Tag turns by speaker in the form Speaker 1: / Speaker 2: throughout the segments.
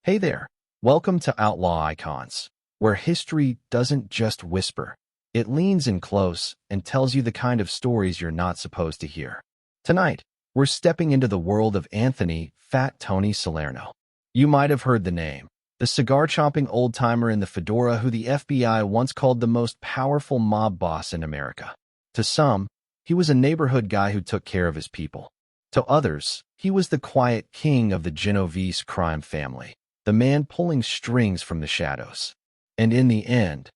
Speaker 1: Hey there, welcome to Outlaw Icons, where history doesn't just whisper. It leans in close and tells you the kind of stories you're not supposed to hear. Tonight, we're stepping into the world of Anthony "Fat Tony" Salerno. You might have heard the name, the cigar-chomping old-timer in the fedora who the FBI once called the most powerful mob boss in America. To some, he was a neighborhood guy who took care of his people. To others, he was the quiet king of the Genovese crime family, the man pulling strings from the shadows. And in the end,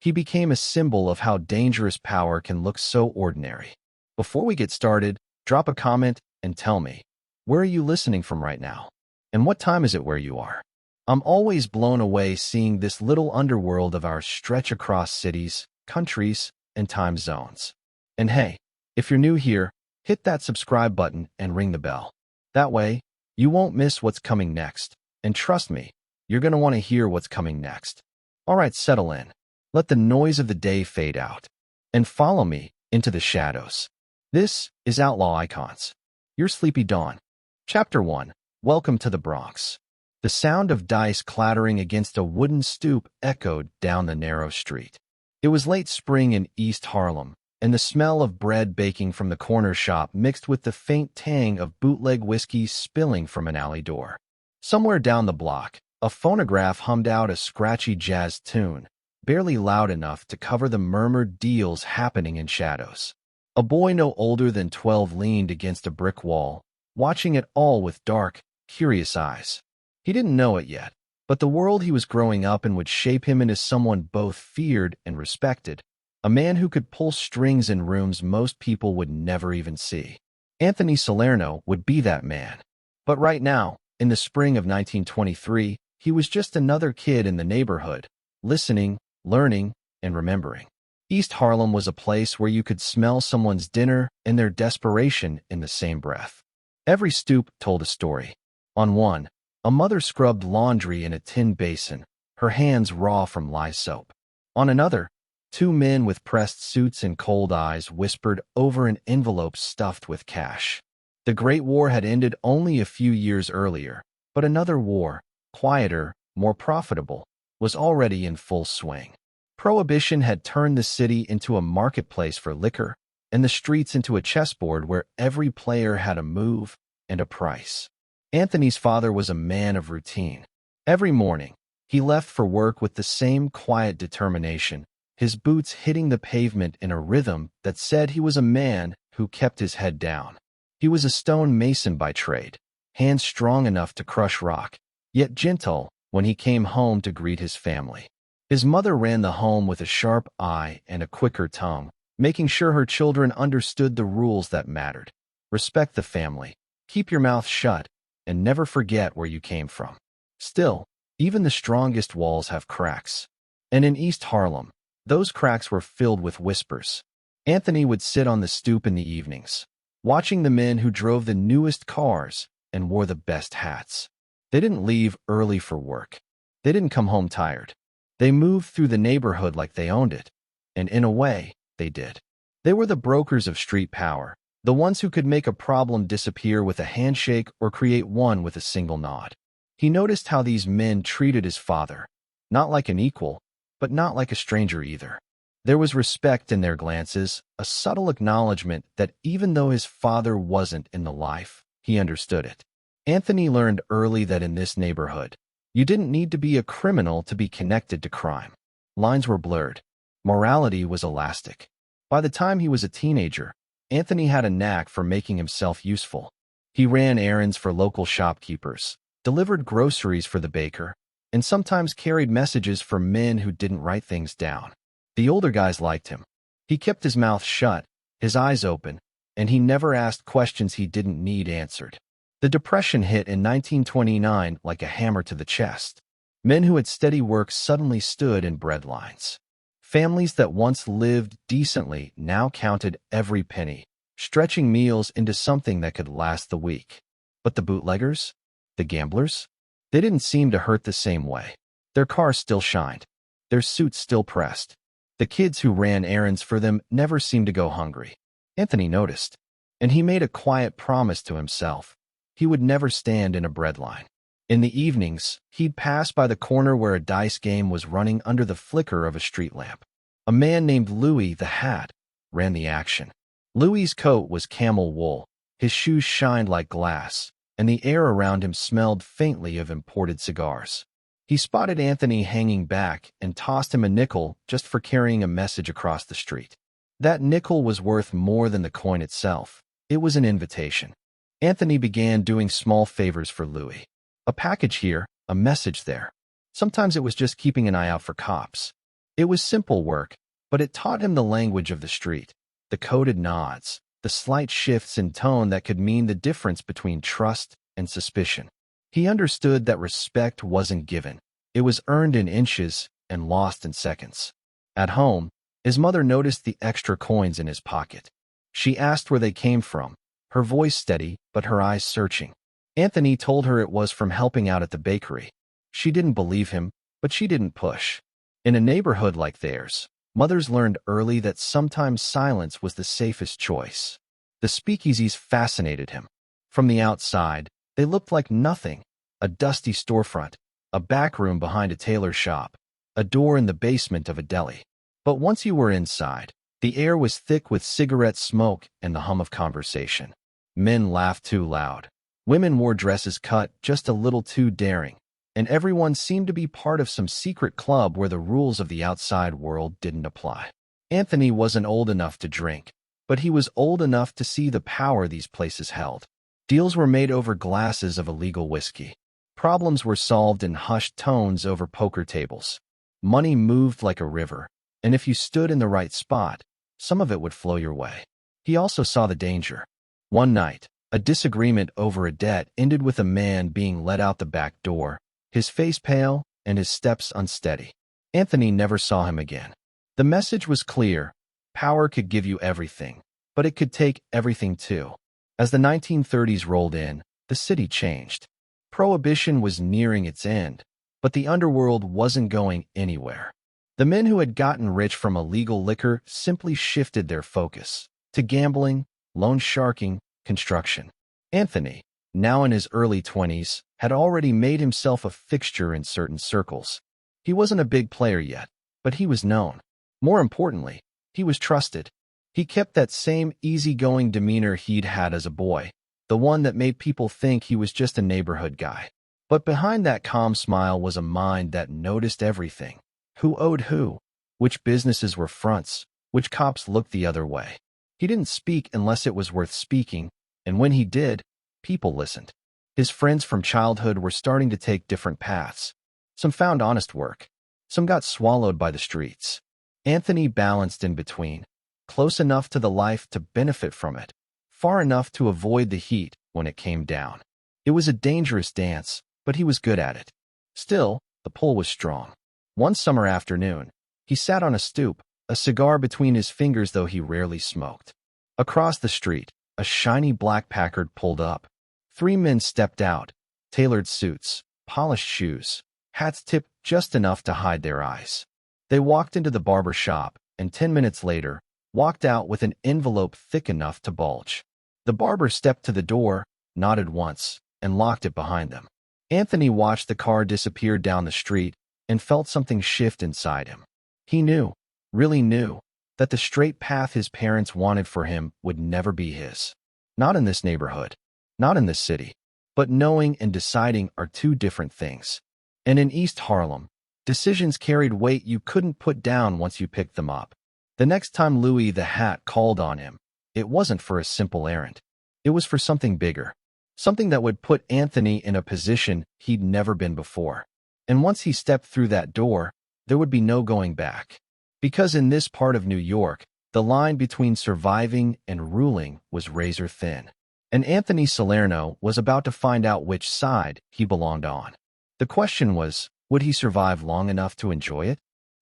Speaker 1: he became a symbol of how dangerous power can look so ordinary. Before we get started, drop a comment and tell me, where are you listening from right now? And what time is it where you are? I'm always blown away seeing this little underworld of ours stretch across cities, countries, and time zones. And hey, if you're new here, hit that subscribe button and ring the bell. That way, you won't miss what's coming next. And trust me, you're going to want to hear what's coming next. All right, settle in. Let the noise of the day fade out. And follow me into the shadows. This is Outlaw Icons. Your Sleepy Dawn. Chapter 1. Welcome to the Bronx. The sound of dice clattering against a wooden stoop echoed down the narrow street. It was late spring in East Harlem, and the smell of bread baking from the corner shop mixed with the faint tang of bootleg whiskey spilling from an alley door. Somewhere down the block, a phonograph hummed out a scratchy jazz tune, barely loud enough to cover the murmured deals happening in shadows. A boy no older than 12 leaned against a brick wall, watching it all with dark, curious eyes. He didn't know it yet, but the world he was growing up in would shape him into someone both feared and respected, a man who could pull strings in rooms most people would never even see. Anthony Salerno would be that man. But right now, in the spring of 1923, he was just another kid in the neighborhood, listening, learning, and remembering. East Harlem was a place where you could smell someone's dinner and their desperation in the same breath. Every stoop told a story. On one, a mother scrubbed laundry in a tin basin, her hands raw from lye soap. On another, two men with pressed suits and cold eyes whispered over an envelope stuffed with cash. The Great War had ended only a few years earlier, but another war, quieter, more profitable, was already in full swing. Prohibition had turned the city into a marketplace for liquor, and the streets into a chessboard where every player had a move and a price. Anthony's father was a man of routine. Every morning, he left for work with the same quiet determination, his boots hitting the pavement in a rhythm that said he was a man who kept his head down. He was a stone mason by trade, hands strong enough to crush rock, yet gentle when he came home to greet his family. His mother ran the home with a sharp eye and a quicker tongue, making sure her children understood the rules that mattered. Respect the family, keep your mouth shut, and never forget where you came from. Still, even the strongest walls have cracks. And in East Harlem, those cracks were filled with whispers. Anthony would sit on the stoop in the evenings, watching the men who drove the newest cars and wore the best hats. They didn't leave early for work. They didn't come home tired. They moved through the neighborhood like they owned it, and in a way, they did. They were the brokers of street power, the ones who could make a problem disappear with a handshake or create one with a single nod. He noticed how these men treated his father, not like an equal, but not like a stranger either. There was respect in their glances, a subtle acknowledgement that even though his father wasn't in the life, he understood it. Anthony learned early that in this neighborhood, you didn't need to be a criminal to be connected to crime. Lines were blurred. Morality was elastic. By the time he was a teenager, Anthony had a knack for making himself useful. He ran errands for local shopkeepers, delivered groceries for the baker, and sometimes carried messages for men who didn't write things down. The older guys liked him. He kept his mouth shut, his eyes open, and he never asked questions he didn't need answered. The Depression hit in 1929 like a hammer to the chest. Men who had steady work suddenly stood in bread lines. Families that once lived decently now counted every penny, stretching meals into something that could last the week. But the bootleggers? The gamblers? They didn't seem to hurt the same way. Their cars still shined. Their suits still pressed. The kids who ran errands for them never seemed to go hungry. Anthony noticed, and he made a quiet promise to himself. He would never stand in a breadline. In the evenings, he'd pass by the corner where a dice game was running under the flicker of a street lamp. A man named Louis the Hat ran the action. Louis's coat was camel wool, his shoes shined like glass, and the air around him smelled faintly of imported cigars. He spotted Anthony hanging back and tossed him a nickel just for carrying a message across the street. That nickel was worth more than the coin itself. It was an invitation. Anthony began doing small favors for Louis. A package here, a message there. Sometimes it was just keeping an eye out for cops. It was simple work, but it taught him the language of the street, the coded nods, the slight shifts in tone that could mean the difference between trust and suspicion. He understood that respect wasn't given. It was earned in inches and lost in seconds. At home, his mother noticed the extra coins in his pocket. She asked where they came from, her voice steady but her eyes searching. Anthony told her it was from helping out at the bakery. She didn't believe him, but she didn't push. In a neighborhood like theirs, mothers learned early that sometimes silence was the safest choice. The speakeasies fascinated him. From the outside, they looked like nothing: a dusty storefront, a back room behind a tailor shop, a door in the basement of a deli. But once you were inside, the air was thick with cigarette smoke and the hum of conversation. Men laughed too loud. Women wore dresses cut just a little too daring, and everyone seemed to be part of some secret club where the rules of the outside world didn't apply. Anthony wasn't old enough to drink, but he was old enough to see the power these places held. Deals were made over glasses of illegal whiskey. Problems were solved in hushed tones over poker tables. Money moved like a river, and if you stood in the right spot, some of it would flow your way. He also saw the danger. One night, a disagreement over a debt ended with a man being let out the back door, his face pale and his steps unsteady. Anthony never saw him again. The message was clear: power could give you everything, but it could take everything too. As the 1930s rolled in, the city changed. Prohibition was nearing its end, but the underworld wasn't going anywhere. The men who had gotten rich from illegal liquor simply shifted their focus to gambling, loan sharking, construction. Anthony, now in his early 20s, had already made himself a fixture in certain circles. He wasn't a big player yet, but he was known. More importantly, he was trusted. He kept that same easygoing demeanor he'd had as a boy, the one that made people think he was just a neighborhood guy. But behind that calm smile was a mind that noticed everything. Who owed who? Which businesses were fronts? Which cops looked the other way? He didn't speak unless it was worth speaking, and when he did, people listened. His friends from childhood were starting to take different paths. Some found honest work. Some got swallowed by the streets. Anthony balanced in between, close enough to the life to benefit from it, far enough to avoid the heat when it came down. It was a dangerous dance, but he was good at it. Still, the pull was strong. One summer afternoon, he sat on a stoop, a cigar between his fingers though he rarely smoked. Across the street, a shiny black Packard pulled up. 3 men stepped out, tailored suits, polished shoes, hats tipped just enough to hide their eyes. They walked into the barber shop, and 10 minutes later, walked out with an envelope thick enough to bulge. The barber stepped to the door, nodded once, and locked it behind them. Anthony watched the car disappear down the street and felt something shift inside him. He knew, really knew, that the straight path his parents wanted for him would never be his. Not in this neighborhood, not in this city. But knowing and deciding are two different things. And in East Harlem, decisions carried weight you couldn't put down once you picked them up. The next time Louis the Hat called on him, it wasn't for a simple errand. It was for something bigger, something that would put Anthony in a position he'd never been before. And once he stepped through that door, there would be no going back. Because in this part of New York, the line between surviving and ruling was razor thin. And Anthony Salerno was about to find out which side he belonged on. The question was, would he survive long enough to enjoy it?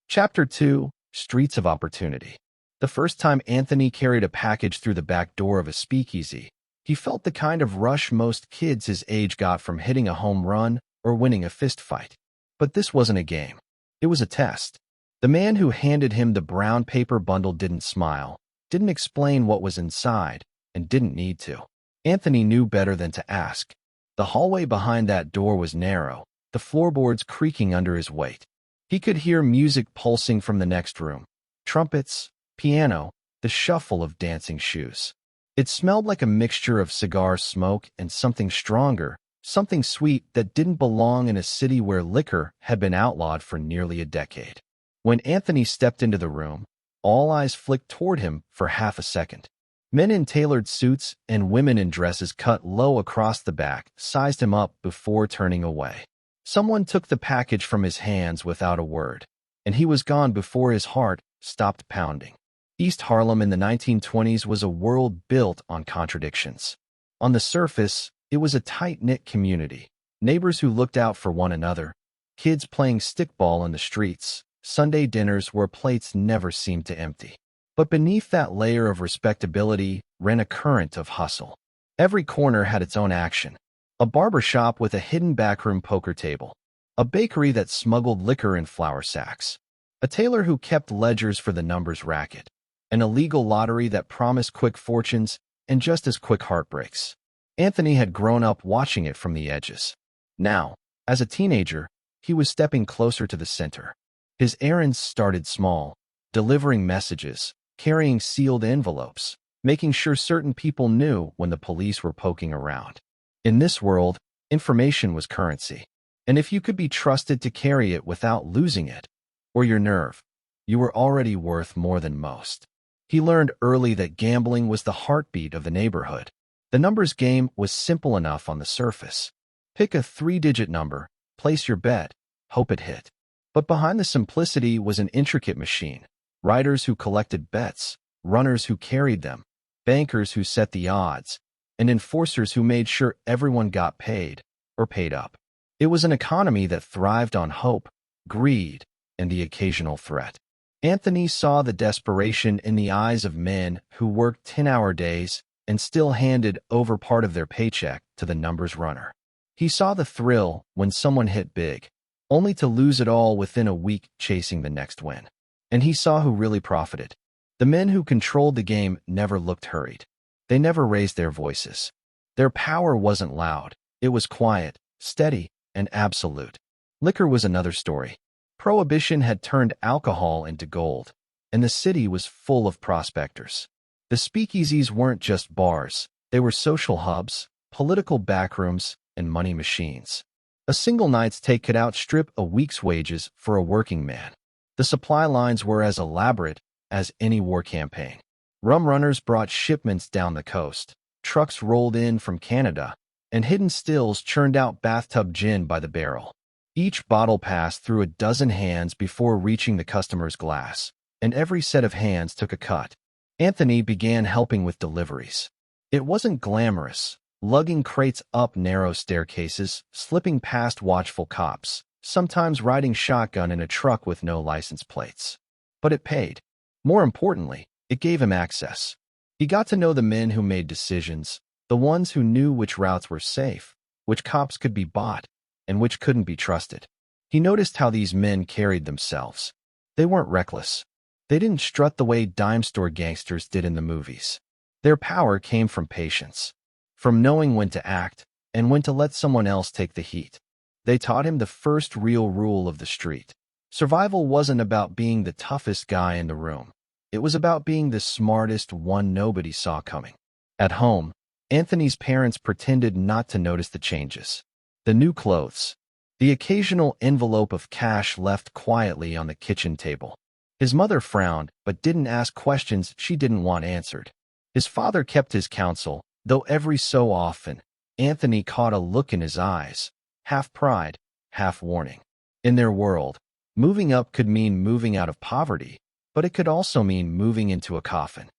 Speaker 1: Chapter 2, Streets of Opportunity. The first time Anthony carried a package through the back door of a speakeasy, he felt the kind of rush most kids his age got from hitting a home run or winning a fist fight. But this wasn't a game. It was a test. The man who handed him the brown paper bundle didn't smile, didn't explain what was inside, and didn't need to. Anthony knew better than to ask. The hallway behind that door was narrow, the floorboards creaking under his weight. He could hear music pulsing from the next room. Trumpets, piano, the shuffle of dancing shoes. It smelled like a mixture of cigar smoke and something stronger, something sweet that didn't belong in a city where liquor had been outlawed for nearly a decade. When Anthony stepped into the room, all eyes flicked toward him for half a second. Men in tailored suits and women in dresses cut low across the back sized him up before turning away. Someone took the package from his hands without a word, and he was gone before his heart stopped pounding. East Harlem in the 1920s was a world built on contradictions. On the surface, it was a tight-knit community, neighbors who looked out for one another, kids playing stickball in the streets, Sunday dinners where plates never seemed to empty. But beneath that layer of respectability ran a current of hustle. Every corner had its own action. A barber shop with a hidden backroom poker table. A bakery that smuggled liquor in flour sacks. A tailor who kept ledgers for the numbers racket. An illegal lottery that promised quick fortunes and just as quick heartbreaks. Anthony had grown up watching it from the edges. Now, as a teenager, he was stepping closer to the center. His errands started small, delivering messages, carrying sealed envelopes, making sure certain people knew when the police were poking around. In this world, information was currency. And if you could be trusted to carry it without losing it, or your nerve, you were already worth more than most. He learned early that gambling was the heartbeat of the neighborhood. The numbers game was simple enough on the surface. Pick a 3-digit number, place your bet, hope it hit. But behind the simplicity was an intricate machine. Riders who collected bets, runners who carried them, bankers who set the odds, and enforcers who made sure everyone got paid or paid up. It was an economy that thrived on hope, greed, and the occasional threat. Anthony saw the desperation in the eyes of men who worked 10-hour days and still handed over part of their paycheck to the numbers runner. He saw the thrill when someone hit big, only to lose it all within a week chasing the next win. And he saw who really profited. The men who controlled the game never looked hurried. They never raised their voices. Their power wasn't loud. It was quiet, steady, and absolute. Liquor was another story. Prohibition had turned alcohol into gold, and the city was full of prospectors. The speakeasies weren't just bars. They were social hubs, political backrooms, and money machines. A single night's take could outstrip a week's wages for a working man. The supply lines were as elaborate as any war campaign. Rum runners brought shipments down the coast, trucks rolled in from Canada, and hidden stills churned out bathtub gin by the barrel. Each bottle passed through a dozen hands before reaching the customer's glass, and every set of hands took a cut. Anthony began helping with deliveries. It wasn't glamorous, lugging crates up narrow staircases, slipping past watchful cops, sometimes riding shotgun in a truck with no license plates. But it paid. More importantly, it gave him access. He got to know the men who made decisions, the ones who knew which routes were safe, which cops could be bought, and which couldn't be trusted. He noticed how these men carried themselves. They weren't reckless. They didn't strut the way dime store gangsters did in the movies. Their power came from patience, from knowing when to act and when to let someone else take the heat. They taught him the first real rule of the street. Survival wasn't about being the toughest guy in the room. It was about being the smartest one nobody saw coming. At home, Anthony's parents pretended not to notice the changes. The new clothes, the occasional envelope of cash left quietly on the kitchen table. His mother frowned, but didn't ask questions she didn't want answered. His father kept his counsel, though every so often, Anthony caught a look in his eyes, half pride, half warning. In their world, moving up could mean moving out of poverty, but it could also mean moving into a coffin.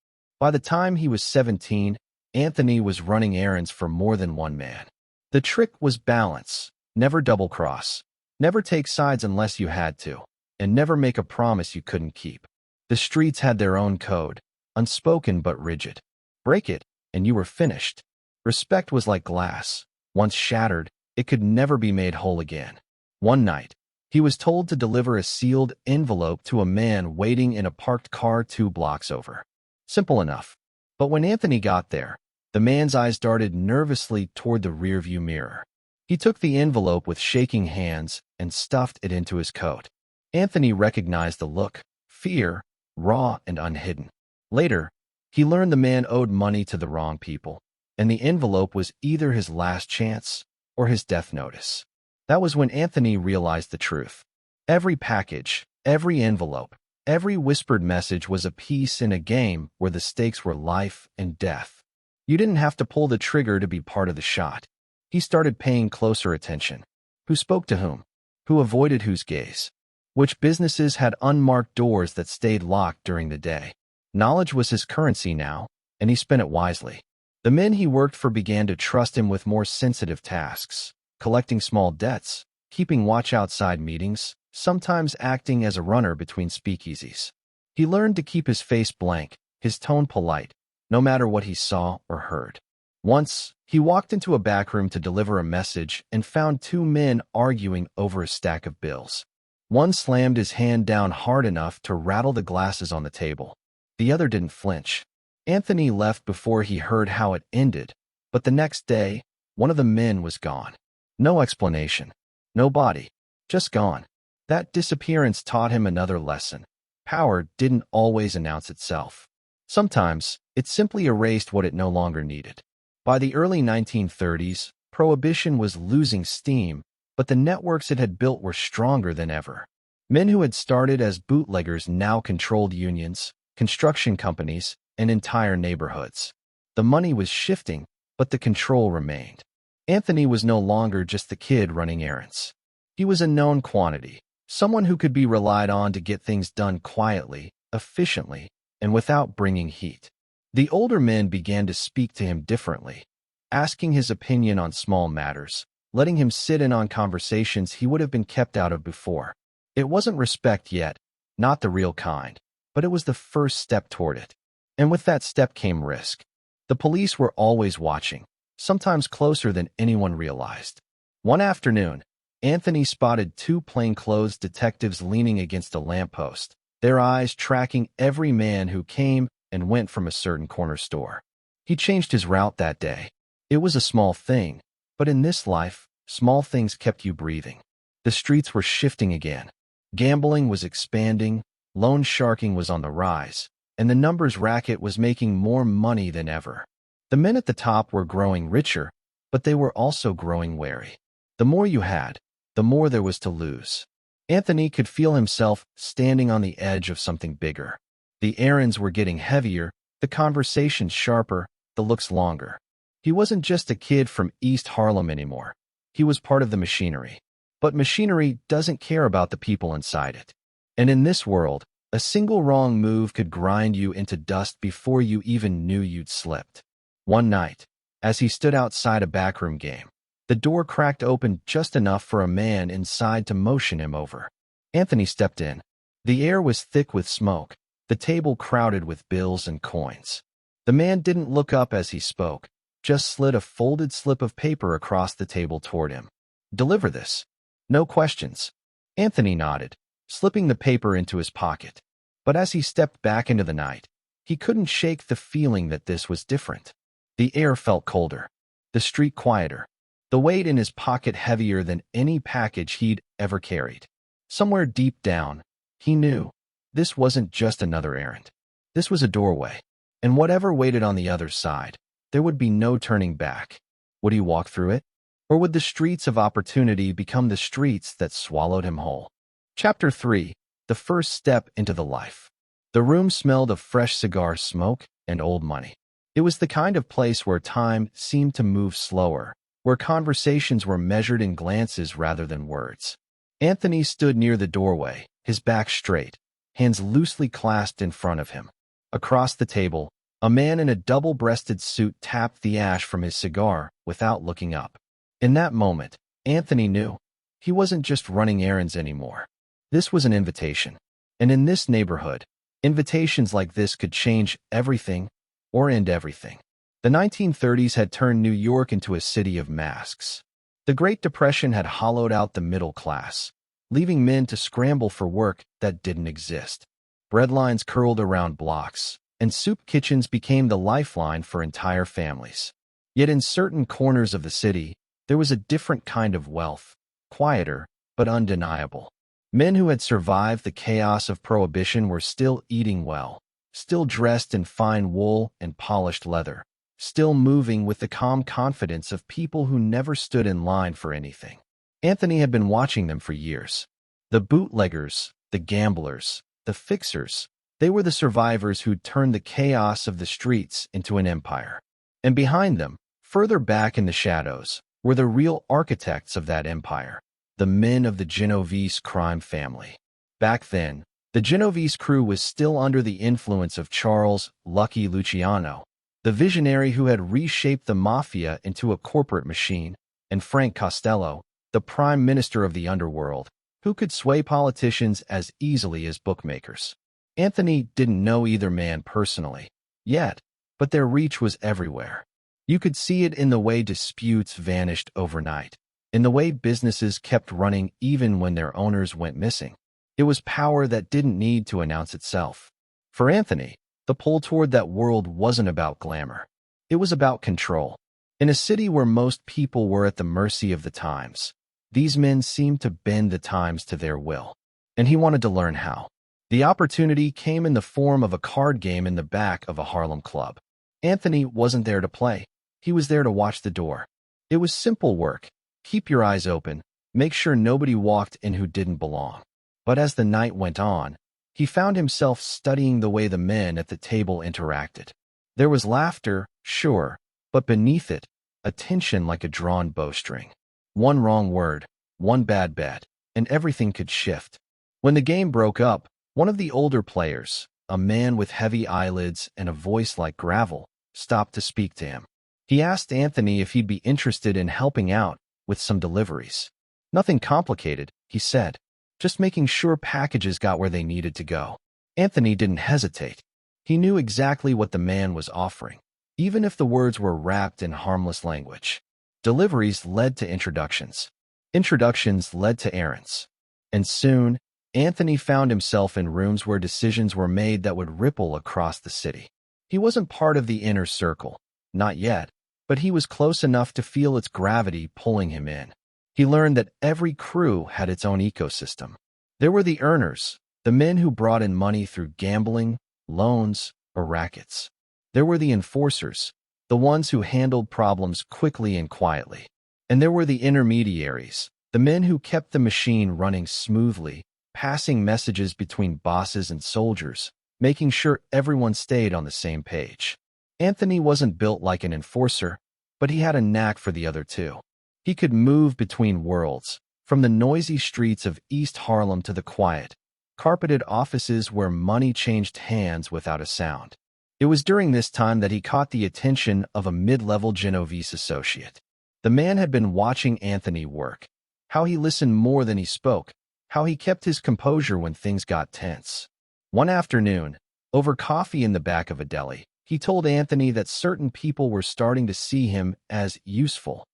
Speaker 1: By the time he was 17, Anthony was running errands for more than one man. The trick was balance. Never double-cross. Never take sides unless you had to. And never make a promise you couldn't keep. The streets had their own code, unspoken but rigid. Break it, and you were finished. Respect was like glass. Once shattered, it could never be made whole again. One night, he was told to deliver a sealed envelope to a man waiting in a parked car 2 blocks over. Simple enough. But when Anthony got there, The man's eyes darted nervously toward the rearview mirror. He took the envelope with shaking hands and stuffed it into his coat. Anthony recognized the look, fear, raw and unhidden. Later, he learned the man owed money to the wrong people, and the envelope was either his last chance or his death notice. That was when Anthony realized the truth. Every package, every envelope, every whispered message was a piece in a game where the stakes were life and death. You didn't have to pull the trigger to be part of the shot. He started paying closer attention. Who spoke to whom? Who avoided whose gaze? Which businesses had unmarked doors that stayed locked during the day? Knowledge was his currency now, and he spent it wisely. The men he worked for began to trust him with more sensitive tasks, collecting small debts, keeping watch outside meetings, sometimes acting as a runner between speakeasies. He learned to keep his face blank, his tone polite, no matter what he saw or heard. Once, he walked into a back room to deliver a message and found two men arguing over a stack of bills. One slammed his hand down hard enough to rattle the glasses on the table. The other didn't flinch. Anthony left before he heard how it ended, but the next day, one of the men was gone. No explanation. No body. Just gone. That disappearance taught him another lesson. Power didn't always announce itself. Sometimes, it simply erased what it no longer needed. By the early 1930s, Prohibition was losing steam, but the networks it had built were stronger than ever. Men who had started as bootleggers now controlled unions, construction companies, and entire neighborhoods. The money was shifting, but the control remained. Anthony was no longer just the kid running errands. He was a known quantity, someone who could be relied on to get things done quietly, efficiently, and without bringing heat. The older men began to speak to him differently, asking his opinion on small matters, letting him sit in on conversations he would have been kept out of before. It wasn't respect yet, not the real kind, but it was the first step toward it. And with that step came risk. The police were always watching, sometimes closer than anyone realized. One afternoon, Anthony spotted two plainclothes detectives leaning against a lamppost, their eyes tracking every man who came and went from a certain corner store. He changed his route that day. It was a small thing, but in this life, small things kept you breathing. The streets were shifting again. Gambling was expanding, loan sharking was on the rise, and the numbers racket was making more money than ever. The men at the top were growing richer, but they were also growing wary. The more you had, the more there was to lose. Anthony could feel himself standing on the edge of something bigger. The errands were getting heavier, the conversations sharper, the looks longer. He wasn't just a kid from East Harlem anymore. He was part of the machinery. But machinery doesn't care about the people inside it. And in this world, a single wrong move could grind you into dust before you even knew you'd slipped. One night, as he stood outside a backroom game, the door cracked open just enough for a man inside to motion him over. Anthony stepped in. The air was thick with smoke, the table crowded with bills and coins. The man didn't look up as he spoke, just slid a folded slip of paper across the table toward him. "Deliver this." "No questions." Anthony nodded, slipping the paper into his pocket. But as he stepped back into the night, he couldn't shake the feeling that this was different. The air felt colder, the street quieter, the weight in his pocket heavier than any package he'd ever carried. Somewhere deep down, he knew this wasn't just another errand. This was a doorway, and whatever waited on the other side, there would be no turning back. Would he walk through it? Or would the streets of opportunity become the streets that swallowed him whole? Chapter 3. The first step into the life. The room smelled of fresh cigar smoke and old money. It was the kind of place where time seemed to move slower, where conversations were measured in glances rather than words. Anthony stood near the doorway, his back straight, hands loosely clasped in front of him. Across the table, a man in a double-breasted suit tapped the ash from his cigar without looking up. In that moment, Anthony knew he wasn't just running errands anymore. This was an invitation. And in this neighborhood, invitations like this could change everything or end everything. The 1930s had turned New York into a city of masks. The Great Depression had hollowed out the middle class, leaving men to scramble for work that didn't exist. Breadlines curled around blocks, and soup kitchens became the lifeline for entire families. Yet in certain corners of the city, there was a different kind of wealth, quieter but undeniable. Men who had survived the chaos of Prohibition were still eating well, still dressed in fine wool and polished leather, still moving with the calm confidence of people who never stood in line for anything. Anthony had been watching them for years. The bootleggers, the gamblers, the fixers, they were the survivors who'd turned the chaos of the streets into an empire. And behind them, further back in the shadows, were the real architects of that empire, the men of the Genovese crime family. Back then, the Genovese crew was still under the influence of Charles "Lucky" Luciano, the visionary who had reshaped the Mafia into a corporate machine, and Frank Costello, the prime minister of the underworld, who could sway politicians as easily as bookmakers. Anthony didn't know either man personally, yet, but their reach was everywhere. You could see it in the way disputes vanished overnight, in the way businesses kept running even when their owners went missing. It was power that didn't need to announce itself. For Anthony, the pull toward that world wasn't about glamour. It was about control. In a city where most people were at the mercy of the times, these men seemed to bend the times to their will, and he wanted to learn how. The opportunity came in the form of a card game in the back of a Harlem club. Anthony wasn't there to play. He was there to watch the door. It was simple work. Keep your eyes open. Make sure nobody walked in who didn't belong. But as the night went on, he found himself studying the way the men at the table interacted. There was laughter, sure, but beneath it, a tension like a drawn bowstring. One wrong word, one bad bet, and everything could shift. When the game broke up, one of the older players, a man with heavy eyelids and a voice like gravel, stopped to speak to him. He asked Anthony if he'd be interested in helping out with some deliveries. Nothing complicated, he said, just making sure packages got where they needed to go. Anthony didn't hesitate. He knew exactly what the man was offering, even if the words were wrapped in harmless language. Deliveries led to introductions. Introductions led to errands. And soon, Anthony found himself in rooms where decisions were made that would ripple across the city. He wasn't part of the inner circle, not yet, but he was close enough to feel its gravity pulling him in. He learned that every crew had its own ecosystem. There were the earners, the men who brought in money through gambling, loans, or rackets. There were the enforcers, the ones who handled problems quickly and quietly. And there were the intermediaries, the men who kept the machine running smoothly, passing messages between bosses and soldiers, making sure everyone stayed on the same page. Anthony wasn't built like an enforcer, but he had a knack for the other two. He could move between worlds, from the noisy streets of East Harlem to the quiet, carpeted offices where money changed hands without a sound. It was during this time that he caught the attention of a mid-level Genovese associate. The man had been watching Anthony work, how he listened more than he spoke, how he kept his composure when things got tense. One afternoon, over coffee in the back of a deli, he told Anthony that certain people were starting to see him as useful.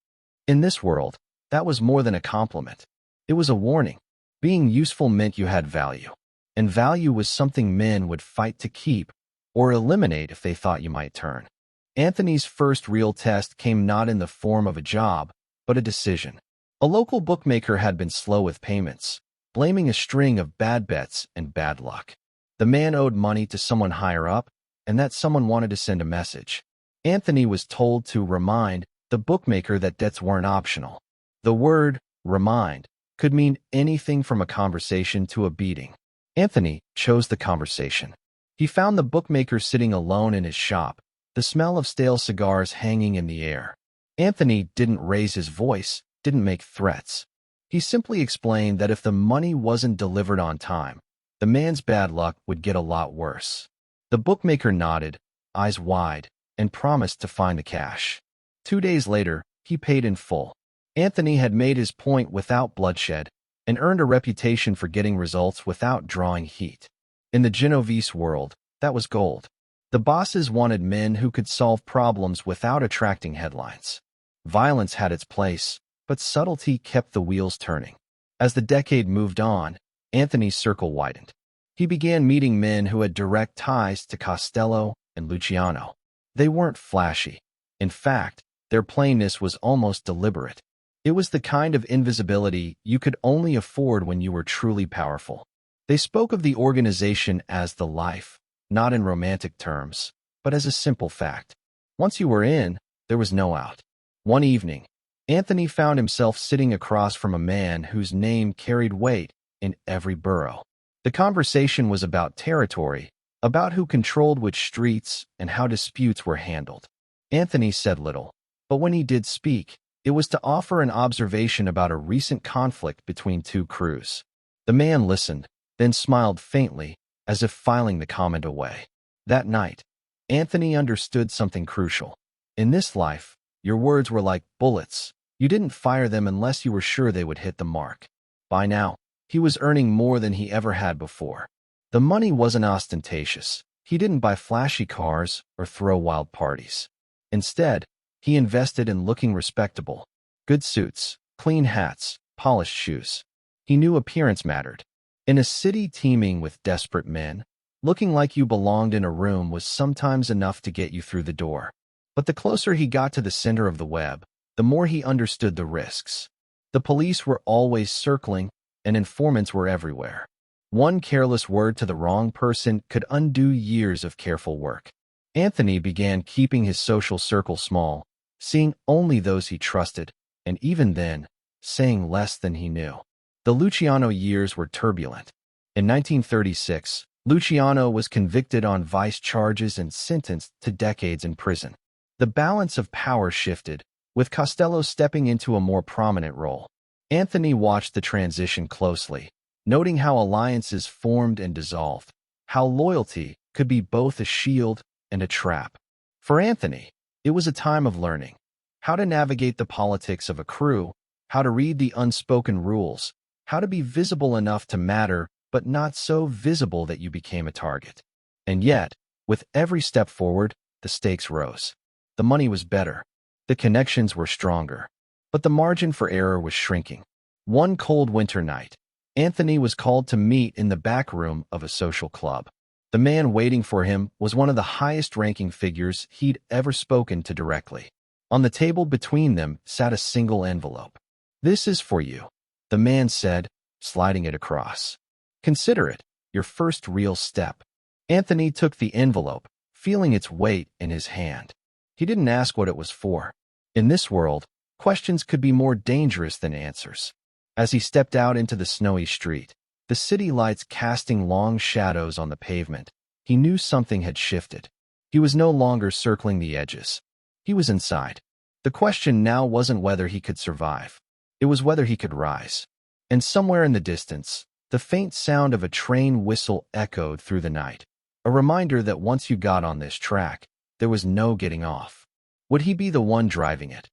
Speaker 1: In this world, that was more than a compliment. It was a warning. Being useful meant you had value, and value was something men would fight to keep or eliminate if they thought you might turn. Anthony's first real test came not in the form of a job, but a decision. A local bookmaker had been slow with payments, blaming a string of bad bets and bad luck. The man owed money to someone higher up, and that someone wanted to send a message. Anthony was told to remind the bookmaker that debts weren't optional. The word, remind, could mean anything from a conversation to a beating. Anthony chose the conversation. He found the bookmaker sitting alone in his shop, the smell of stale cigars hanging in the air. Anthony didn't raise his voice, didn't make threats. He simply explained that if the money wasn't delivered on time, the man's bad luck would get a lot worse. The bookmaker nodded, eyes wide, and promised to find the cash. 2 days later, he paid in full. Anthony had made his point without bloodshed and earned a reputation for getting results without drawing heat. In the Genovese world, that was gold. The bosses wanted men who could solve problems without attracting headlines. Violence had its place, but subtlety kept the wheels turning. As the decade moved on, Anthony's circle widened. He began meeting men who had direct ties to Costello and Luciano. They weren't flashy. In fact, their plainness was almost deliberate. It was the kind of invisibility you could only afford when you were truly powerful. They spoke of the organization as the life, not in romantic terms, but as a simple fact. Once you were in, there was no out. One evening, Anthony found himself sitting across from a man whose name carried weight in every borough. The conversation was about territory, about who controlled which streets and how disputes were handled. Anthony said little, but when he did speak, it was to offer an observation about a recent conflict between two crews. The man listened, then smiled faintly, as if filing the comment away. That night, Anthony understood something crucial. In this life, your words were like bullets. You didn't fire them unless you were sure they would hit the mark. By now, he was earning more than he ever had before. The money wasn't ostentatious. He didn't buy flashy cars or throw wild parties. Instead, he invested in looking respectable. Good suits, clean hats, polished shoes. He knew appearance mattered. In a city teeming with desperate men, looking like you belonged in a room was sometimes enough to get you through the door. But the closer he got to the center of the web, the more he understood the risks. The police were always circling, and informants were everywhere. One careless word to the wrong person could undo years of careful work. Anthony began keeping his social circle small, seeing only those he trusted, and even then, saying less than he knew. The Luciano years were turbulent. In 1936, Luciano was convicted on vice charges and sentenced to decades in prison. The balance of power shifted, with Costello stepping into a more prominent role. Anthony watched the transition closely, noting how alliances formed and dissolved, how loyalty could be both a shield and a trap. For Anthony, it was a time of learning how to navigate the politics of a crew, how to read the unspoken rules, how to be visible enough to matter, but not so visible that you became a target. And yet, with every step forward, the stakes rose. The money was better. The connections were stronger. But the margin for error was shrinking. One cold winter night, Anthony was called to meet in the back room of a social club. The man waiting for him was one of the highest-ranking figures he'd ever spoken to directly. On the table between them sat a single envelope. "This is for you," the man said, sliding it across. "Consider it your first real step." Anthony took the envelope, feeling its weight in his hand. He didn't ask what it was for. In this world, questions could be more dangerous than answers. As he stepped out into the snowy street, the city lights casting long shadows on the pavement, he knew something had shifted. He was no longer circling the edges. He was inside. The question now wasn't whether he could survive. It was whether he could rise. And somewhere in the distance, the faint sound of a train whistle echoed through the night, a reminder that once you got on this track, there was no getting off. Would he be the one driving it?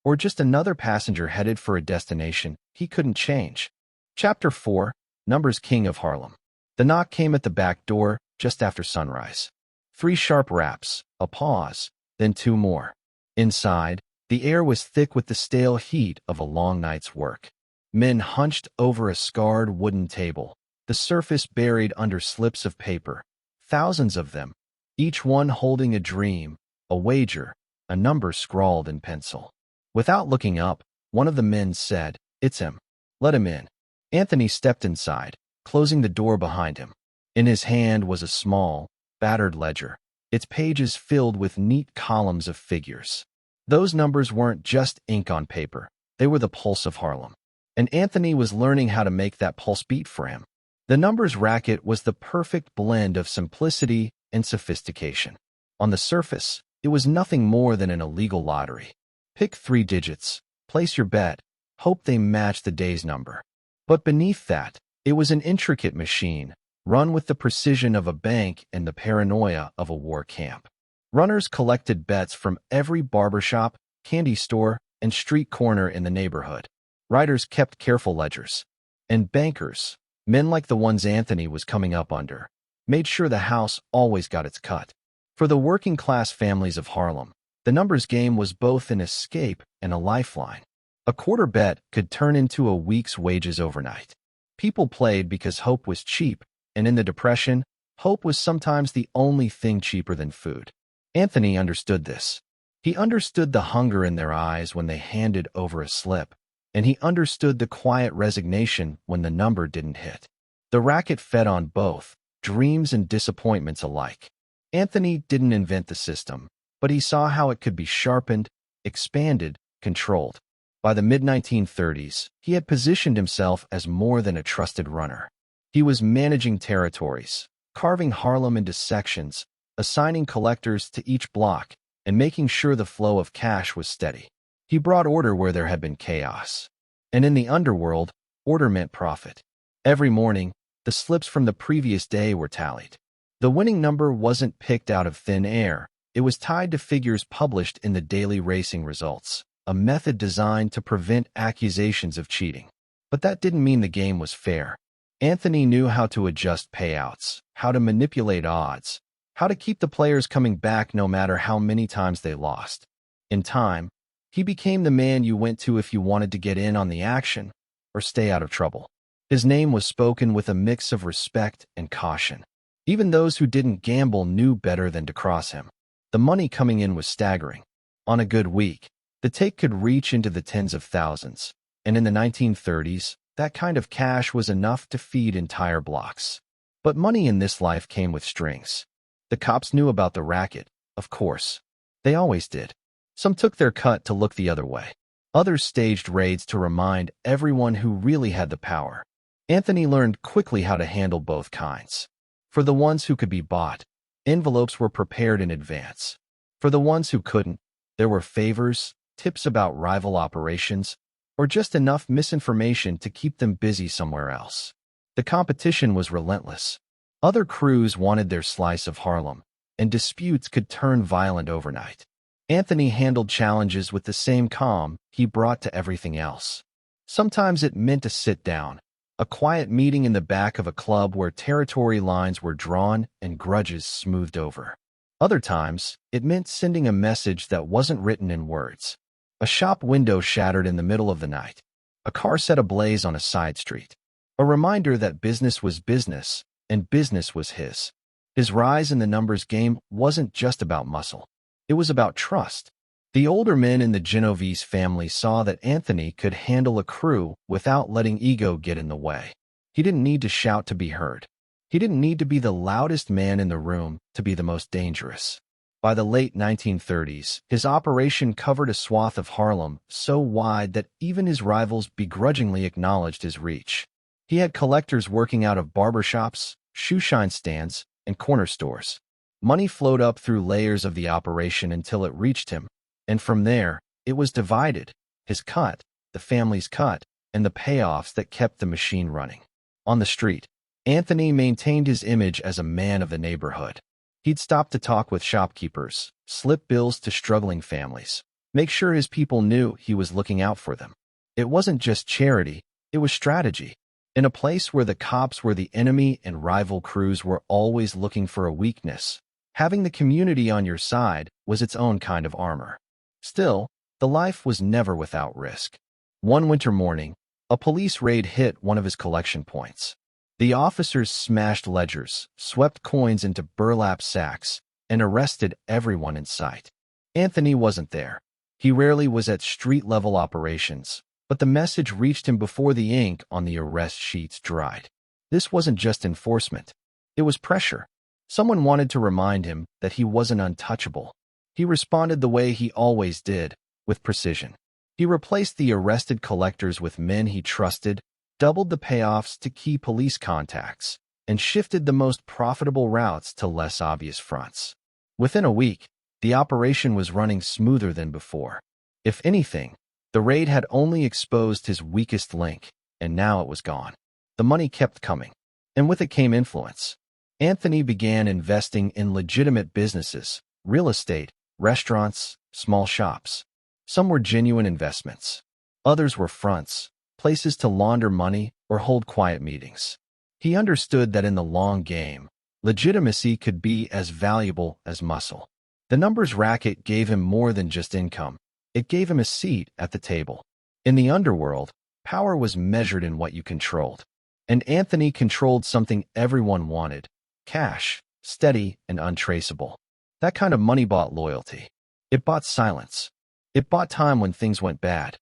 Speaker 1: Or just another passenger headed for a destination he couldn't change? Chapter 4, Numbers King of Harlem. The knock came at the back door just after sunrise. 3 sharp raps, a pause, then 2 more. Inside, the air was thick with the stale heat of a long night's work. Men hunched over a scarred wooden table, the surface buried under slips of paper. Thousands of them, each one holding a dream, a wager, a number scrawled in pencil. Without looking up, one of the men said, "It's him. Let him in." Anthony stepped inside, closing the door behind him. In his hand was a small, battered ledger, its pages filled with neat columns of figures. Those numbers weren't just ink on paper. They were the pulse of Harlem. And Anthony was learning how to make that pulse beat for him. The numbers racket was the perfect blend of simplicity and sophistication. On the surface, it was nothing more than an illegal lottery. Pick 3 digits, place your bet, hope they match the day's number. But beneath that, it was an intricate machine, run with the precision of a bank and the paranoia of a war camp. Runners collected bets from every barbershop, candy store, and street corner in the neighborhood. Writers kept careful ledgers. And bankers, men like the ones Anthony was coming up under, made sure the house always got its cut. For the working-class families of Harlem, the numbers game was both an escape and a lifeline. A quarter bet could turn into a week's wages overnight. People played because hope was cheap And in the Depression, hope was sometimes the only thing cheaper than food. Anthony understood this. He understood the hunger in their eyes when they handed over a slip, and he understood the quiet resignation when the number didn't hit. The racket fed on both, dreams and disappointments alike. Anthony didn't invent the system, but he saw how it could be sharpened, expanded, controlled. By the mid-1930s, he had positioned himself as more than a trusted runner. He was managing territories, carving Harlem into sections, assigning collectors to each block, and making sure the flow of cash was steady. He brought order where there had been chaos. And in the underworld, order meant profit. Every morning, the slips from the previous day were tallied. The winning number wasn't picked out of thin air. It was tied to figures published in the daily racing results, a method designed to prevent accusations of cheating. But that didn't mean the game was fair. Anthony knew how to adjust payouts, how to manipulate odds, how to keep the players coming back no matter how many times they lost. In time, he became the man you went to if you wanted to get in on the action or stay out of trouble. His name was spoken with a mix of respect and caution. Even those who didn't gamble knew better than to cross him. The money coming in was staggering. On a good week, the take could reach into the tens of thousands, and in the 1930s, that kind of cash was enough to feed entire blocks. But money in this life came with strings. The cops knew about the racket, of course. They always did. Some took their cut to look the other way. Others staged raids to remind everyone who really had the power. Anthony learned quickly how to handle both kinds. For the ones who could be bought, envelopes were prepared in advance. For the ones who couldn't, there were favors, tips about rival operations, or just enough misinformation to keep them busy somewhere else. The competition was relentless. Other crews wanted their slice of Harlem, and disputes could turn violent overnight. Anthony handled challenges with the same calm he brought to everything else. Sometimes it meant a sit-down, a quiet meeting in the back of a club where territory lines were drawn and grudges smoothed over. Other times, it meant sending a message that wasn't written in words. A shop window shattered in the middle of the night. A car set ablaze on a side street. A reminder that business was business, and business was his. His rise in the numbers game wasn't just about muscle. It was about trust. The older men in the Genovese family saw that Anthony could handle a crew without letting ego get in the way. He didn't need to shout to be heard. He didn't need to be the loudest man in the room to be the most dangerous. By the late 1930s, his operation covered a swath of Harlem so wide that even his rivals begrudgingly acknowledged his reach. He had collectors working out of barbershops, shoeshine stands, and corner stores. Money flowed up through layers of the operation until it reached him, and from there, it was divided, his cut, the family's cut, and the payoffs that kept the machine running. On the street, Anthony maintained his image as a man of the neighborhood. He'd stop to talk with shopkeepers, slip bills to struggling families, make sure his people knew he was looking out for them. It wasn't just charity, it was strategy. In a place where the cops were the enemy and rival crews were always looking for a weakness, having the community on your side was its own kind of armor. Still, the life was never without risk. One winter morning, a police raid hit one of his collection points. The officers smashed ledgers, swept coins into burlap sacks, and arrested everyone in sight. Anthony wasn't there. He rarely was at street-level operations, but the message reached him before the ink on the arrest sheets dried. This wasn't just enforcement. It was pressure. Someone wanted to remind him that he wasn't untouchable. He responded the way he always did, with precision. He replaced the arrested collectors with men he trusted, doubled the payoffs to key police contacts, and shifted the most profitable routes to less obvious fronts. Within a week, the operation was running smoother than before. If anything, the raid had only exposed his weakest link, and now it was gone. The money kept coming, and with it came influence. Anthony began investing in legitimate businesses, real estate, restaurants, small shops. Some were genuine investments. Others were fronts, places to launder money or hold quiet meetings. He understood that in the long game, legitimacy could be as valuable as muscle. The numbers racket gave him more than just income. It gave him a seat at the table. In the underworld, power was measured in what you controlled. And Anthony controlled something everyone wanted: cash, steady and untraceable. That kind of money bought loyalty. It bought silence. It bought time when things went bad.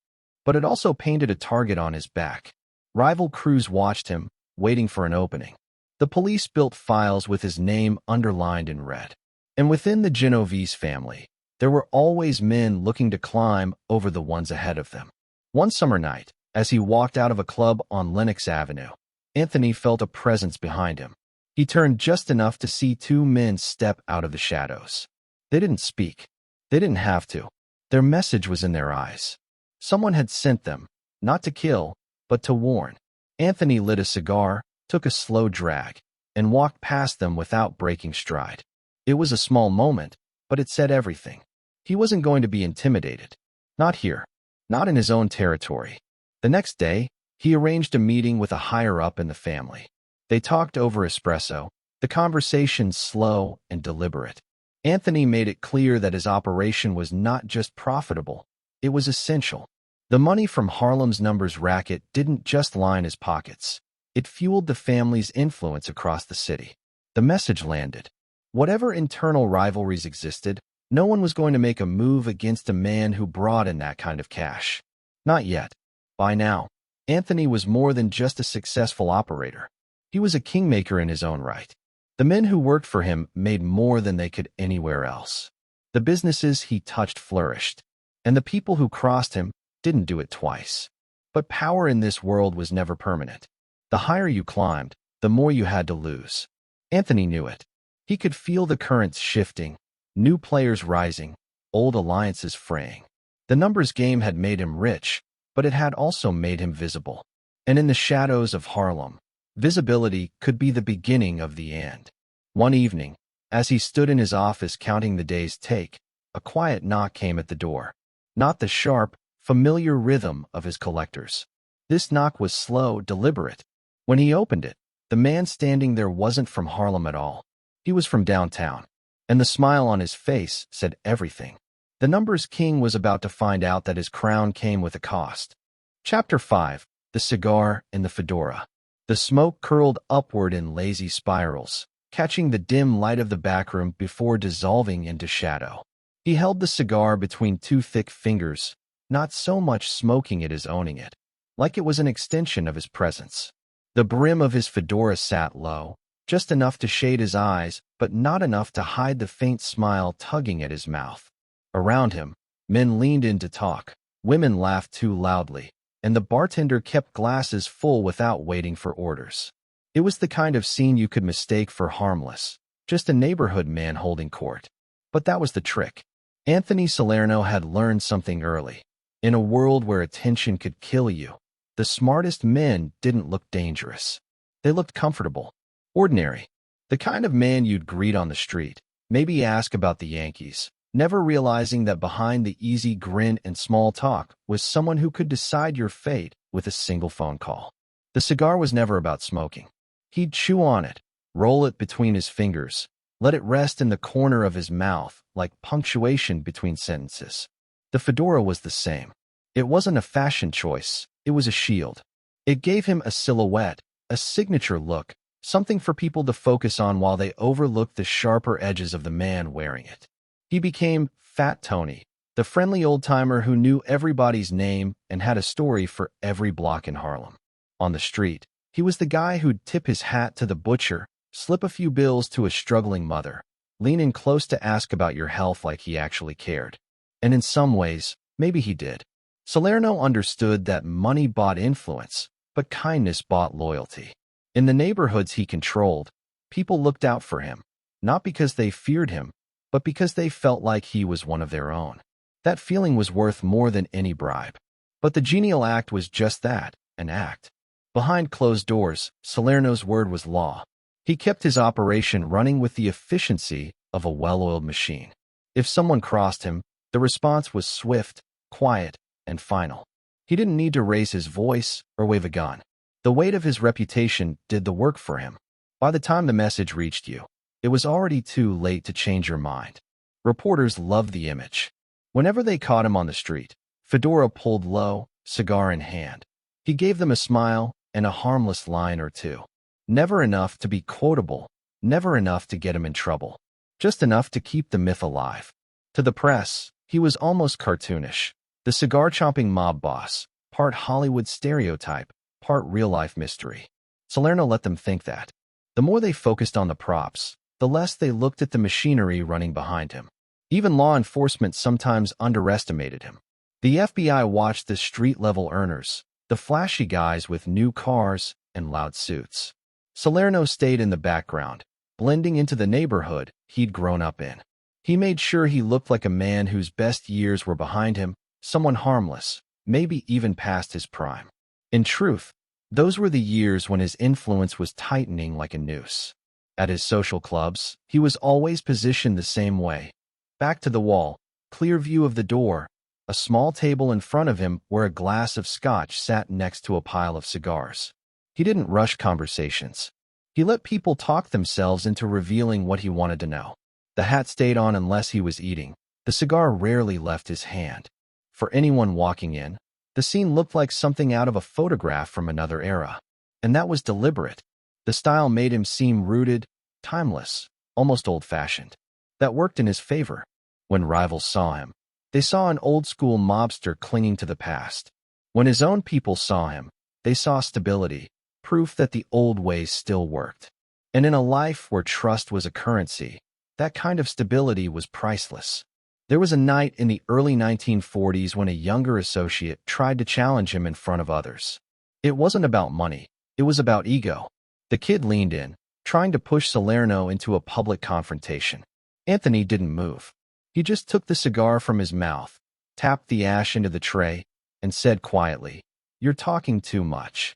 Speaker 1: But it also painted a target on his back. Rival crews watched him, waiting for an opening. The police built files with his name underlined in red. And within the Genovese family, there were always men looking to climb over the ones ahead of them. One summer night, as he walked out of a club on Lenox Avenue, Anthony felt a presence behind him. He turned just enough to see two men step out of the shadows. They didn't speak. They didn't have to. Their message was in their eyes. Someone had sent them, not to kill, but to warn. Anthony lit a cigar, took a slow drag, and walked past them without breaking stride. It was a small moment, but it said everything. He wasn't going to be intimidated. Not here. Not in his own territory. The next day, he arranged a meeting with a higher-up in the family. They talked over espresso, the conversation slow and deliberate. Anthony made it clear that his operation was not just profitable, it was essential. The money from Harlem's numbers racket didn't just line his pockets. It fueled the family's influence across the city. The message landed. Whatever internal rivalries existed, no one was going to make a move against a man who brought in that kind of cash. Not yet. By now, Anthony was more than just a successful operator. He was a kingmaker in his own right. The men who worked for him made more than they could anywhere else. The businesses he touched flourished, and the people who crossed him didn't do it twice. But power in this world was never permanent. The higher you climbed, the more you had to lose. Anthony knew it. He could feel the currents shifting, new players rising, old alliances fraying. The numbers game had made him rich, but it had also made him visible. And in the shadows of Harlem, visibility could be the beginning of the end. One evening, as he stood in his office counting the day's take, a quiet knock came at the door. Not the sharp, familiar rhythm of his collectors. This knock was slow, deliberate. When he opened it, the man standing there wasn't from Harlem at all. He was from downtown, and the smile on his face said everything. The numbers king was about to find out that his crown came with a cost. Chapter 5: The Cigar and the Fedora. The smoke curled upward in lazy spirals, catching the dim light of the backroom before dissolving into shadow. He held the cigar between two thick fingers, not so much smoking it as owning it, like it was an extension of his presence. The brim of his fedora sat low, just enough to shade his eyes, but not enough to hide the faint smile tugging at his mouth. Around him, men leaned in to talk, women laughed too loudly, and the bartender kept glasses full without waiting for orders. It was the kind of scene you could mistake for harmless, just a neighborhood man holding court. But that was the trick. Anthony Salerno had learned something early. In a world where attention could kill you, the smartest men didn't look dangerous. They looked comfortable, ordinary, the kind of man you'd greet on the street, maybe ask about the Yankees, never realizing that behind the easy grin and small talk was someone who could decide your fate with a single phone call. The cigar was never about smoking. He'd chew on it, roll it between his fingers, let it rest in the corner of his mouth like punctuation between sentences. The fedora was the same. It wasn't a fashion choice, it was a shield. It gave him a silhouette, a signature look, something for people to focus on while they overlooked the sharper edges of the man wearing it. He became Fat Tony, the friendly old-timer who knew everybody's name and had a story for every block in Harlem. On the street, he was the guy who'd tip his hat to the butcher, slip a few bills to a struggling mother, lean in close to ask about your health like he actually cared. And in some ways, maybe he did. Salerno understood that money bought influence, but kindness bought loyalty. In the neighborhoods he controlled, people looked out for him, not because they feared him, but because they felt like he was one of their own. That feeling was worth more than any bribe. But the genial act was just that, an act. Behind closed doors, Salerno's word was law. He kept his operation running with the efficiency of a well-oiled machine. If someone crossed him, the response was swift, quiet, and final. He didn't need to raise his voice or wave a gun. The weight of his reputation did the work for him. By the time the message reached you, it was already too late to change your mind. Reporters loved the image. Whenever they caught him on the street, fedora pulled low, cigar in hand. He gave them a smile, and a harmless line or two. Never enough to be quotable, never enough to get him in trouble. Just enough to keep the myth alive. To the press, he was almost cartoonish. The cigar-chomping mob boss, part Hollywood stereotype, part real-life mystery. Salerno let them think that. The more they focused on the props, the less they looked at the machinery running behind him. Even law enforcement sometimes underestimated him. The FBI watched the street-level earners, the flashy guys with new cars and loud suits. Salerno stayed in the background, blending into the neighborhood he'd grown up in. He made sure he looked like a man whose best years were behind him, someone harmless, maybe even past his prime. In truth, those were the years when his influence was tightening like a noose. At his social clubs, he was always positioned the same way. Back to the wall, clear view of the door, a small table in front of him where a glass of scotch sat next to a pile of cigars. He didn't rush conversations. He let people talk themselves into revealing what he wanted to know. The hat stayed on unless he was eating. The cigar rarely left his hand. For anyone walking in, the scene looked like something out of a photograph from another era. And that was deliberate. The style made him seem rooted, timeless, almost old-fashioned. That worked in his favor. When rivals saw him, they saw an old-school mobster clinging to the past. When his own people saw him, they saw stability, proof that the old ways still worked. And in a life where trust was a currency, that kind of stability was priceless. There was a night in the early 1940s when a younger associate tried to challenge him in front of others. It wasn't about money. It was about ego. The kid leaned in, trying to push Salerno into a public confrontation. Anthony didn't move. He just took the cigar from his mouth, tapped the ash into the tray, and said quietly, "You're talking too much."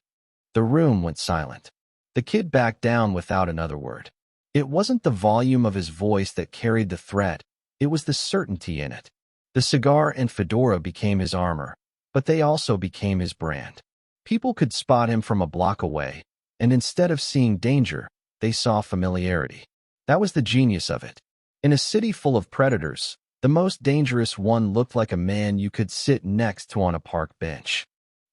Speaker 1: The room went silent. The kid backed down without another word. It wasn't the volume of his voice that carried the threat. It was the certainty in it. The cigar and fedora became his armor, but they also became his brand. People could spot him from a block away, and instead of seeing danger, they saw familiarity. That was the genius of it. In a city full of predators, the most dangerous one looked like a man you could sit next to on a park bench.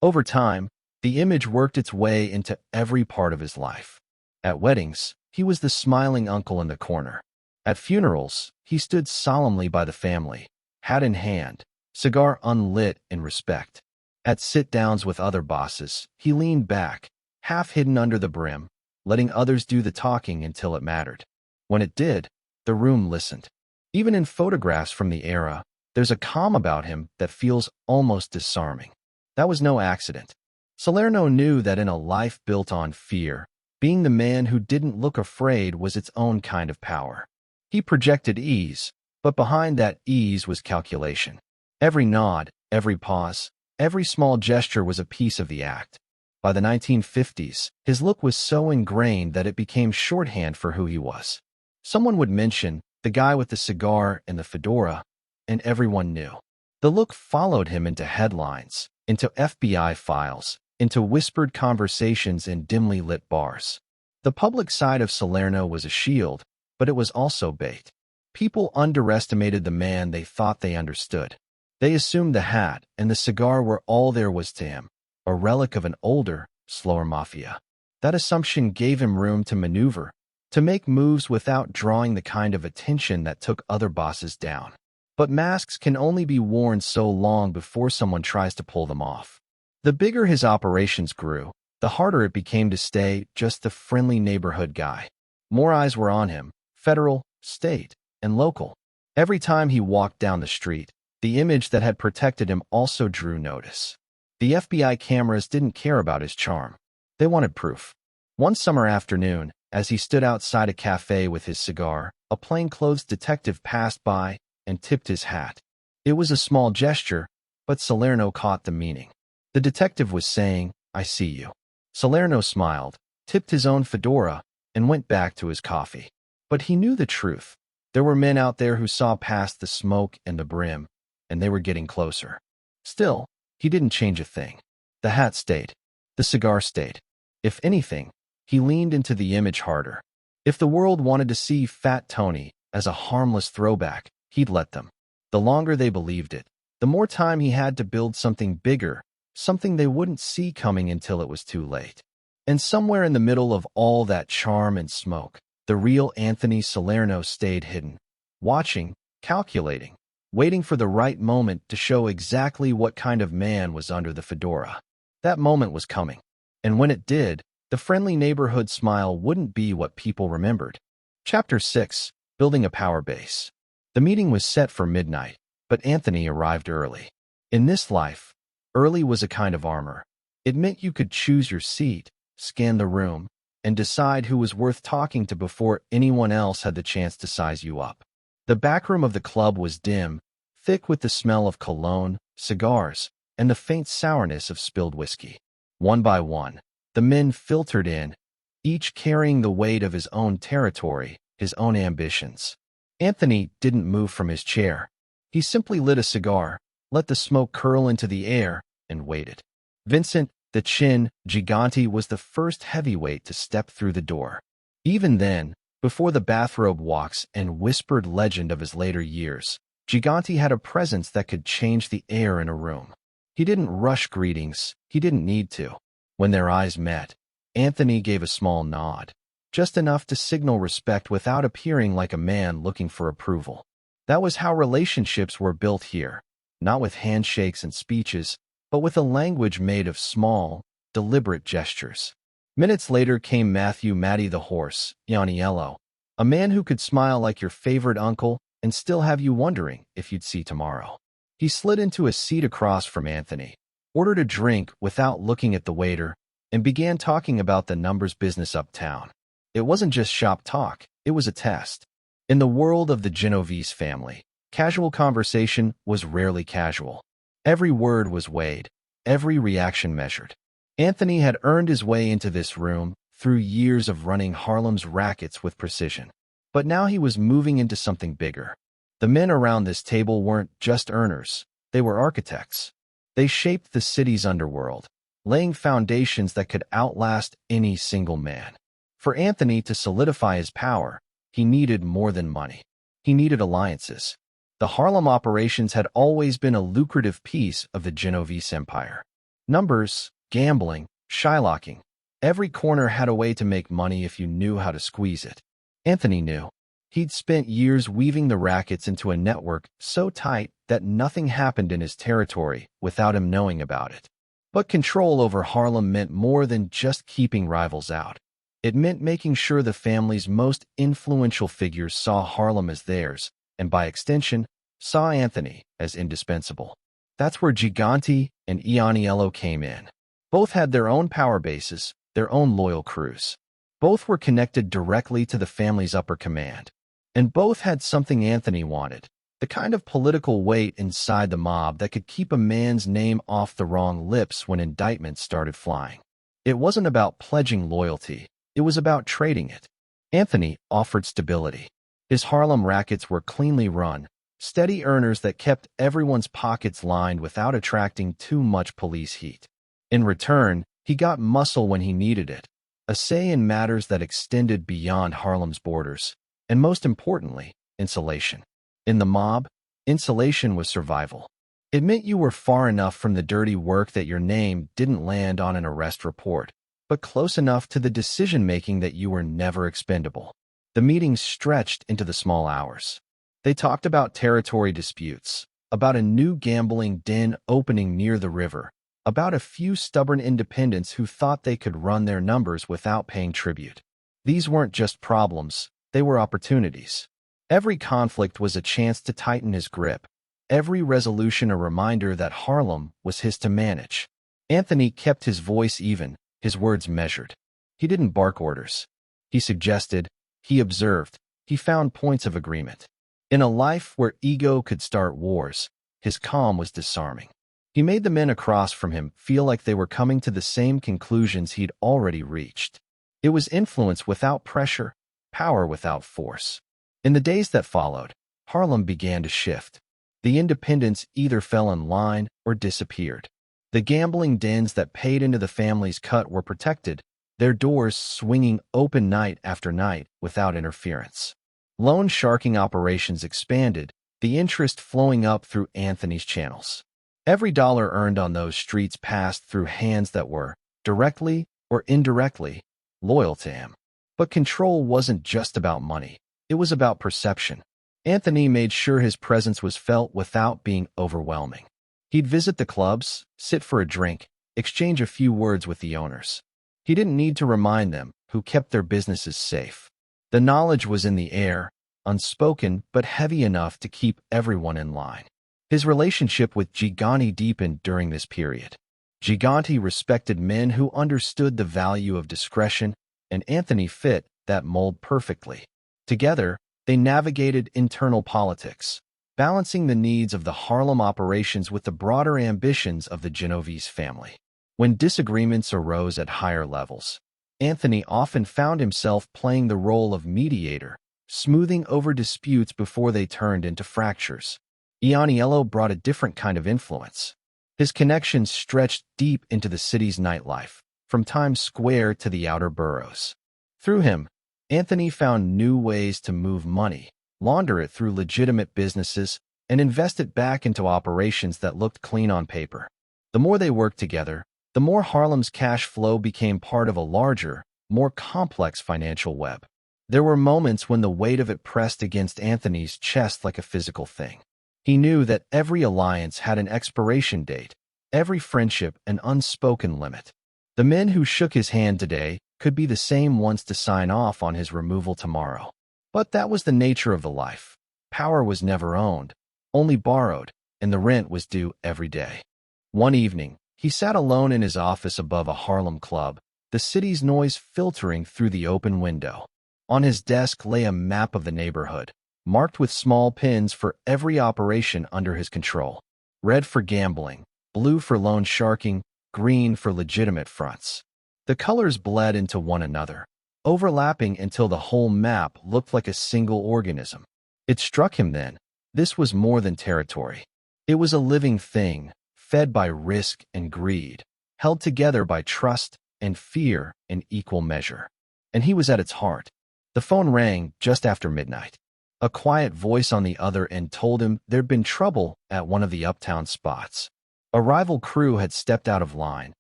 Speaker 1: Over time, the image worked its way into every part of his life. At weddings, he was the smiling uncle in the corner. At funerals, he stood solemnly by the family, hat in hand, cigar unlit in respect. At sit-downs with other bosses, he leaned back, half hidden under the brim, letting others do the talking until it mattered. When it did, the room listened. Even in photographs from the era, there's a calm about him that feels almost disarming. That was no accident. Salerno knew that in a life built on fear, being the man who didn't look afraid was its own kind of power. He projected ease, but behind that ease was calculation. Every nod, every pause, every small gesture was a piece of the act. By the 1950s, his look was so ingrained that it became shorthand for who he was. Someone would mention the guy with the cigar and the fedora, and everyone knew. The look followed him into headlines, into FBI files, into whispered conversations in dimly lit bars. The public side of Salerno was a shield, but it was also bait. People underestimated the man they thought they understood. They assumed the hat and the cigar were all there was to him, a relic of an older, slower mafia. That assumption gave him room to maneuver, to make moves without drawing the kind of attention that took other bosses down. But masks can only be worn so long before someone tries to pull them off. The bigger his operations grew, the harder it became to stay just the friendly neighborhood guy. More eyes were on him, federal, state, and local. Every time he walked down the street, the image that had protected him also drew notice. The FBI cameras didn't care about his charm. They wanted proof. One summer afternoon, as he stood outside a cafe with his cigar, a plainclothes detective passed by and tipped his hat. It was a small gesture, but Salerno caught the meaning. The detective was saying, "I see you." Salerno smiled, tipped his own fedora, and went back to his coffee. But he knew the truth. There were men out there who saw past the smoke and the brim, and they were getting closer. Still, he didn't change a thing. The hat stayed. The cigar stayed. If anything, he leaned into the image harder. If the world wanted to see Fat Tony as a harmless throwback, he'd let them. The longer they believed it, the more time he had to build something bigger, something they wouldn't see coming until it was too late. And somewhere in the middle of all that charm and smoke, the real Anthony Salerno stayed hidden, watching, calculating, waiting for the right moment to show exactly what kind of man was under the fedora. That moment was coming, and when it did, the friendly neighborhood smile wouldn't be what people remembered. Chapter 6: Building a Power Base. The meeting was set for midnight, but Anthony arrived early. In this life, early was a kind of armor. It meant you could choose your seat, scan the room, and decide who was worth talking to before anyone else had the chance to size you up. The back room of the club was dim, thick with the smell of cologne, cigars, and the faint sourness of spilled whiskey. One by one, the men filtered in, each carrying the weight of his own territory, his own ambitions. Anthony didn't move from his chair. He simply lit a cigar, let the smoke curl into the air, and waited. Vincent, the Chin Gigante, was the first heavyweight to step through the door. Even then, before the bathrobe walks and whispered legend of his later years, Gigante had a presence that could change the air in a room. He didn't rush greetings. He didn't need to. When their eyes met, Anthony gave a small nod, just enough to signal respect without appearing like a man looking for approval. That was how relationships were built here, not with handshakes and speeches, but with a language made of small, deliberate gestures. Minutes later came Matty the horse, Ianiello, a man who could smile like your favorite uncle and still have you wondering if you'd see tomorrow. He slid into a seat across from Anthony, ordered a drink without looking at the waiter, and began talking about the numbers business uptown. It wasn't just shop talk, it was a test. In the world of the Genovese family, casual conversation was rarely casual. Every word was weighed, every reaction measured. Anthony had earned his way into this room through years of running Harlem's rackets with precision. But now he was moving into something bigger. The men around this table weren't just earners, they were architects. They shaped the city's underworld, laying foundations that could outlast any single man. For Anthony to solidify his power, he needed more than money. He needed alliances. The Harlem operations had always been a lucrative piece of the Genovese empire. Numbers, gambling, shylocking. Every corner had a way to make money if you knew how to squeeze it. Anthony knew. He'd spent years weaving the rackets into a network so tight that nothing happened in his territory without him knowing about it. But control over Harlem meant more than just keeping rivals out. It meant making sure the family's most influential figures saw Harlem as theirs, and by extension, saw Anthony as indispensable. That's where Gigante and Ianiello came in. Both had their own power bases, their own loyal crews. Both were connected directly to the family's upper command. And both had something Anthony wanted, the kind of political weight inside the mob that could keep a man's name off the wrong lips when indictments started flying. It wasn't about pledging loyalty, it was about trading it. Anthony offered stability. His Harlem rackets were cleanly run, steady earners that kept everyone's pockets lined without attracting too much police heat. In return, he got muscle when he needed it, a say in matters that extended beyond Harlem's borders, and most importantly, insulation. In the mob, insulation was survival. It meant you were far enough from the dirty work that your name didn't land on an arrest report, but close enough to the decision-making that you were never expendable. The meetings stretched into the small hours. They talked about territory disputes, about a new gambling den opening near the river, about a few stubborn independents who thought they could run their numbers without paying tribute. These weren't just problems, they were opportunities. Every conflict was a chance to tighten his grip, every resolution a reminder that Harlem was his to manage. Anthony kept his voice even, his words measured. He didn't bark orders. He suggested, he observed, he found points of agreement. In a life where ego could start wars, his calm was disarming. He made the men across from him feel like they were coming to the same conclusions he'd already reached. It was influence without pressure, power without force. In the days that followed, Harlem began to shift. The independents either fell in line or disappeared. The gambling dens that paid into the family's cut were protected, their doors swinging open night after night without interference. Loan sharking operations expanded, the interest flowing up through Anthony's channels. Every dollar earned on those streets passed through hands that were, directly or indirectly, loyal to him. But control wasn't just about money. It was about perception. Anthony made sure his presence was felt without being overwhelming. He'd visit the clubs, sit for a drink, exchange a few words with the owners. He didn't need to remind them who kept their businesses safe. The knowledge was in the air, unspoken but heavy enough to keep everyone in line. His relationship with Gigante deepened during this period. Gigante respected men who understood the value of discretion, and Anthony fit that mold perfectly. Together, they navigated internal politics, balancing the needs of the Harlem operations with the broader ambitions of the Genovese family. When disagreements arose at higher levels, Anthony often found himself playing the role of mediator, smoothing over disputes before they turned into fractures. Aniello brought a different kind of influence. His connections stretched deep into the city's nightlife, from Times Square to the outer boroughs. Through him, Anthony found new ways to move money, launder it through legitimate businesses, and invest it back into operations that looked clean on paper. The more they worked together, the more Harlem's cash flow became part of a larger, more complex financial web. There were moments when the weight of it pressed against Anthony's chest like a physical thing. He knew that every alliance had an expiration date, every friendship an unspoken limit. The men who shook his hand today could be the same ones to sign off on his removal tomorrow. But that was the nature of the life. Power was never owned, only borrowed, and the rent was due every day. One evening, he sat alone in his office above a Harlem club, the city's noise filtering through the open window. On his desk lay a map of the neighborhood, marked with small pins for every operation under his control. Red for gambling, blue for loan sharking, green for legitimate fronts. The colors bled into one another, overlapping until the whole map looked like a single organism. It struck him then, this was more than territory. It was a living thing, fed by risk and greed, held together by trust and fear in equal measure. And he was at its heart. The phone rang just after midnight. A quiet voice on the other end told him there'd been trouble at one of the uptown spots. A rival crew had stepped out of line,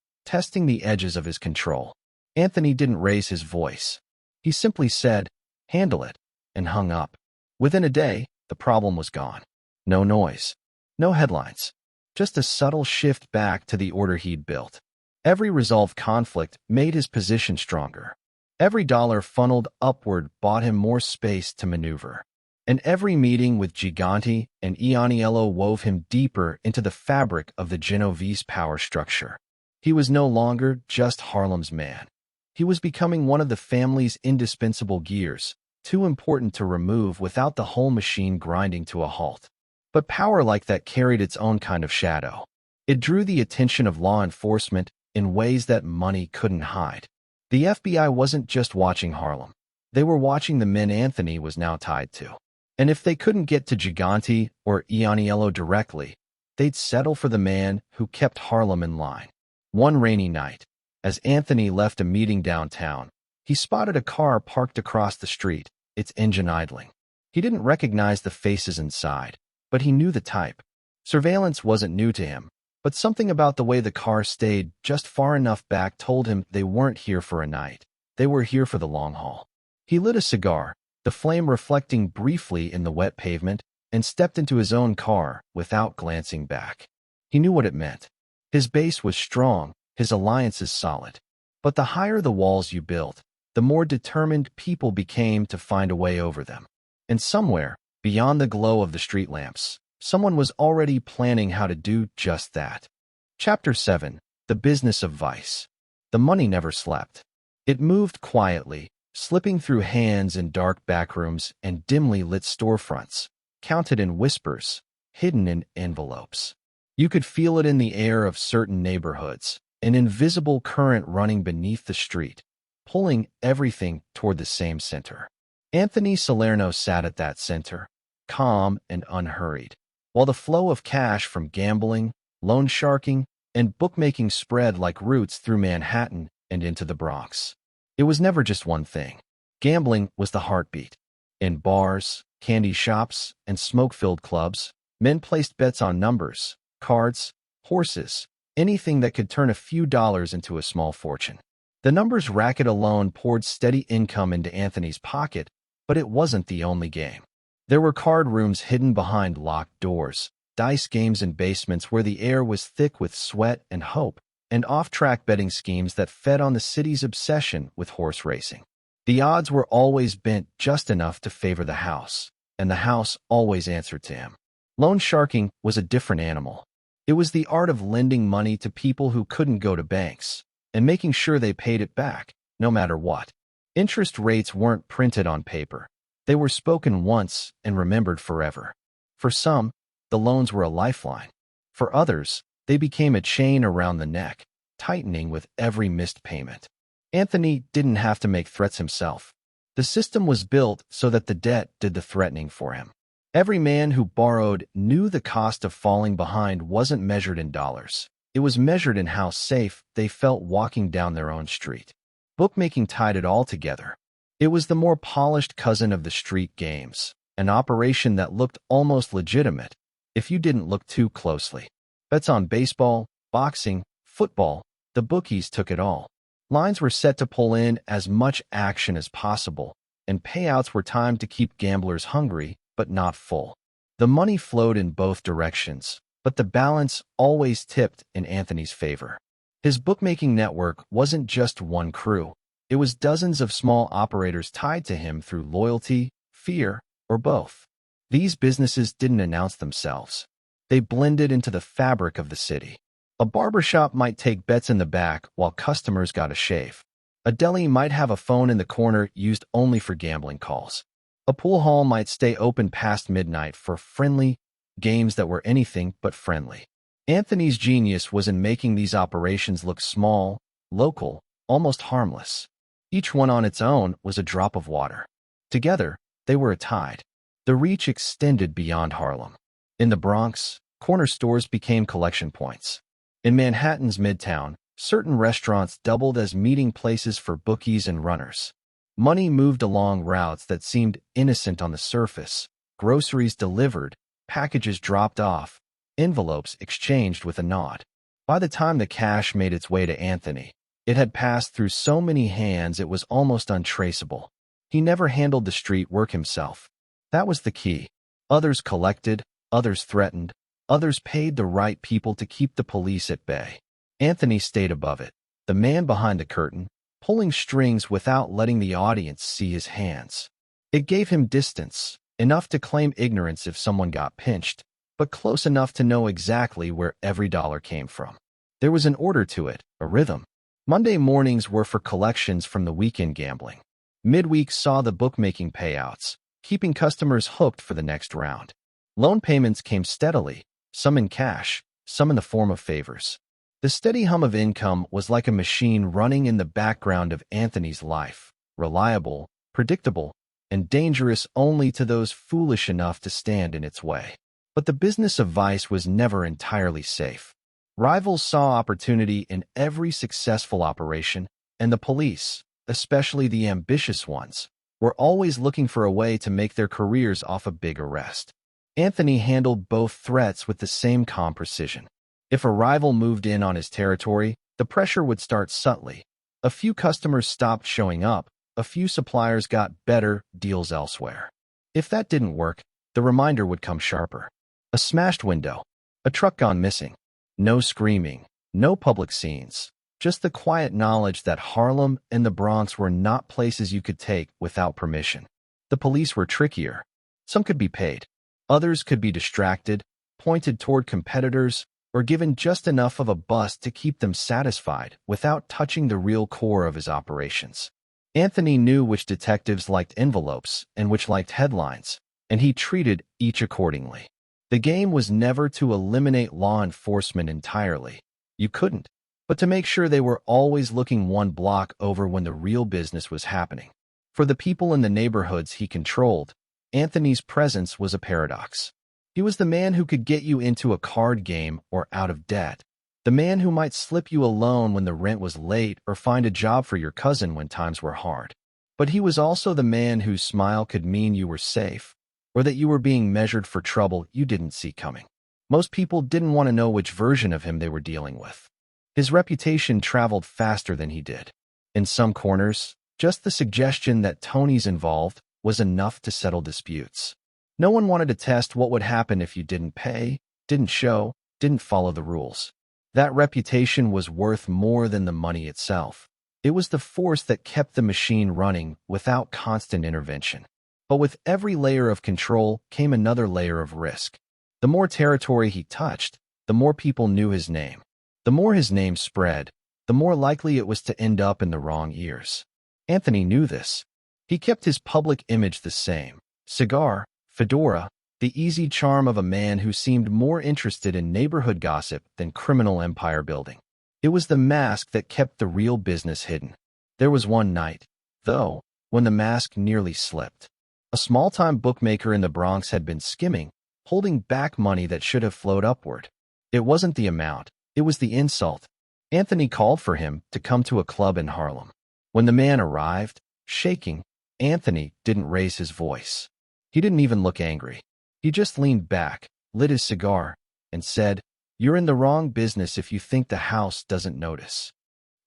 Speaker 1: testing the edges of his control. Anthony didn't raise his voice. He simply said, "Handle it," and hung up. Within a day, the problem was gone. No noise, no headlines, just a subtle shift back to the order he'd built. Every resolved conflict made his position stronger. Every dollar funneled upward bought him more space to maneuver. And every meeting with Gigante and Aniello wove him deeper into the fabric of the Genovese power structure. He was no longer just Harlem's man. He was becoming one of the family's indispensable gears, too important to remove without the whole machine grinding to a halt. But power like that carried its own kind of shadow. It drew the attention of law enforcement in ways that money couldn't hide. The FBI wasn't just watching Harlem. They were watching the men Anthony was now tied to. And if they couldn't get to Gigante or Aniello directly, they'd settle for the man who kept Harlem in line. One rainy night, as Anthony left a meeting downtown, he spotted a car parked across the street, its engine idling. He didn't recognize the faces inside, but he knew the type. Surveillance wasn't new to him, but something about the way the car stayed just far enough back told him they weren't here for a night. They were here for the long haul. He lit a cigar, the flame reflecting briefly in the wet pavement, and stepped into his own car without glancing back. He knew what it meant. His base was strong, his alliances solid. But the higher the walls you built, the more determined people became to find a way over them. And somewhere, beyond the glow of the street lamps, someone was already planning how to do just that. Chapter 7. The Business of Vice. The money never slept. It moved quietly, slipping through hands in dark backrooms and dimly lit storefronts, counted in whispers, hidden in envelopes. You could feel it in the air of certain neighborhoods, an invisible current running beneath the street, pulling everything toward the same center. Anthony Salerno sat at that center, calm and unhurried, while the flow of cash from gambling, loan sharking, and bookmaking spread like roots through Manhattan and into the Bronx. It was never just one thing. Gambling was the heartbeat. In bars, candy shops, and smoke-filled clubs, men placed bets on numbers, cards, horses, anything that could turn a few dollars into a small fortune. The numbers racket alone poured steady income into Anthony's pocket, but it wasn't the only game. There were card rooms hidden behind locked doors, dice games in basements where the air was thick with sweat and hope, and off-track betting schemes that fed on the city's obsession with horse racing. The odds were always bent just enough to favor the house, and the house always answered to him. Loan sharking was a different animal. It was the art of lending money to people who couldn't go to banks, and making sure they paid it back, no matter what. Interest rates weren't printed on paper. They were spoken once and remembered forever. For some, the loans were a lifeline. For others, they became a chain around the neck, tightening with every missed payment. Anthony didn't have to make threats himself. The system was built so that the debt did the threatening for him. Every man who borrowed knew the cost of falling behind wasn't measured in dollars. It was measured in how safe they felt walking down their own street. Bookmaking tied it all together. It was the more polished cousin of the street games, an operation that looked almost legitimate if you didn't look too closely. Bets on baseball, boxing, football, the bookies took it all. Lines were set to pull in as much action as possible, and payouts were timed to keep gamblers hungry but not full. The money flowed in both directions, but the balance always tipped in Anthony's favor. His bookmaking network wasn't just one crew. It was dozens of small operators tied to him through loyalty, fear, or both. These businesses didn't announce themselves. They blended into the fabric of the city. A barbershop might take bets in the back while customers got a shave. A deli might have a phone in the corner used only for gambling calls. A pool hall might stay open past midnight for friendly games that were anything but friendly. Anthony's genius was in making these operations look small, local, almost harmless. Each one on its own was a drop of water. Together, they were a tide. The reach extended beyond Harlem. In the Bronx, corner stores became collection points. In Manhattan's Midtown, certain restaurants doubled as meeting places for bookies and runners. Money moved along routes that seemed innocent on the surface. Groceries delivered, packages dropped off, envelopes exchanged with a nod. By the time the cash made its way to Anthony, it had passed through so many hands it was almost untraceable. He never handled the street work himself. That was the key. Others collected, others threatened, others paid the right people to keep the police at bay. Anthony stayed above it, the man behind the curtain, pulling strings without letting the audience see his hands. It gave him distance, enough to claim ignorance if someone got pinched, but close enough to know exactly where every dollar came from. There was an order to it, a rhythm. Monday mornings were for collections from the weekend gambling. Midweek saw the bookmaking payouts, keeping customers hooked for the next round. Loan payments came steadily, some in cash, some in the form of favors. The steady hum of income was like a machine running in the background of Anthony's life, reliable, predictable, and dangerous only to those foolish enough to stand in its way. But the business of vice was never entirely safe. Rivals saw opportunity in every successful operation, and the police, especially the ambitious ones, were always looking for a way to make their careers off a big arrest. Anthony handled both threats with the same calm precision. If a rival moved in on his territory, the pressure would start subtly. A few customers stopped showing up, a few suppliers got better deals elsewhere. If that didn't work, the reminder would come sharper. A smashed window, a truck gone missing. No screaming, no public scenes, just the quiet knowledge that Harlem and the Bronx were not places you could take without permission. The police were trickier. Some could be paid. Others could be distracted, pointed toward competitors, or given just enough of a bust to keep them satisfied without touching the real core of his operations. Anthony knew which detectives liked envelopes and which liked headlines, and he treated each accordingly. The game was never to eliminate law enforcement entirely. You couldn't, but to make sure they were always looking one block over when the real business was happening. For the people in the neighborhoods he controlled, Anthony's presence was a paradox. He was the man who could get you into a card game or out of debt, the man who might slip you a loan when the rent was late or find a job for your cousin when times were hard. But he was also the man whose smile could mean you were safe, or that you were being measured for trouble you didn't see coming. Most people didn't want to know which version of him they were dealing with. His reputation traveled faster than he did. In some corners, just the suggestion that Tony's involved was enough to settle disputes. No one wanted to test what would happen if you didn't pay, didn't show, didn't follow the rules. That reputation was worth more than the money itself. It was the force that kept the machine running without constant intervention. But with every layer of control came another layer of risk. The more territory he touched, the more people knew his name. The more his name spread, the more likely it was to end up in the wrong ears. Anthony knew this. He kept his public image the same. Cigar, fedora, the easy charm of a man who seemed more interested in neighborhood gossip than criminal empire building. It was the mask that kept the real business hidden. There was one night, though, when the mask nearly slipped. A small-time bookmaker in the Bronx had been skimming, holding back money that should have flowed upward. It wasn't the amount, it was the insult. Anthony called for him to come to a club in Harlem. When the man arrived, shaking, Anthony didn't raise his voice. He didn't even look angry. He just leaned back, lit his cigar, and said, "You're in the wrong business if you think the house doesn't notice."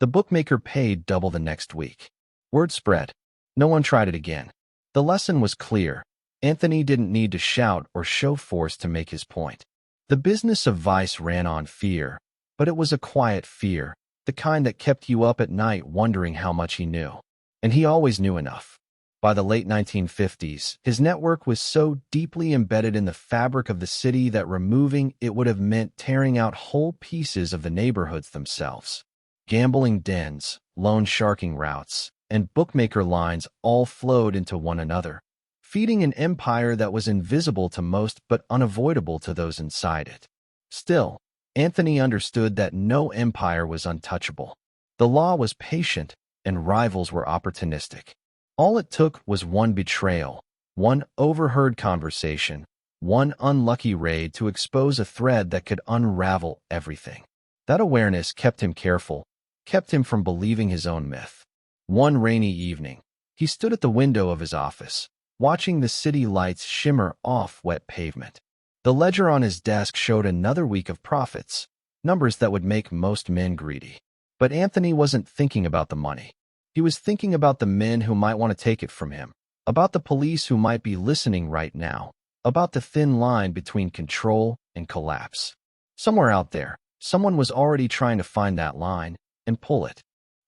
Speaker 1: The bookmaker paid double the next week. Word spread. No one tried it again. The lesson was clear. Anthony didn't need to shout or show force to make his point. The business of vice ran on fear, but it was a quiet fear, the kind that kept you up at night wondering how much he knew. And he always knew enough. By the late 1950s, his network was so deeply embedded in the fabric of the city that removing it would have meant tearing out whole pieces of the neighborhoods themselves. Gambling dens, loan sharking routes, and bookmaker lines all flowed into one another, feeding an empire that was invisible to most but unavoidable to those inside it. Still, Anthony understood that no empire was untouchable. The law was patient, and rivals were opportunistic. All it took was one betrayal, one overheard conversation, one unlucky raid to expose a thread that could unravel everything. That awareness kept him careful, kept him from believing his own myth. One rainy evening, he stood at the window of his office, watching the city lights shimmer off wet pavement. The ledger on his desk showed another week of profits, numbers that would make most men greedy. But Anthony wasn't thinking about the money. He was thinking about the men who might want to take it from him, about the police who might be listening right now, about the thin line between control and collapse. Somewhere out there, someone was already trying to find that line and pull it.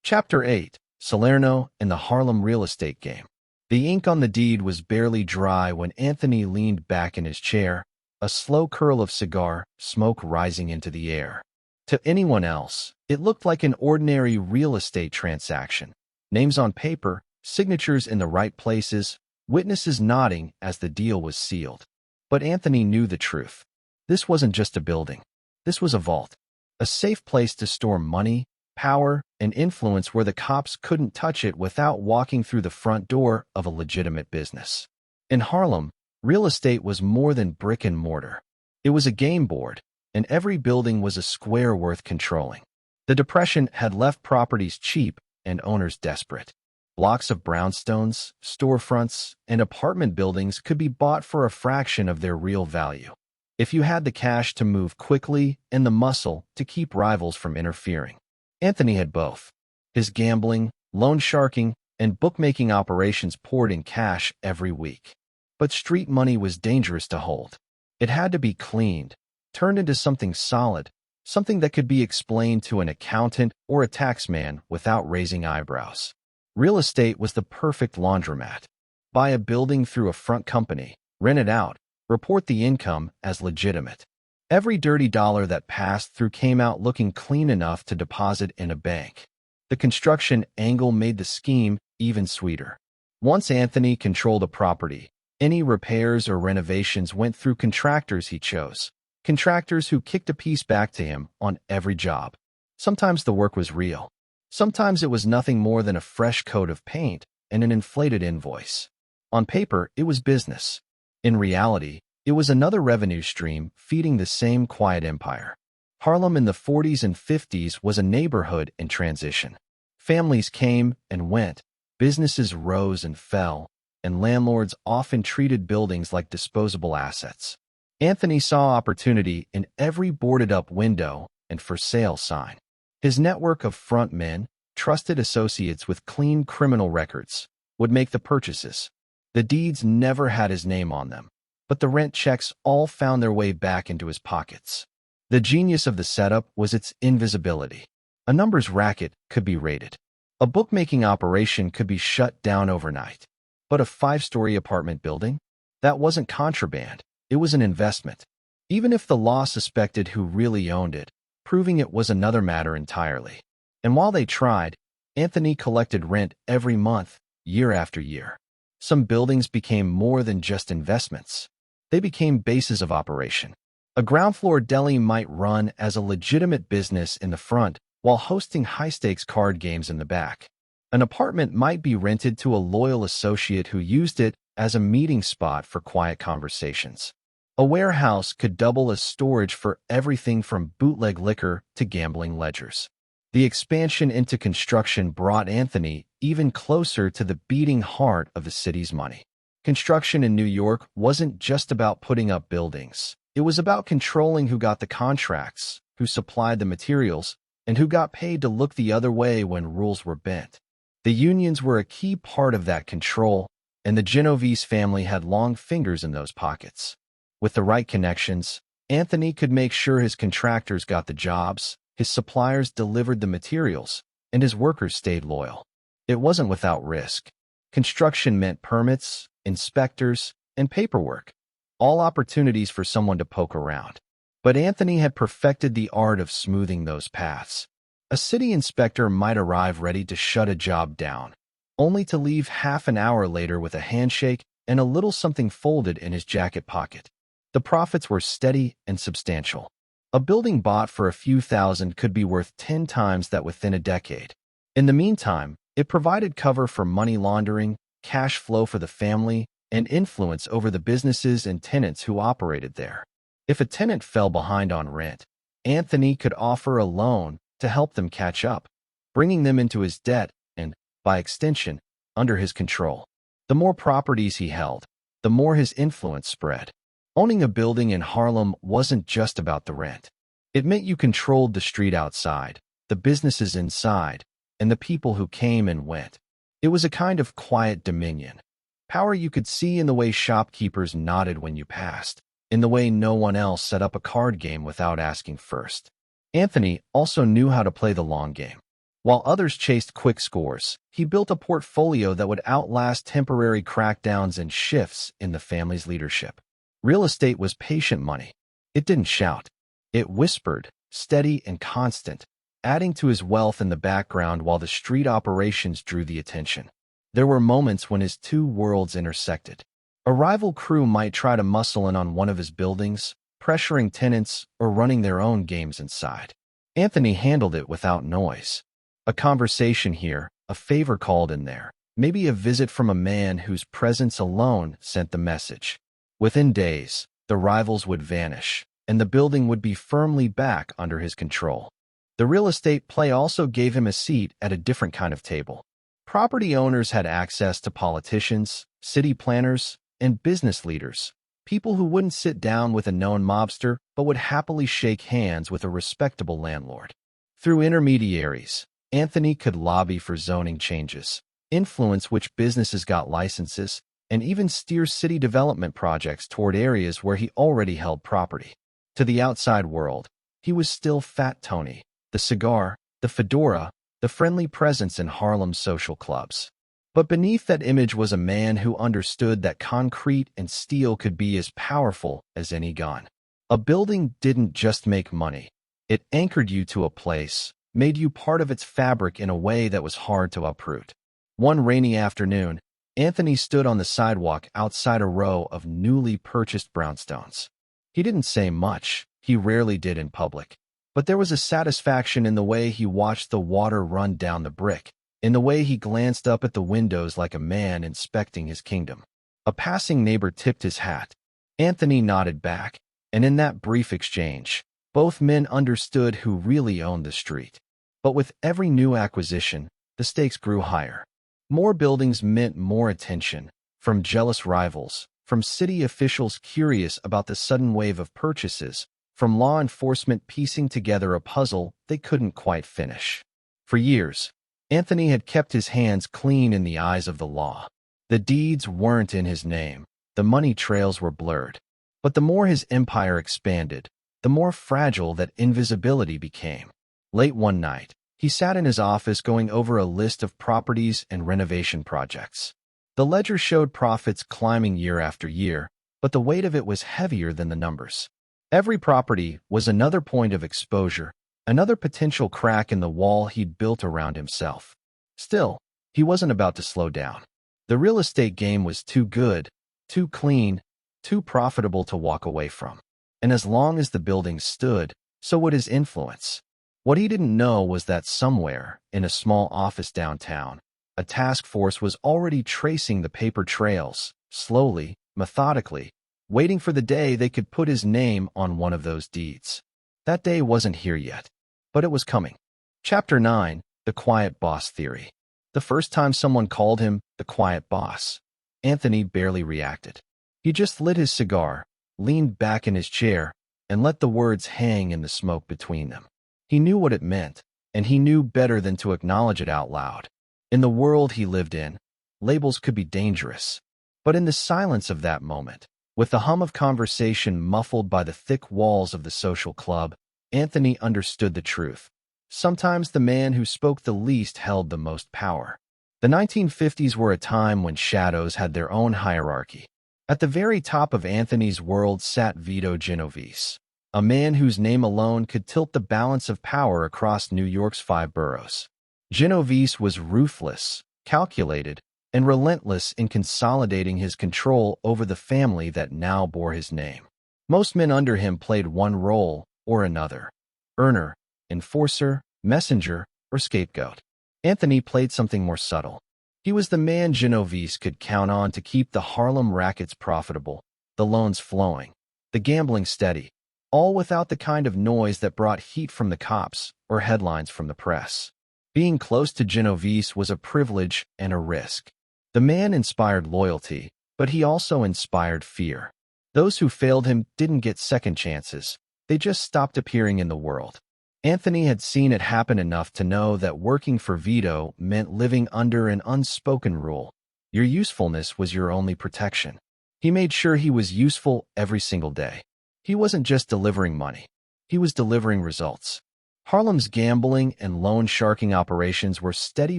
Speaker 1: Chapter 8. Salerno and the Harlem Real Estate Game. The ink on the deed was barely dry when Anthony leaned back in his chair, a slow curl of cigar smoke rising into the air. To anyone else, it looked like an ordinary real estate transaction. Names on paper, signatures in the right places, witnesses nodding as the deal was sealed. But Anthony knew the truth. This wasn't just a building. This was a vault. A safe place to store money, power, and influence where the cops couldn't touch it without walking through the front door of a legitimate business. In Harlem, real estate was more than brick and mortar. It was a game board, and every building was a square worth controlling. The Depression had left properties cheap and owners desperate. Blocks of brownstones, storefronts, and apartment buildings could be bought for a fraction of their real value, if you had the cash to move quickly and the muscle to keep rivals from interfering. Anthony had both. His gambling, loan sharking, and bookmaking operations poured in cash every week. But street money was dangerous to hold. It had to be cleaned, turned into something solid, something that could be explained to an accountant or a taxman without raising eyebrows. Real estate was the perfect laundromat. Buy a building through a front company, rent it out, report the income as legitimate. Every dirty dollar that passed through came out looking clean enough to deposit in a bank. The construction angle made the scheme even sweeter. Once Anthony controlled a property, any repairs or renovations went through contractors he chose. Contractors who kicked a piece back to him on every job. Sometimes the work was real. Sometimes it was nothing more than a fresh coat of paint and an inflated invoice. On paper, it was business. In reality, it was another revenue stream feeding the same quiet empire. Harlem in the 40s and 50s was a neighborhood in transition. Families came and went, businesses rose and fell, and landlords often treated buildings like disposable assets. Anthony saw opportunity in every boarded-up window and for sale sign. His network of front men, trusted associates with clean criminal records, would make the purchases. The deeds never had his name on them, but the rent checks all found their way back into his pockets. The genius of the setup was its invisibility. A numbers racket could be raided. A bookmaking operation could be shut down overnight. But a 5-story apartment building? That wasn't contraband. It was an investment. Even if the law suspected who really owned it, proving it was another matter entirely. And while they tried, Anthony collected rent every month, year after year. Some buildings became more than just investments. They became bases of operation. A ground-floor deli might run as a legitimate business in the front while hosting high-stakes card games in the back. An apartment might be rented to a loyal associate who used it as a meeting spot for quiet conversations. A warehouse could double as storage for everything from bootleg liquor to gambling ledgers. The expansion into construction brought Anthony even closer to the beating heart of the city's money. Construction in New York wasn't just about putting up buildings. It was about controlling who got the contracts, who supplied the materials, and who got paid to look the other way when rules were bent. The unions were a key part of that control, and the Genovese family had long fingers in those pockets. With the right connections, Anthony could make sure his contractors got the jobs, his suppliers delivered the materials, and his workers stayed loyal. It wasn't without risk. Construction meant permits, inspectors, and paperwork, all opportunities for someone to poke around. But Anthony had perfected the art of smoothing those paths. A city inspector might arrive ready to shut a job down, only to leave half an hour later with a handshake and a little something folded in his jacket pocket. The profits were steady and substantial. A building bought for a few thousand could be worth 10 times that within a decade. In the meantime, it provided cover for money laundering, cash flow for the family, and influence over the businesses and tenants who operated there. If a tenant fell behind on rent, Anthony could offer a loan to help them catch up, bringing them into his debt and, by extension, under his control. The more properties he held, the more his influence spread. Owning a building in Harlem wasn't just about the rent. It meant you controlled the street outside, the businesses inside, and the people who came and went. It was a kind of quiet dominion. Power you could see in the way shopkeepers nodded when you passed, in the way no one else set up a card game without asking first. Anthony also knew how to play the long game. While others chased quick scores, he built a portfolio that would outlast temporary crackdowns and shifts in the family's leadership. Real estate was patient money. It didn't shout. It whispered, steady and constant, adding to his wealth in the background while the street operations drew the attention. There were moments when his two worlds intersected. A rival crew might try to muscle in on one of his buildings, pressuring tenants or running their own games inside. Anthony handled it without noise. A conversation here, a favor called in there, maybe a visit from a man whose presence alone sent the message. Within days, the rivals would vanish, and the building would be firmly back under his control. The real estate play also gave him a seat at a different kind of table. Property owners had access to politicians, city planners, and business leaders, people who wouldn't sit down with a known mobster but would happily shake hands with a respectable landlord. Through intermediaries, Anthony could lobby for zoning changes, influence which businesses got licenses, and even steer city development projects toward areas where he already held property. To the outside world, he was still Fat Tony, the cigar, the fedora, the friendly presence in Harlem's social clubs. But beneath that image was a man who understood that concrete and steel could be as powerful as any gun. A building didn't just make money. It anchored you to a place, made you part of its fabric in a way that was hard to uproot. One rainy afternoon, Anthony stood on the sidewalk outside a row of newly purchased brownstones. He didn't say much. He rarely did in public. But there was a satisfaction in the way he watched the water run down the brick, in the way he glanced up at the windows like a man inspecting his kingdom. A passing neighbor tipped his hat. Anthony nodded back, and in that brief exchange, both men understood who really owned the street. But with every new acquisition, the stakes grew higher. More buildings meant more attention, from jealous rivals, from city officials curious about the sudden wave of purchases, from law enforcement piecing together a puzzle they couldn't quite finish. For years, Anthony had kept his hands clean in the eyes of the law. The deeds weren't in his name. The money trails were blurred. But the more his empire expanded, the more fragile that invisibility became. Late one night, he sat in his office going over a list of properties and renovation projects. The ledger showed profits climbing year after year, but the weight of it was heavier than the numbers. Every property was another point of exposure, another potential crack in the wall he'd built around himself. Still, he wasn't about to slow down. The real estate game was too good, too clean, too profitable to walk away from. And as long as the buildings stood, so would his influence. What he didn't know was that somewhere, in a small office downtown, a task force was already tracing the paper trails, slowly, methodically, waiting for the day they could put his name on one of those deeds. That day wasn't here yet, but it was coming. Chapter 9, The Quiet Boss Theory. The first time someone called him the Quiet Boss, Anthony barely reacted. He just lit his cigar, leaned back in his chair, and let the words hang in the smoke between them. He knew what it meant, and he knew better than to acknowledge it out loud. In the world he lived in, labels could be dangerous. But in the silence of that moment, with the hum of conversation muffled by the thick walls of the social club, Anthony understood the truth. Sometimes the man who spoke the least held the most power. The 1950s were a time when shadows had their own hierarchy. At the very top of Anthony's world sat Vincent Genovese, a man whose name alone could tilt the balance of power across New York's 5 boroughs. Genovese was ruthless, calculated, and relentless in consolidating his control over the family that now bore his name. Most men under him played one role or another: earner, enforcer, messenger, or scapegoat. Anthony played something more subtle. He was the man Genovese could count on to keep the Harlem rackets profitable, the loans flowing, the gambling steady, all without the kind of noise that brought heat from the cops or headlines from the press. Being close to Genovese was a privilege and a risk. The man inspired loyalty, but he also inspired fear. Those who failed him didn't get second chances. They just stopped appearing in the world. Anthony had seen it happen enough to know that working for Vito meant living under an unspoken rule. Your usefulness was your only protection. He made sure he was useful every single day. He wasn't just delivering money. He was delivering results. Harlem's gambling and loan sharking operations were steady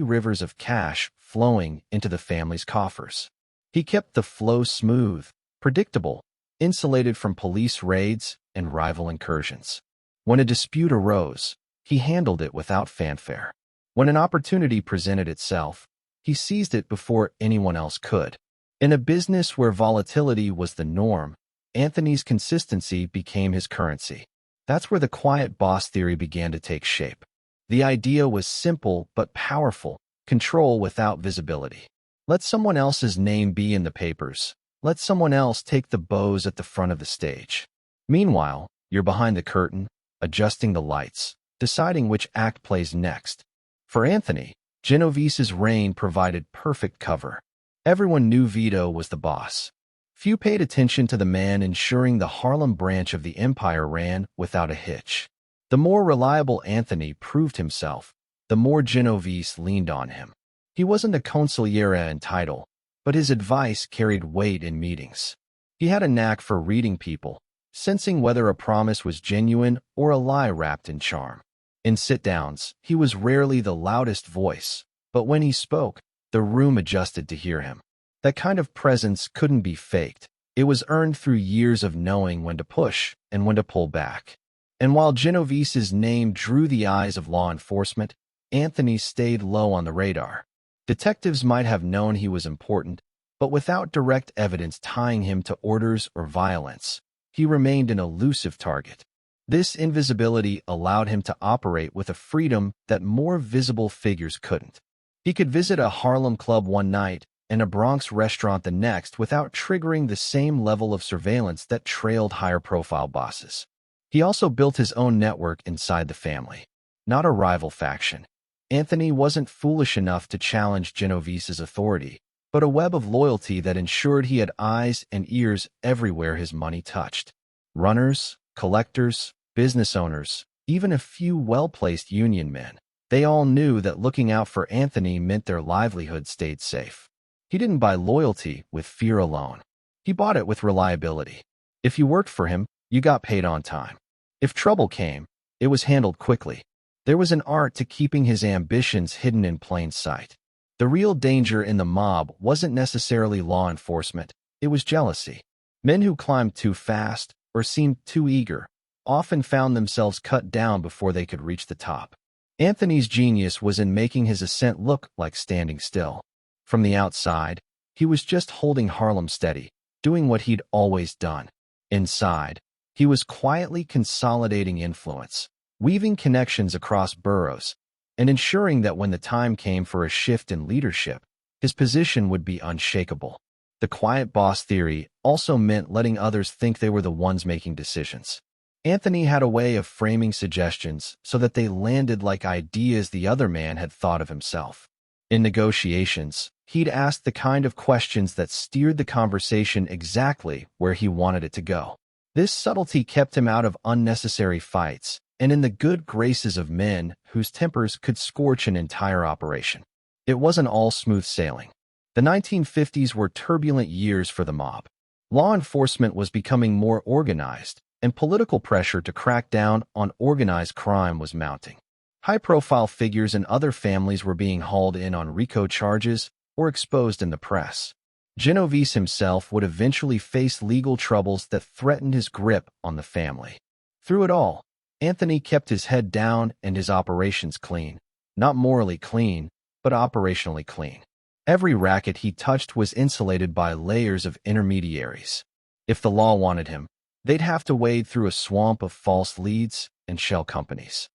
Speaker 1: rivers of cash flowing into the family's coffers. He kept the flow smooth, predictable, insulated from police raids and rival incursions. When a dispute arose, he handled it without fanfare. When an opportunity presented itself, he seized it before anyone else could. In a business where volatility was the norm, Anthony's consistency became his currency. That's where the quiet boss theory began to take shape. The idea was simple but powerful: control without visibility. Let someone else's name be in the papers. Let someone else take the bows at the front of the stage. Meanwhile, you're behind the curtain, adjusting the lights, deciding which act plays next. For Anthony, Genovese's reign provided perfect cover. Everyone knew Vito was the boss. Few paid attention to the man ensuring the Harlem branch of the empire ran without a hitch. The more reliable Anthony proved himself, the more Genovese leaned on him. He wasn't a consigliere in title, but his advice carried weight in meetings. He had a knack for reading people, sensing whether a promise was genuine or a lie wrapped in charm. In sit-downs, he was rarely the loudest voice, but when he spoke, the room adjusted to hear him. That kind of presence couldn't be faked. It was earned through years of knowing when to push and when to pull back. And while Genovese's name drew the eyes of law enforcement, Anthony stayed low on the radar. Detectives might have known he was important, but without direct evidence tying him to orders or violence, he remained an elusive target. This invisibility allowed him to operate with a freedom that more visible figures couldn't. He could visit a Harlem club one night and a Bronx restaurant the next without triggering the same level of surveillance that trailed higher-profile bosses. He also built his own network inside the family, not a rival faction. Anthony wasn't foolish enough to challenge Genovese's authority, but a web of loyalty that ensured he had eyes and ears everywhere his money touched. Runners, collectors, business owners, even a few well-placed union men. They all knew that looking out for Anthony meant their livelihood stayed safe. He didn't buy loyalty with fear alone. He bought it with reliability. If you worked for him, you got paid on time. If trouble came, it was handled quickly. There was an art to keeping his ambitions hidden in plain sight. The real danger in the mob wasn't necessarily law enforcement, it was jealousy. Men who climbed too fast or seemed too eager often found themselves cut down before they could reach the top. Anthony's genius was in making his ascent look like standing still. From the outside, he was just holding Harlem steady, doing what he'd always done. Inside, he was quietly consolidating influence, weaving connections across boroughs, and ensuring that when the time came for a shift in leadership, his position would be unshakable. The quiet boss theory also meant letting others think they were the ones making decisions. Anthony had a way of framing suggestions so that they landed like ideas the other man had thought of himself. In negotiations, he'd ask the kind of questions that steered the conversation exactly where he wanted it to go. This subtlety kept him out of unnecessary fights and in the good graces of men whose tempers could scorch an entire operation. It wasn't all smooth sailing. The 1950s were turbulent years for the mob. Law enforcement was becoming more organized, and political pressure to crack down on organized crime was mounting. High-profile figures in other families were being hauled in on RICO charges or exposed in the press. Genovese himself would eventually face legal troubles that threatened his grip on the family. Through it all, Anthony kept his head down and his operations clean. Not morally clean, but operationally clean. Every racket he touched was insulated by layers of intermediaries. If the law wanted him, they'd have to wade through a swamp of false leads and shell companies.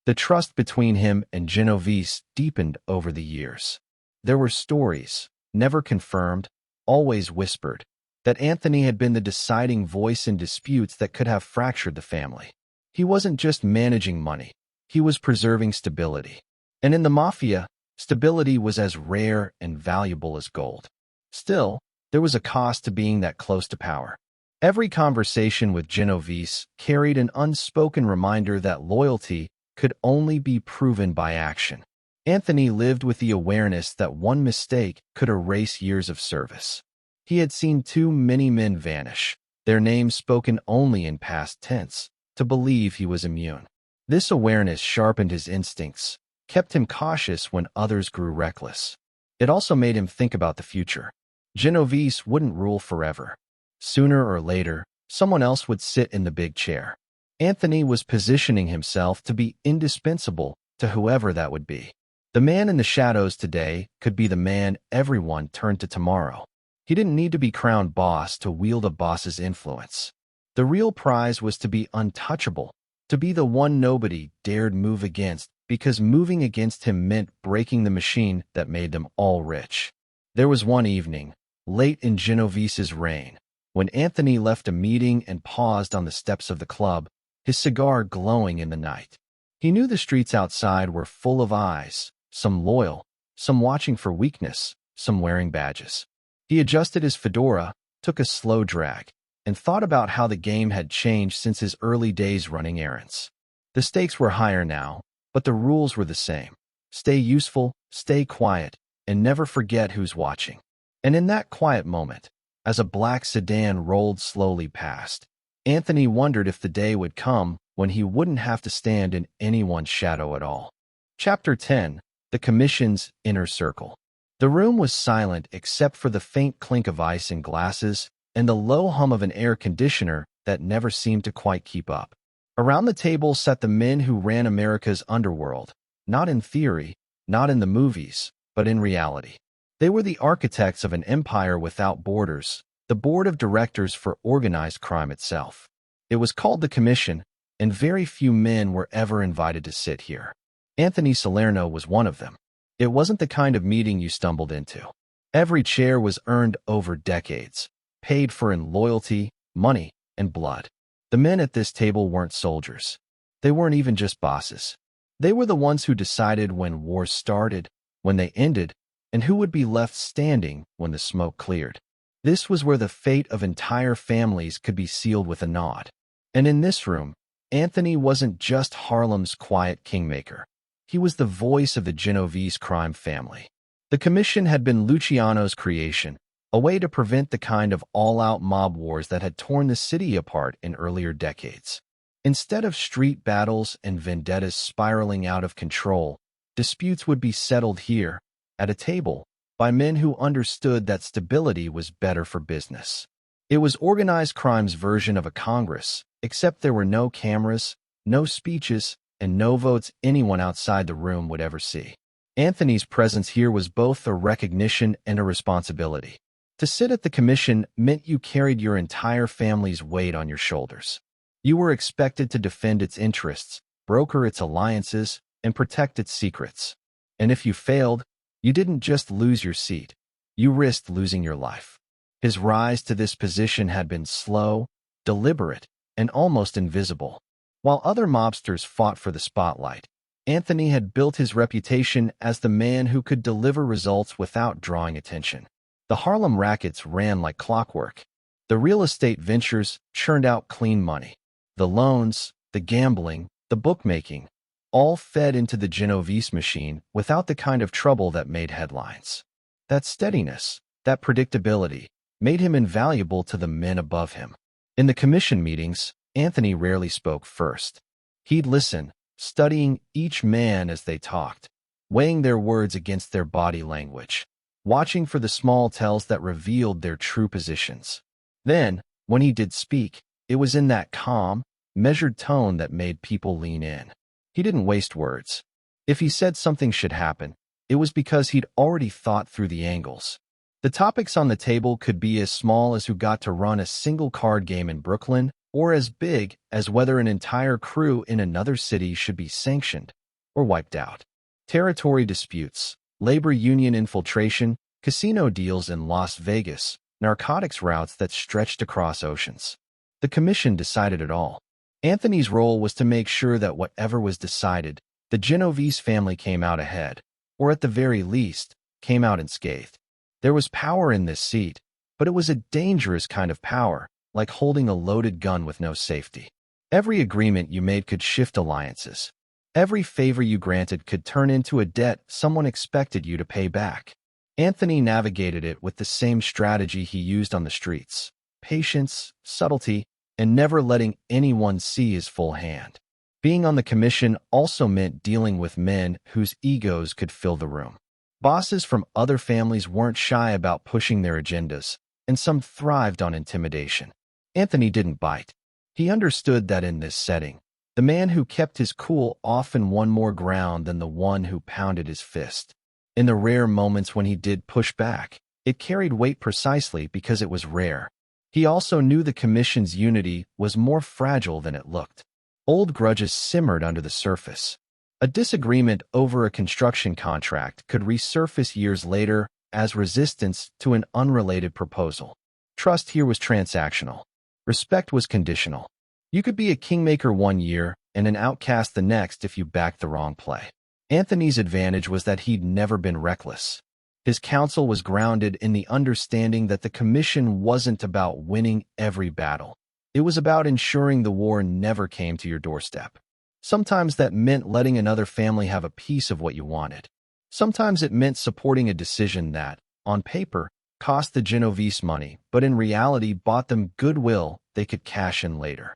Speaker 1: The trust between him and Genovese deepened over the years. There were stories, never confirmed, always whispered, that Anthony had been the deciding voice in disputes that could have fractured the family. He wasn't just managing money, he was preserving stability. And in the Mafia, stability was as rare and valuable as gold. Still, there was a cost to being that close to power. Every conversation with Genovese carried an unspoken reminder that loyalty could only be proven by action. Anthony lived with the awareness that one mistake could erase years of service. He had seen too many men vanish, their names spoken only in past tense, to believe he was immune. This awareness sharpened his instincts, kept him cautious when others grew reckless. It also made him think about the future. Genovese wouldn't rule forever. Sooner or later, someone else would sit in the big chair. Anthony was positioning himself to be indispensable to whoever that would be. The man in the shadows today could be the man everyone turned to tomorrow. He didn't need to be crowned boss to wield a boss's influence. The real prize was to be untouchable, to be the one nobody dared move against, because moving against him meant breaking the machine that made them all rich. There was one evening, late in Genovese's reign, when Anthony left a meeting and paused on the steps of the club, his cigar glowing in the night. He knew the streets outside were full of eyes, some loyal, some watching for weakness, some wearing badges. He adjusted his fedora, took a slow drag, and thought about how the game had changed since his early days running errands. The stakes were higher now, but the rules were the same. Stay useful, stay quiet, and never forget who's watching. And in that quiet moment, as a black sedan rolled slowly past, Anthony wondered if the day would come when he wouldn't have to stand in anyone's shadow at all. Chapter 10. The Commission's Inner Circle. The room was silent except for the faint clink of ice in glasses and the low hum of an air conditioner that never seemed to quite keep up. Around the table sat the men who ran America's underworld, not in theory, not in the movies, but in reality. They were the architects of an empire without borders, the board of directors for organized crime itself. It was called the Commission, and very few men were ever invited to sit here. Anthony Salerno was one of them. It wasn't the kind of meeting you stumbled into. Every chair was earned over decades, paid for in loyalty, money, and blood. The men at this table weren't soldiers. They weren't even just bosses. They were the ones who decided when wars started, when they ended, and who would be left standing when the smoke cleared. This was where the fate of entire families could be sealed with a nod. And in this room, Anthony wasn't just Harlem's quiet kingmaker. He was the voice of the Genovese crime family. The commission had been Luciano's creation, a way to prevent the kind of all-out mob wars that had torn the city apart in earlier decades. Instead of street battles and vendettas spiraling out of control, disputes would be settled here, at a table, by men who understood that stability was better for business. It was organized crime's version of a Congress, except there were no cameras, no speeches, and no votes anyone outside the room would ever see. Anthony's presence here was both a recognition and a responsibility. To sit at the commission meant you carried your entire family's weight on your shoulders. You were expected to defend its interests, broker its alliances, and protect its secrets. And if you failed, you didn't just lose your seat, you risked losing your life. His rise to this position had been slow, deliberate, and almost invisible. While other mobsters fought for the spotlight, Anthony had built his reputation as the man who could deliver results without drawing attention. The Harlem rackets ran like clockwork. The real estate ventures churned out clean money. The loans, the gambling, the bookmaking, all fed into the Genovese machine without the kind of trouble that made headlines. That steadiness, that predictability, made him invaluable to the men above him. In the commission meetings, Anthony rarely spoke first. He'd listen, studying each man as they talked, weighing their words against their body language, watching for the small tells that revealed their true positions. Then, when he did speak, it was in that calm, measured tone that made people lean in. He didn't waste words. If he said something should happen, it was because he'd already thought through the angles. The topics on the table could be as small as who got to run a single card game in Brooklyn, or as big as whether an entire crew in another city should be sanctioned or wiped out. Territory disputes, labor union infiltration, casino deals in Las Vegas, narcotics routes that stretched across oceans. The commission decided it all. Anthony's role was to make sure that whatever was decided, the Genovese family came out ahead, or at the very least, came out unscathed. There was power in this seat, but it was a dangerous kind of power, like holding a loaded gun with no safety. Every agreement you made could shift alliances. Every favor you granted could turn into a debt someone expected you to pay back. Anthony navigated it with the same strategy he used on the streets: patience, subtlety, and never letting anyone see his full hand. Being on the commission also meant dealing with men whose egos could fill the room. Bosses from other families weren't shy about pushing their agendas, and some thrived on intimidation. Anthony didn't bite. He understood that in this setting, the man who kept his cool often won more ground than the one who pounded his fist. In the rare moments when he did push back, it carried weight precisely because it was rare. He also knew the commission's unity was more fragile than it looked. Old grudges simmered under the surface. A disagreement over a construction contract could resurface years later as resistance to an unrelated proposal. Trust here was transactional. Respect was conditional. You could be a kingmaker one year and an outcast the next if you backed the wrong play. Anthony's advantage was that he'd never been reckless. His counsel was grounded in the understanding that the commission wasn't about winning every battle. It was about ensuring the war never came to your doorstep. Sometimes that meant letting another family have a piece of what you wanted. Sometimes it meant supporting a decision that, on paper, cost the Genovese money, but in reality bought them goodwill they could cash in later.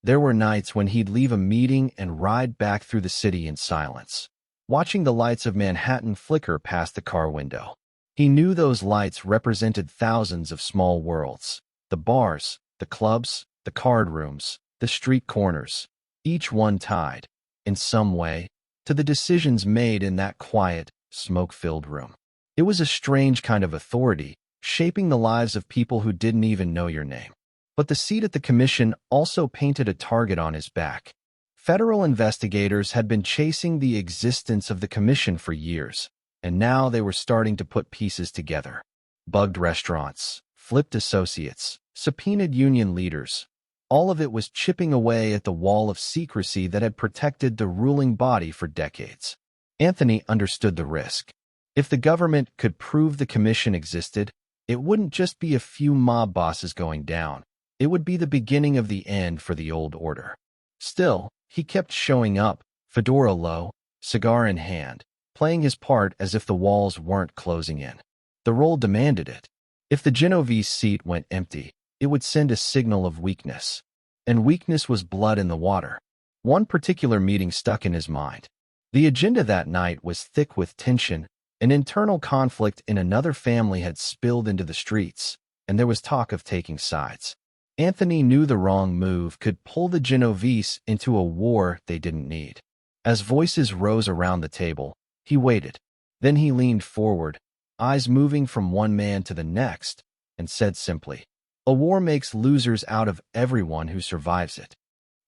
Speaker 1: There were nights when he'd leave a meeting and ride back through the city in silence, watching the lights of Manhattan flicker past the car window. He knew those lights represented thousands of small worlds: the bars, the clubs, the card rooms, the street corners, each one tied, in some way, to the decisions made in that quiet, smoke-filled room. It was a strange kind of authority, shaping the lives of people who didn't even know your name. But the seat at the commission also painted a target on his back. Federal investigators had been chasing the existence of the commission for years, and now they were starting to put pieces together. Bugged restaurants, flipped associates, subpoenaed union leaders. All of it was chipping away at the wall of secrecy that had protected the ruling body for decades. Anthony understood the risk. If the government could prove the commission existed, it wouldn't just be a few mob bosses going down. It would be the beginning of the end for the old order. Still, he kept showing up, fedora low, cigar in hand, playing his part as if the walls weren't closing in. The role demanded it. If the Genovese seat went empty, it would send a signal of weakness. And weakness was blood in the water. One particular meeting stuck in his mind. The agenda that night was thick with tension. An internal conflict in another family had spilled into the streets, and there was talk of taking sides. Anthony knew the wrong move could pull the Genovese into a war they didn't need. As voices rose around the table, he waited. Then he leaned forward, eyes moving from one man to the next, and said simply, "A war makes losers out of everyone who survives it."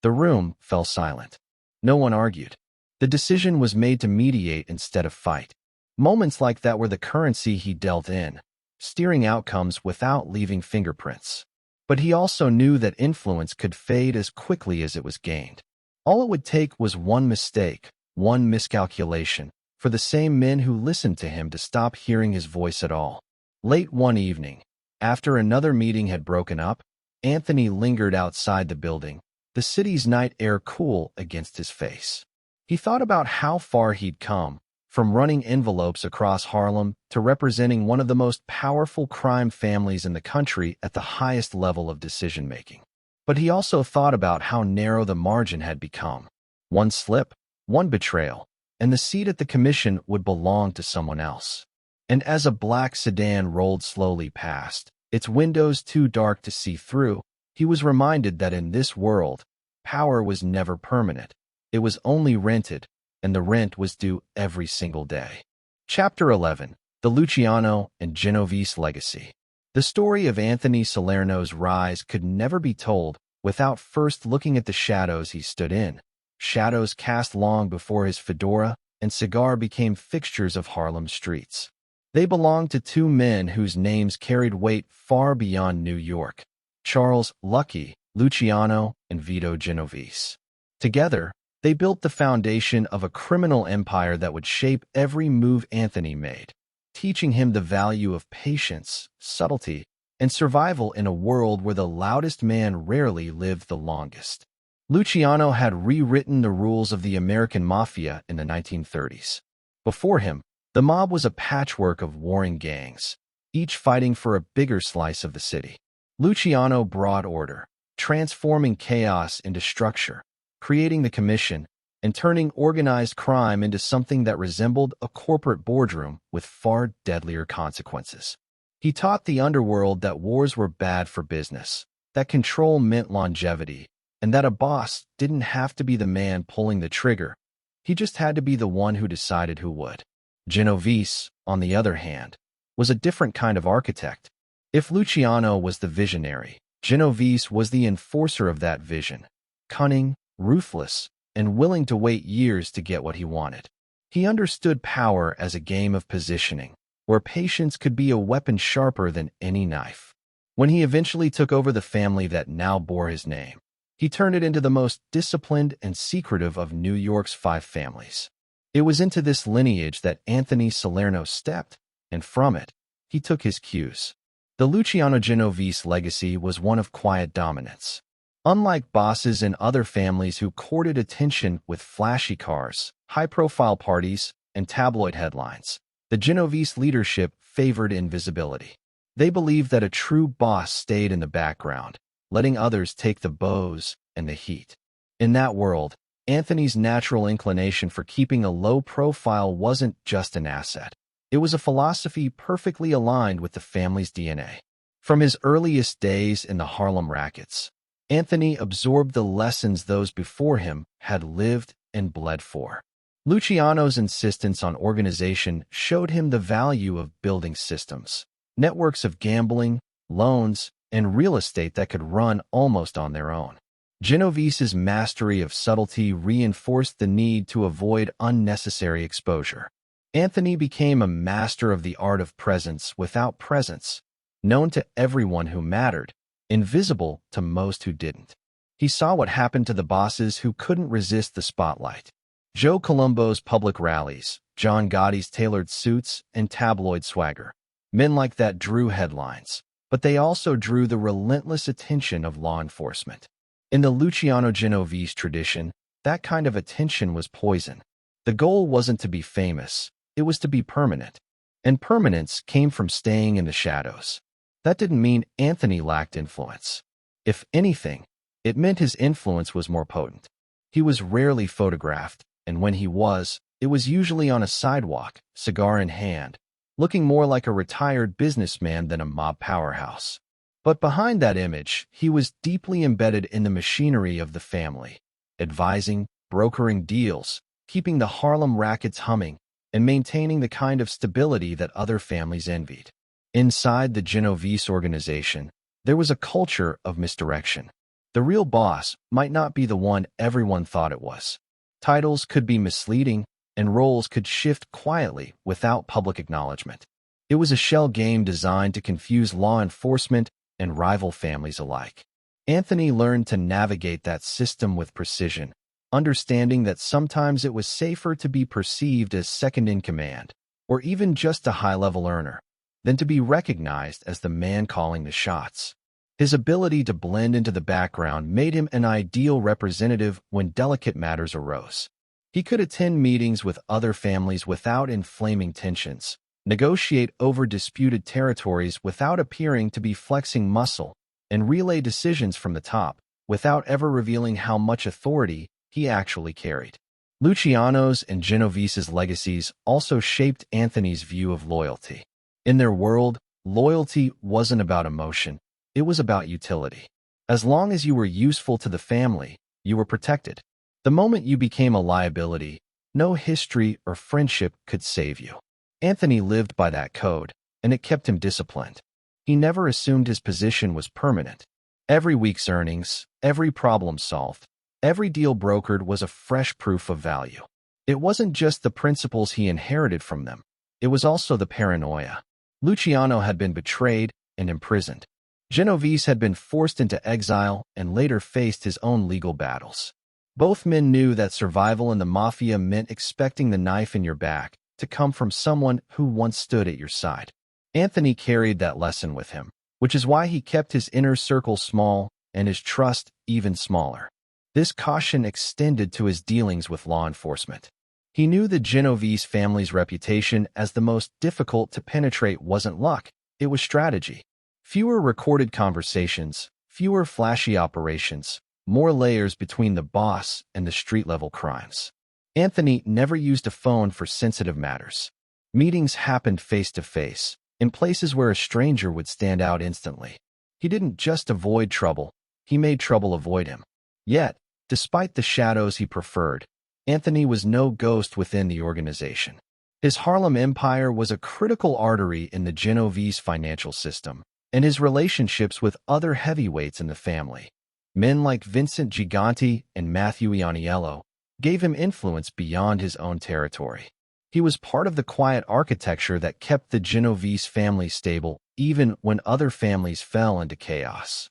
Speaker 1: The room fell silent. No one argued. The decision was made to mediate instead of fight. Moments like that were the currency he dealt in, steering outcomes without leaving fingerprints. But he also knew that influence could fade as quickly as it was gained. All it would take was one mistake, one miscalculation, for the same men who listened to him to stop hearing his voice at all. Late one evening, after another meeting had broken up, Anthony lingered outside the building, the city's night air cool against his face. He thought about how far he'd come, from running envelopes across Harlem to representing one of the most powerful crime families in the country at the highest level of decision-making. But he also thought about how narrow the margin had become. One slip, one betrayal, and the seat at the commission would belong to someone else. And as a black sedan rolled slowly past, its windows too dark to see through, he was reminded that in this world, power was never permanent. It was only rented, and the rent was due every single day. Chapter 11. The Luciano and Genovese Legacy. The story of Anthony Salerno's rise could never be told without first looking at the shadows he stood in. Shadows cast long before his fedora and cigar became fixtures of Harlem streets. They belonged to two men whose names carried weight far beyond New York: Charles "Lucky" Luciano and Vito Genovese. Together, they built the foundation of a criminal empire that would shape every move Anthony made, teaching him the value of patience, subtlety, and survival in a world where the loudest man rarely lived the longest. Luciano had rewritten the rules of the American Mafia in the 1930s. Before him, the mob was a patchwork of warring gangs, each fighting for a bigger slice of the city. Luciano brought order, transforming chaos into structure, creating the commission, and turning organized crime into something that resembled a corporate boardroom with far deadlier consequences. He taught the underworld that wars were bad for business, that control meant longevity, and that a boss didn't have to be the man pulling the trigger. He just had to be the one who decided who would. Genovese, on the other hand, was a different kind of architect. If Luciano was the visionary, Genovese was the enforcer of that vision, cunning, ruthless, and willing to wait years to get what he wanted. He understood power as a game of positioning, where patience could be a weapon sharper than any knife. When he eventually took over the family that now bore his name, he turned it into the most disciplined and secretive of New York's 5 families. It was into this lineage that Anthony Salerno stepped, and from it, he took his cues. The Luciano Genovese legacy was one of quiet dominance. Unlike bosses in other families who courted attention with flashy cars, high-profile parties, and tabloid headlines, the Genovese leadership favored invisibility. They believed that a true boss stayed in the background, letting others take the blows and the heat. In that world, Anthony's natural inclination for keeping a low profile wasn't just an asset. It was a philosophy perfectly aligned with the family's DNA. From his earliest days in the Harlem rackets, Anthony absorbed the lessons those before him had lived and bled for. Luciano's insistence on organization showed him the value of building systems, networks of gambling, loans, and real estate that could run almost on their own. Genovese's mastery of subtlety reinforced the need to avoid unnecessary exposure. Anthony became a master of the art of presence without presence, known to everyone who mattered, invisible to most who didn't. He saw what happened to the bosses who couldn't resist the spotlight. Joe Colombo's public rallies, John Gotti's tailored suits, and tabloid swagger. Men like that drew headlines, but they also drew the relentless attention of law enforcement. In the Luciano Genovese tradition, that kind of attention was poison. The goal wasn't to be famous, it was to be permanent. And permanence came from staying in the shadows. That didn't mean Anthony lacked influence. If anything, it meant his influence was more potent. He was rarely photographed, and when he was, it was usually on a sidewalk, cigar in hand, looking more like a retired businessman than a mob powerhouse. But behind that image, he was deeply embedded in the machinery of the family, advising, brokering deals, keeping the Harlem rackets humming, and maintaining the kind of stability that other families envied. Inside the Genovese organization, there was a culture of misdirection. The real boss might not be the one everyone thought it was. Titles could be misleading, and roles could shift quietly without public acknowledgement. It was a shell game designed to confuse law enforcement and rival families alike. Anthony learned to navigate that system with precision, understanding that sometimes it was safer to be perceived as second in command, or even just a high-level earner, than to be recognized as the man calling the shots. His ability to blend into the background made him an ideal representative when delicate matters arose. He could attend meetings with other families without inflaming tensions, negotiate over disputed territories without appearing to be flexing muscle, and relay decisions from the top without ever revealing how much authority he actually carried. Luciano's and Genovese's legacies also shaped Anthony's view of loyalty. In their world, loyalty wasn't about emotion, it was about utility. As long as you were useful to the family, you were protected. The moment you became a liability, no history or friendship could save you. Anthony lived by that code, and it kept him disciplined. He never assumed his position was permanent. Every week's earnings, every problem solved, every deal brokered was a fresh proof of value. It wasn't just the principles he inherited from them. It was also the paranoia. Luciano had been betrayed and imprisoned. Genovese had been forced into exile and later faced his own legal battles. Both men knew that survival in the Mafia meant expecting the knife in your back to come from someone who once stood at your side. Anthony carried that lesson with him, which is why he kept his inner circle small and his trust even smaller. This caution extended to his dealings with law enforcement. He knew the Genovese family's reputation as the most difficult to penetrate wasn't luck, it was strategy. Fewer recorded conversations, fewer flashy operations, more layers between the boss and the street-level crimes. Anthony never used a phone for sensitive matters. Meetings happened face-to-face, in places where a stranger would stand out instantly. He didn't just avoid trouble, he made trouble avoid him. Yet, despite the shadows he preferred, Anthony was no ghost within the organization. His Harlem empire was a critical artery in the Genovese financial system, and his relationships with other heavyweights in the family, men like Vincent Gigante and Matthew Ianiello, gave him influence beyond his own territory. He was part of the quiet architecture that kept the Genovese family stable even when other families fell into chaos.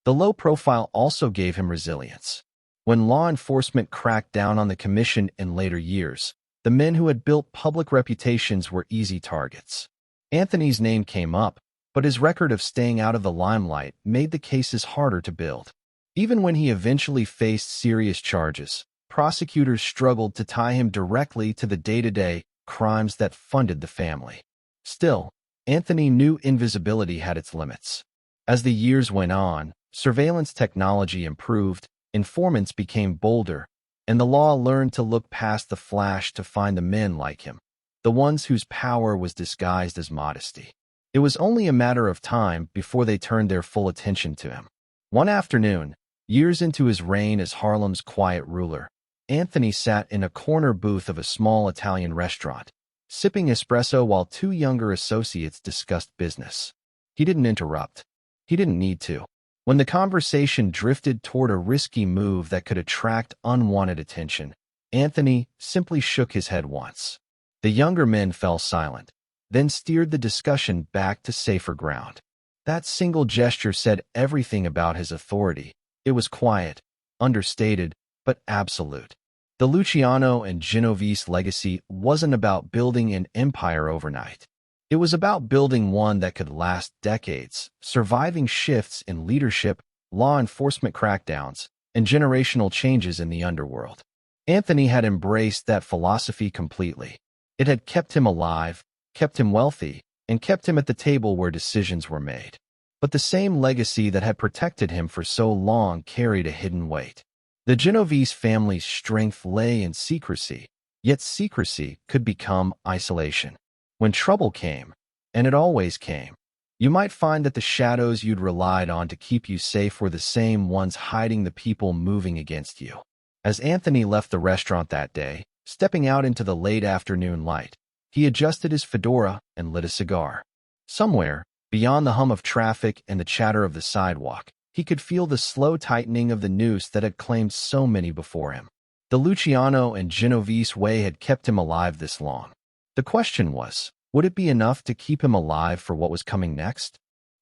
Speaker 1: The low profile also gave him resilience. When law enforcement cracked down on the commission in later years, the men who had built public reputations were easy targets. Anthony's name came up, but his record of staying out of the limelight made the cases harder to build. Even when he eventually faced serious charges, prosecutors struggled to tie him directly to the day-to-day crimes that funded the family. Still, Anthony knew invisibility had its limits. As the years went on, surveillance technology improved, informants became bolder, and the law learned to look past the flash to find the men like him, the ones whose power was disguised as modesty. It was only a matter of time before they turned their full attention to him. One afternoon, years into his reign as Harlem's quiet ruler, Anthony sat in a corner booth of a small Italian restaurant, sipping espresso while two younger associates discussed business. He didn't interrupt. He didn't need to. When the conversation drifted toward a risky move that could attract unwanted attention, Anthony simply shook his head once. The younger men fell silent, then steered the discussion back to safer ground. That single gesture said everything about his authority. It was quiet, understated, but absolute. The Luciano and Genovese legacy wasn't about building an empire overnight. It was about building one that could last decades, surviving shifts in leadership, law enforcement crackdowns, and generational changes in the underworld. Anthony had embraced that philosophy completely. It had kept him alive, kept him wealthy, and kept him at the table where decisions were made. But the same legacy that had protected him for so long carried a hidden weight. The Genovese family's strength lay in secrecy, yet secrecy could become isolation. When trouble came, and it always came, you might find that the shadows you'd relied on to keep you safe were the same ones hiding the people moving against you. As Anthony left the restaurant that day, stepping out into the late afternoon light, he adjusted his fedora and lit a cigar. Somewhere, beyond the hum of traffic and the chatter of the sidewalk, he could feel the slow tightening of the noose that had claimed so many before him. The Luciano and Genovese way had kept him alive this long. The question was, would it be enough to keep him alive for what was coming next?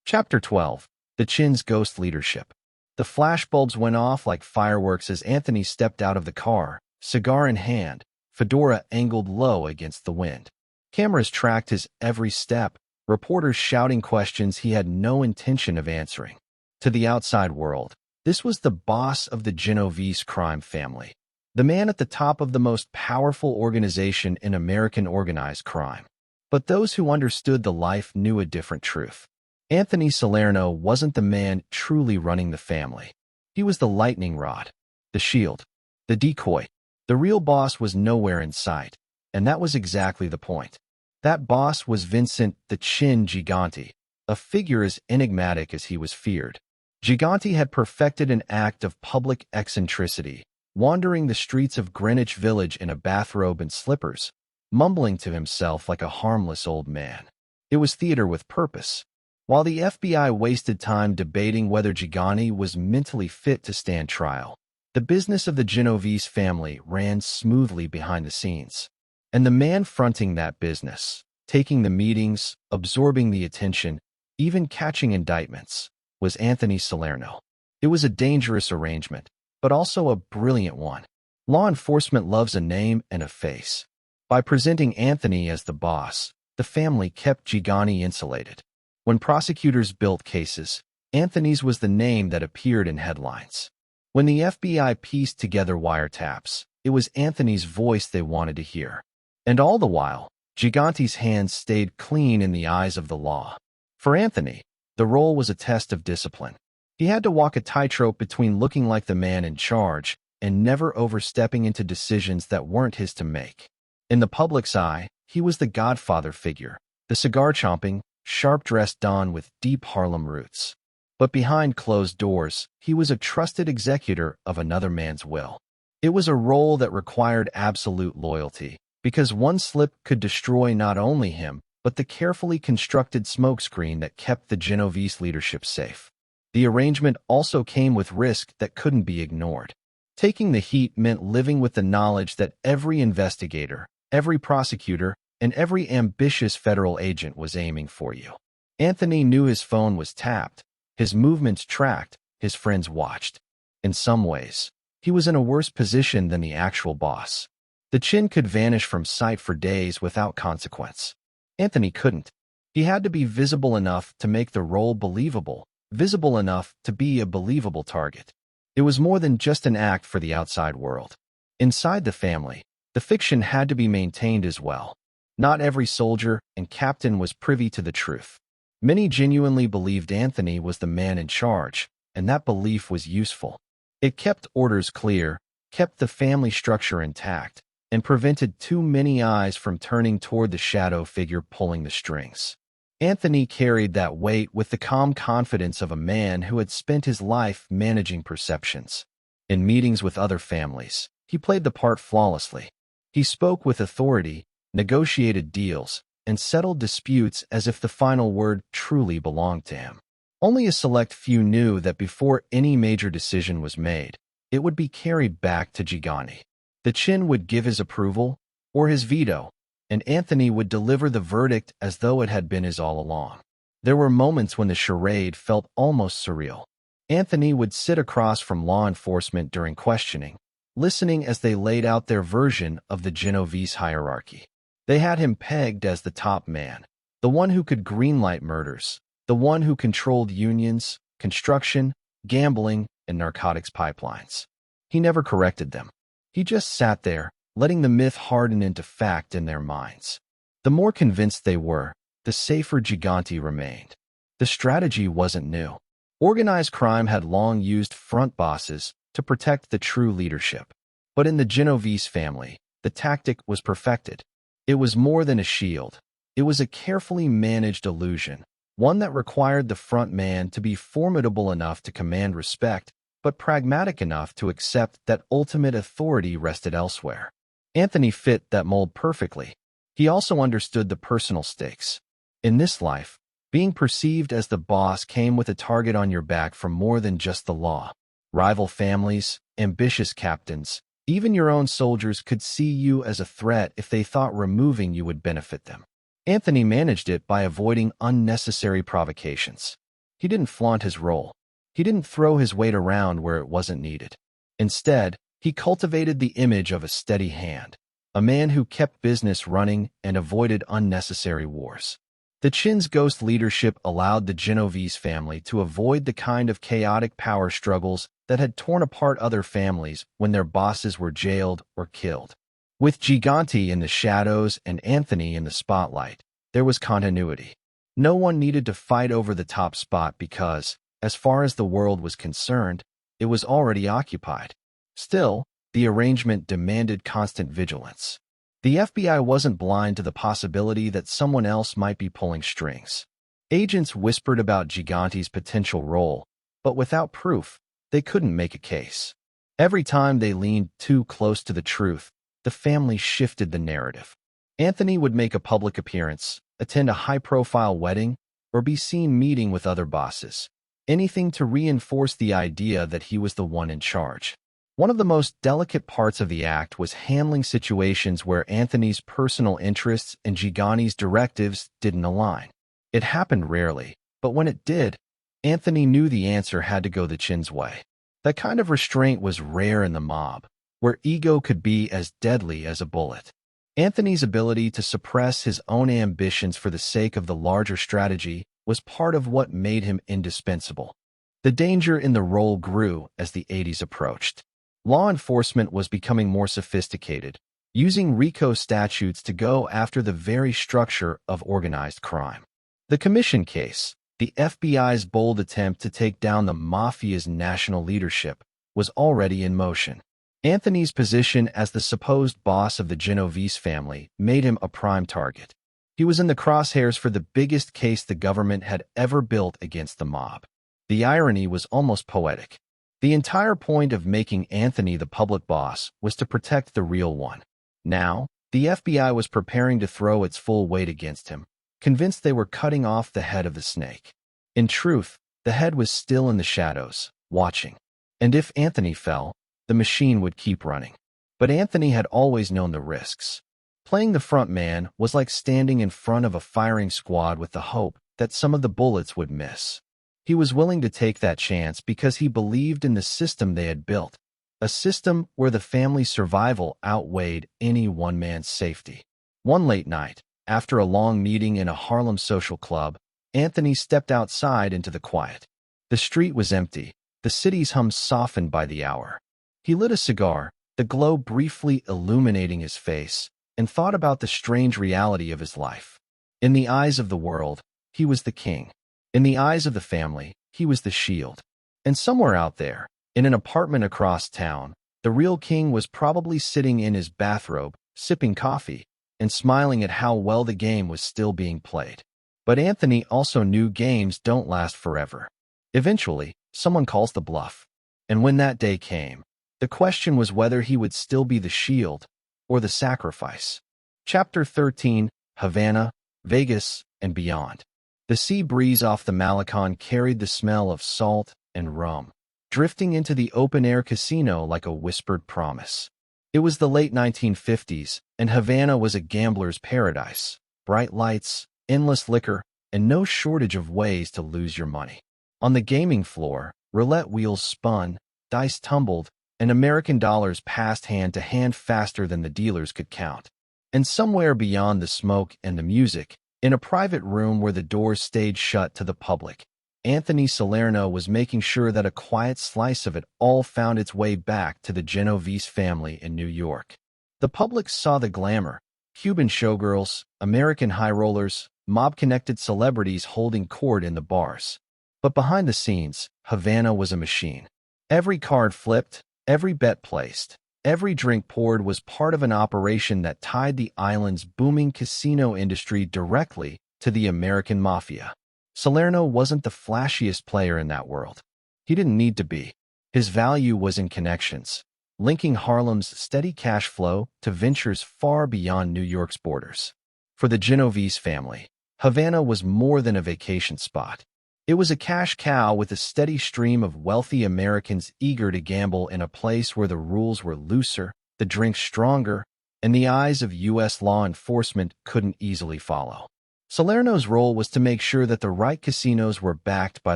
Speaker 1: Chapter 12. The Chin's Ghost Leadership. The flashbulbs went off like fireworks as Anthony stepped out of the car, cigar in hand, fedora angled low against the wind. Cameras tracked his every step, reporters shouting questions he had no intention of answering. To the outside world, this was the boss of the Genovese crime family, the man at the top of the most powerful organization in American organized crime. But those who understood the life knew a different truth. Anthony Salerno wasn't the man truly running the family. He was the lightning rod, the shield, the decoy. The real boss was nowhere in sight, and that was exactly the point. That boss was Vincent the Chin Gigante, a figure as enigmatic as he was feared. Gigante had perfected an act of public eccentricity, wandering the streets of Greenwich Village in a bathrobe and slippers, mumbling to himself like a harmless old man. It was theater with purpose. While the FBI wasted time debating whether Gigante was mentally fit to stand trial, the business of the Genovese family ran smoothly behind the scenes. And the man fronting that business, taking the meetings, absorbing the attention, even catching indictments, was Anthony Salerno. It was a dangerous arrangement, but also a brilliant one. Law enforcement loves a name and a face. By presenting Anthony as the boss, the family kept Gigante insulated. When prosecutors built cases, Anthony's was the name that appeared in headlines. When the FBI pieced together wiretaps, it was Anthony's voice they wanted to hear. And all the while, Gigante's hands stayed clean in the eyes of the law. For Anthony, the role was a test of discipline. He had to walk a tightrope between looking like the man in charge and never overstepping into decisions that weren't his to make. In the public's eye, he was the godfather figure, the cigar-chomping, sharp-dressed don with deep Harlem roots. But behind closed doors, he was a trusted executor of another man's will. It was a role that required absolute loyalty, because one slip could destroy not only him, but the carefully constructed smokescreen that kept the Genovese leadership safe. The arrangement also came with risk that couldn't be ignored. Taking the heat meant living with the knowledge that every investigator, every prosecutor, and every ambitious federal agent was aiming for you. Anthony knew his phone was tapped, his movements tracked, his friends watched. In some ways, he was in a worse position than the actual boss. The Chin could vanish from sight for days without consequence. Anthony couldn't. He had to be visible enough to make the role believable, visible enough to be a believable target. It was more than just an act for the outside world. Inside the family, the fiction had to be maintained as well. Not every soldier and captain was privy to the truth. Many genuinely believed Anthony was the man in charge, and that belief was useful. It kept orders clear, kept the family structure intact, and prevented too many eyes from turning toward the shadow figure pulling the strings. Anthony carried that weight with the calm confidence of a man who had spent his life managing perceptions. In meetings with other families, he played the part flawlessly. He spoke with authority, negotiated deals, and settled disputes as if the final word truly belonged to him. Only a select few knew that before any major decision was made, it would be carried back to Gigante. The Chin would give his approval, or his veto, and Anthony would deliver the verdict as though it had been his all along. There were moments when the charade felt almost surreal. Anthony would sit across from law enforcement during questioning, listening as they laid out their version of the Genovese hierarchy. They had him pegged as the top man, the one who could greenlight murders, the one who controlled unions, construction, gambling, and narcotics pipelines. He never corrected them. He just sat there, letting the myth harden into fact in their minds. The more convinced they were, the safer Gigante remained. The strategy wasn't new. Organized crime had long used front bosses to protect the true leadership. But in the Genovese family, the tactic was perfected. It was more than a shield. It was a carefully managed illusion, one that required the front man to be formidable enough to command respect, but pragmatic enough to accept that ultimate authority rested elsewhere. Anthony fit that mold perfectly. He also understood the personal stakes. In this life, being perceived as the boss came with a target on your back from more than just the law. Rival families, ambitious captains, even your own soldiers could see you as a threat if they thought removing you would benefit them. Anthony managed it by avoiding unnecessary provocations. He didn't flaunt his role. He didn't throw his weight around where it wasn't needed. Instead, he cultivated the image of a steady hand, a man who kept business running and avoided unnecessary wars. The Chin's ghost leadership allowed the Genovese family to avoid the kind of chaotic power struggles that had torn apart other families when their bosses were jailed or killed. With Gigante in the shadows and Anthony in the spotlight, there was continuity. No one needed to fight over the top spot because, as far as the world was concerned, it was already occupied. Still, the arrangement demanded constant vigilance. The FBI wasn't blind to the possibility that someone else might be pulling strings. Agents whispered about Gigante's potential role, but without proof, they couldn't make a case. Every time they leaned too close to the truth, the family shifted the narrative. Anthony would make a public appearance, attend a high-profile wedding, or be seen meeting with other bosses. Anything to reinforce the idea that he was the one in charge. One of the most delicate parts of the act was handling situations where Anthony's personal interests and Gigante's directives didn't align. It happened rarely, but when it did, Anthony knew the answer had to go the Chin's way. That kind of restraint was rare in the mob, where ego could be as deadly as a bullet. Anthony's ability to suppress his own ambitions for the sake of the larger strategy was part of what made him indispensable. The danger in the role grew as the 80s approached. Law enforcement was becoming more sophisticated, using RICO statutes to go after the very structure of organized crime. The Commission case, the FBI's bold attempt to take down the Mafia's national leadership, was already in motion. Anthony's position as the supposed boss of the Genovese family made him a prime target. He was in the crosshairs for the biggest case the government had ever built against the mob. The irony was almost poetic. The entire point of making Anthony the public boss was to protect the real one. Now, the FBI was preparing to throw its full weight against him, convinced they were cutting off the head of the snake. In truth, the head was still in the shadows, watching. And if Anthony fell, the machine would keep running. But Anthony had always known the risks. Playing the front man was like standing in front of a firing squad with the hope that some of the bullets would miss. He was willing to take that chance because he believed in the system they had built, a system where the family's survival outweighed any one man's safety. One late night, after a long meeting in a Harlem social club, Anthony stepped outside into the quiet. The street was empty, the city's hum softened by the hour. He lit a cigar, the glow briefly illuminating his face, and thought about the strange reality of his life. In the eyes of the world, he was the king. In the eyes of the family, he was the shield. And somewhere out there, in an apartment across town, the real king was probably sitting in his bathrobe, sipping coffee, and smiling at how well the game was still being played. But Anthony also knew games don't last forever. Eventually, someone calls the bluff. And when that day came, the question was whether he would still be the shield or the sacrifice. Chapter 13, Havana, Vegas, and beyond. The sea breeze off the Malecon carried the smell of salt and rum, drifting into the open-air casino like a whispered promise. It was the late 1950s, and Havana was a gambler's paradise. Bright lights, endless liquor, and no shortage of ways to lose your money. On the gaming floor, roulette wheels spun, dice tumbled, and American dollars passed hand to hand faster than the dealers could count. And somewhere beyond the smoke and the music, in a private room where the doors stayed shut to the public, Anthony Salerno was making sure that a quiet slice of it all found its way back to the Genovese family in New York. The public saw the glamour: Cuban showgirls, American high rollers, mob-connected celebrities holding court in the bars. But behind the scenes, Havana was a machine. Every card flipped, every bet placed, every drink poured was part of an operation that tied the island's booming casino industry directly to the American Mafia. Salerno wasn't the flashiest player in that world. He didn't need to be. His value was in connections, linking Harlem's steady cash flow to ventures far beyond New York's borders. For the Genovese family, Havana was more than a vacation spot. It was a cash cow with a steady stream of wealthy Americans eager to gamble in a place where the rules were looser, the drinks stronger, and the eyes of U.S. law enforcement couldn't easily follow. Salerno's role was to make sure that the right casinos were backed by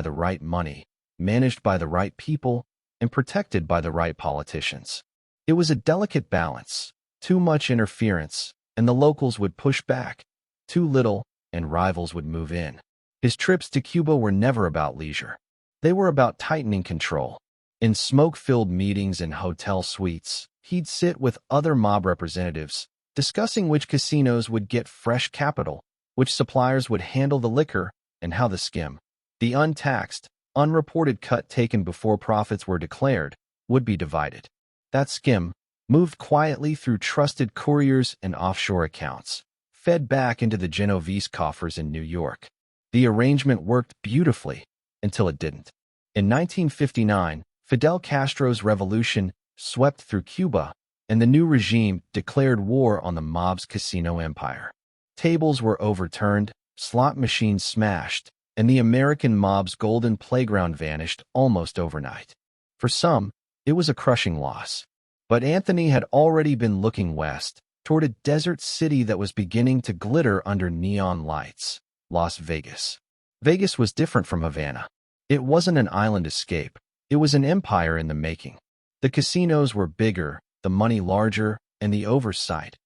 Speaker 1: the right money, managed by the right people, and protected by the right politicians. It was a delicate balance. Too much interference, and the locals would push back. Too little, and rivals would move in. His trips to Cuba were never about leisure. They were about tightening control. In smoke-filled meetings in hotel suites, he'd sit with other mob representatives, discussing which casinos would get fresh capital, which suppliers would handle the liquor, and how the skim, the untaxed, unreported cut taken before profits were declared, would be divided. That skim, moved quietly through trusted couriers and offshore accounts, fed back into the Genovese coffers in New York. The arrangement worked beautifully, until it didn't. In 1959, Fidel Castro's revolution swept through Cuba, and the new regime declared war on the mob's casino empire. Tables were overturned, slot machines smashed, and the American mob's golden playground vanished almost overnight. For some, it was a crushing loss. But Anthony had already been looking west, toward a desert city that was beginning to glitter under neon lights: Las Vegas. Vegas was different from Havana. It wasn't an island escape. It was an empire in the making. The casinos were bigger, the money larger, and the oversight,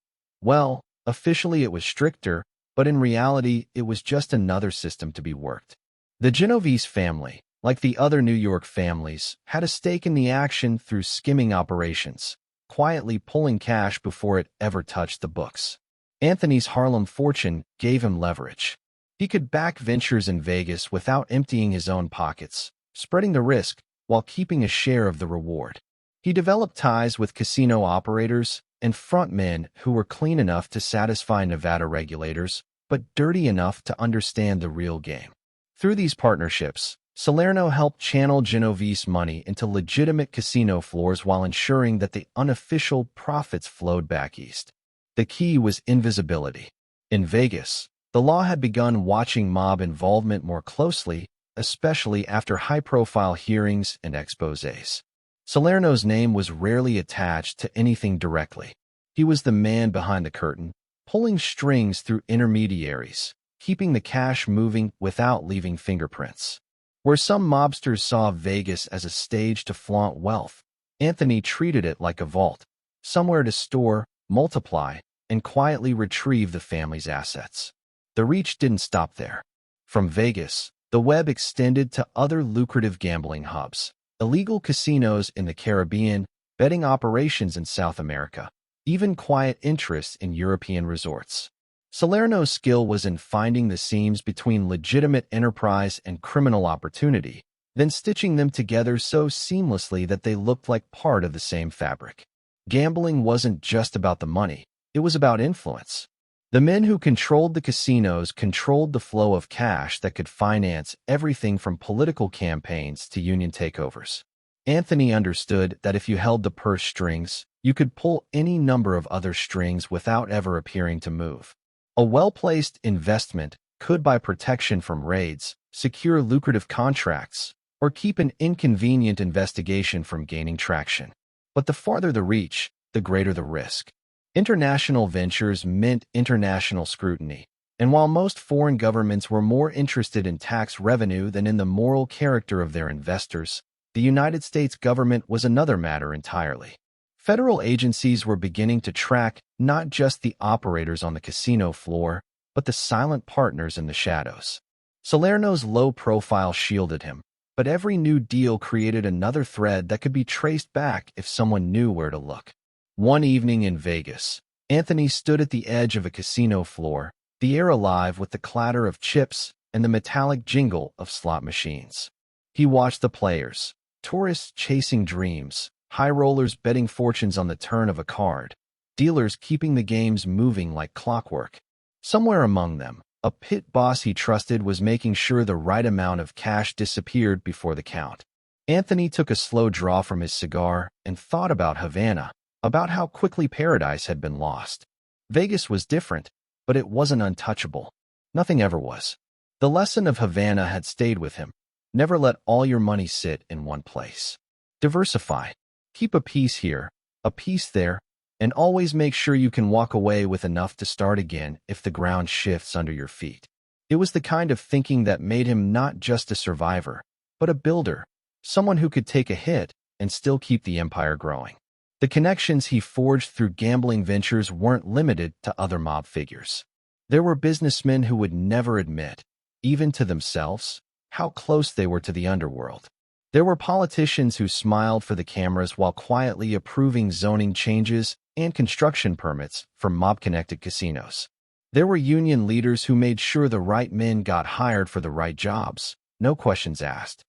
Speaker 1: well, officially it was stricter, but in reality it was just another system to be worked. The Genovese family, like the other New York families, had a stake in the action through skimming operations, quietly pulling cash before it ever touched the books. Anthony's Harlem fortune gave him leverage. He could back ventures in Vegas without emptying his own pockets, spreading the risk while keeping a share of the reward. He developed ties with casino operators and frontmen who were clean enough to satisfy Nevada regulators, but dirty enough to understand the real game. Through these partnerships, Salerno helped channel Genovese money into legitimate casino floors while ensuring that the unofficial profits flowed back east. The key was invisibility. In Vegas, the law had begun watching mob involvement more closely, especially after high-profile hearings and exposés. Salerno's name was rarely attached to anything directly. He was the man behind the curtain, pulling strings through intermediaries, keeping the cash moving without leaving fingerprints. Where some mobsters saw Vegas as a stage to flaunt wealth, Anthony treated it like a vault, somewhere to store, multiply, and quietly retrieve the family's assets. The reach didn't stop there. From Vegas, the web extended to other lucrative gambling hubs: illegal casinos in the Caribbean, betting operations in South America, even quiet interests in European resorts. Salerno's skill was in finding the seams between legitimate enterprise and criminal opportunity, then stitching them together so seamlessly that they looked like part of the same fabric. Gambling wasn't just about the money, it was about influence. The men who controlled the casinos controlled the flow of cash that could finance everything from political campaigns to union takeovers. Anthony understood that if you held the purse strings, you could pull any number of other strings without ever appearing to move. A well-placed investment could buy protection from raids, secure lucrative contracts, or keep an inconvenient investigation from gaining traction. But the farther the reach, the greater the risk. International ventures meant international scrutiny, and while most foreign governments were more interested in tax revenue than in the moral character of their investors, the United States government was another matter entirely. Federal agencies were beginning to track not just the operators on the casino floor, but the silent partners in the shadows. Salerno's low profile shielded him, but every new deal created another thread that could be traced back if someone knew where to look. One evening in Vegas, Anthony stood at the edge of a casino floor, the air alive with the clatter of chips and the metallic jingle of slot machines. He watched the players, tourists chasing dreams, high rollers betting fortunes on the turn of a card, dealers keeping the games moving like clockwork. Somewhere among them, a pit boss he trusted was making sure the right amount of cash disappeared before the count. Anthony took a slow draw from his cigar and thought about Havana, about how quickly paradise had been lost. Vegas was different, but it wasn't untouchable. Nothing ever was. The lesson of Havana had stayed with him. Never let all your money sit in one place. Diversify. Keep a piece here, a piece there, and always make sure you can walk away with enough to start again if the ground shifts under your feet. It was the kind of thinking that made him not just a survivor, but a builder, someone who could take a hit and still keep the empire growing. The connections he forged through gambling ventures weren't limited to other mob figures. There were businessmen who would never admit, even to themselves, how close they were to the underworld. There were politicians who smiled for the cameras while quietly approving zoning changes and construction permits for mob-connected casinos. There were union leaders who made sure the right men got hired for the right jobs, no questions asked.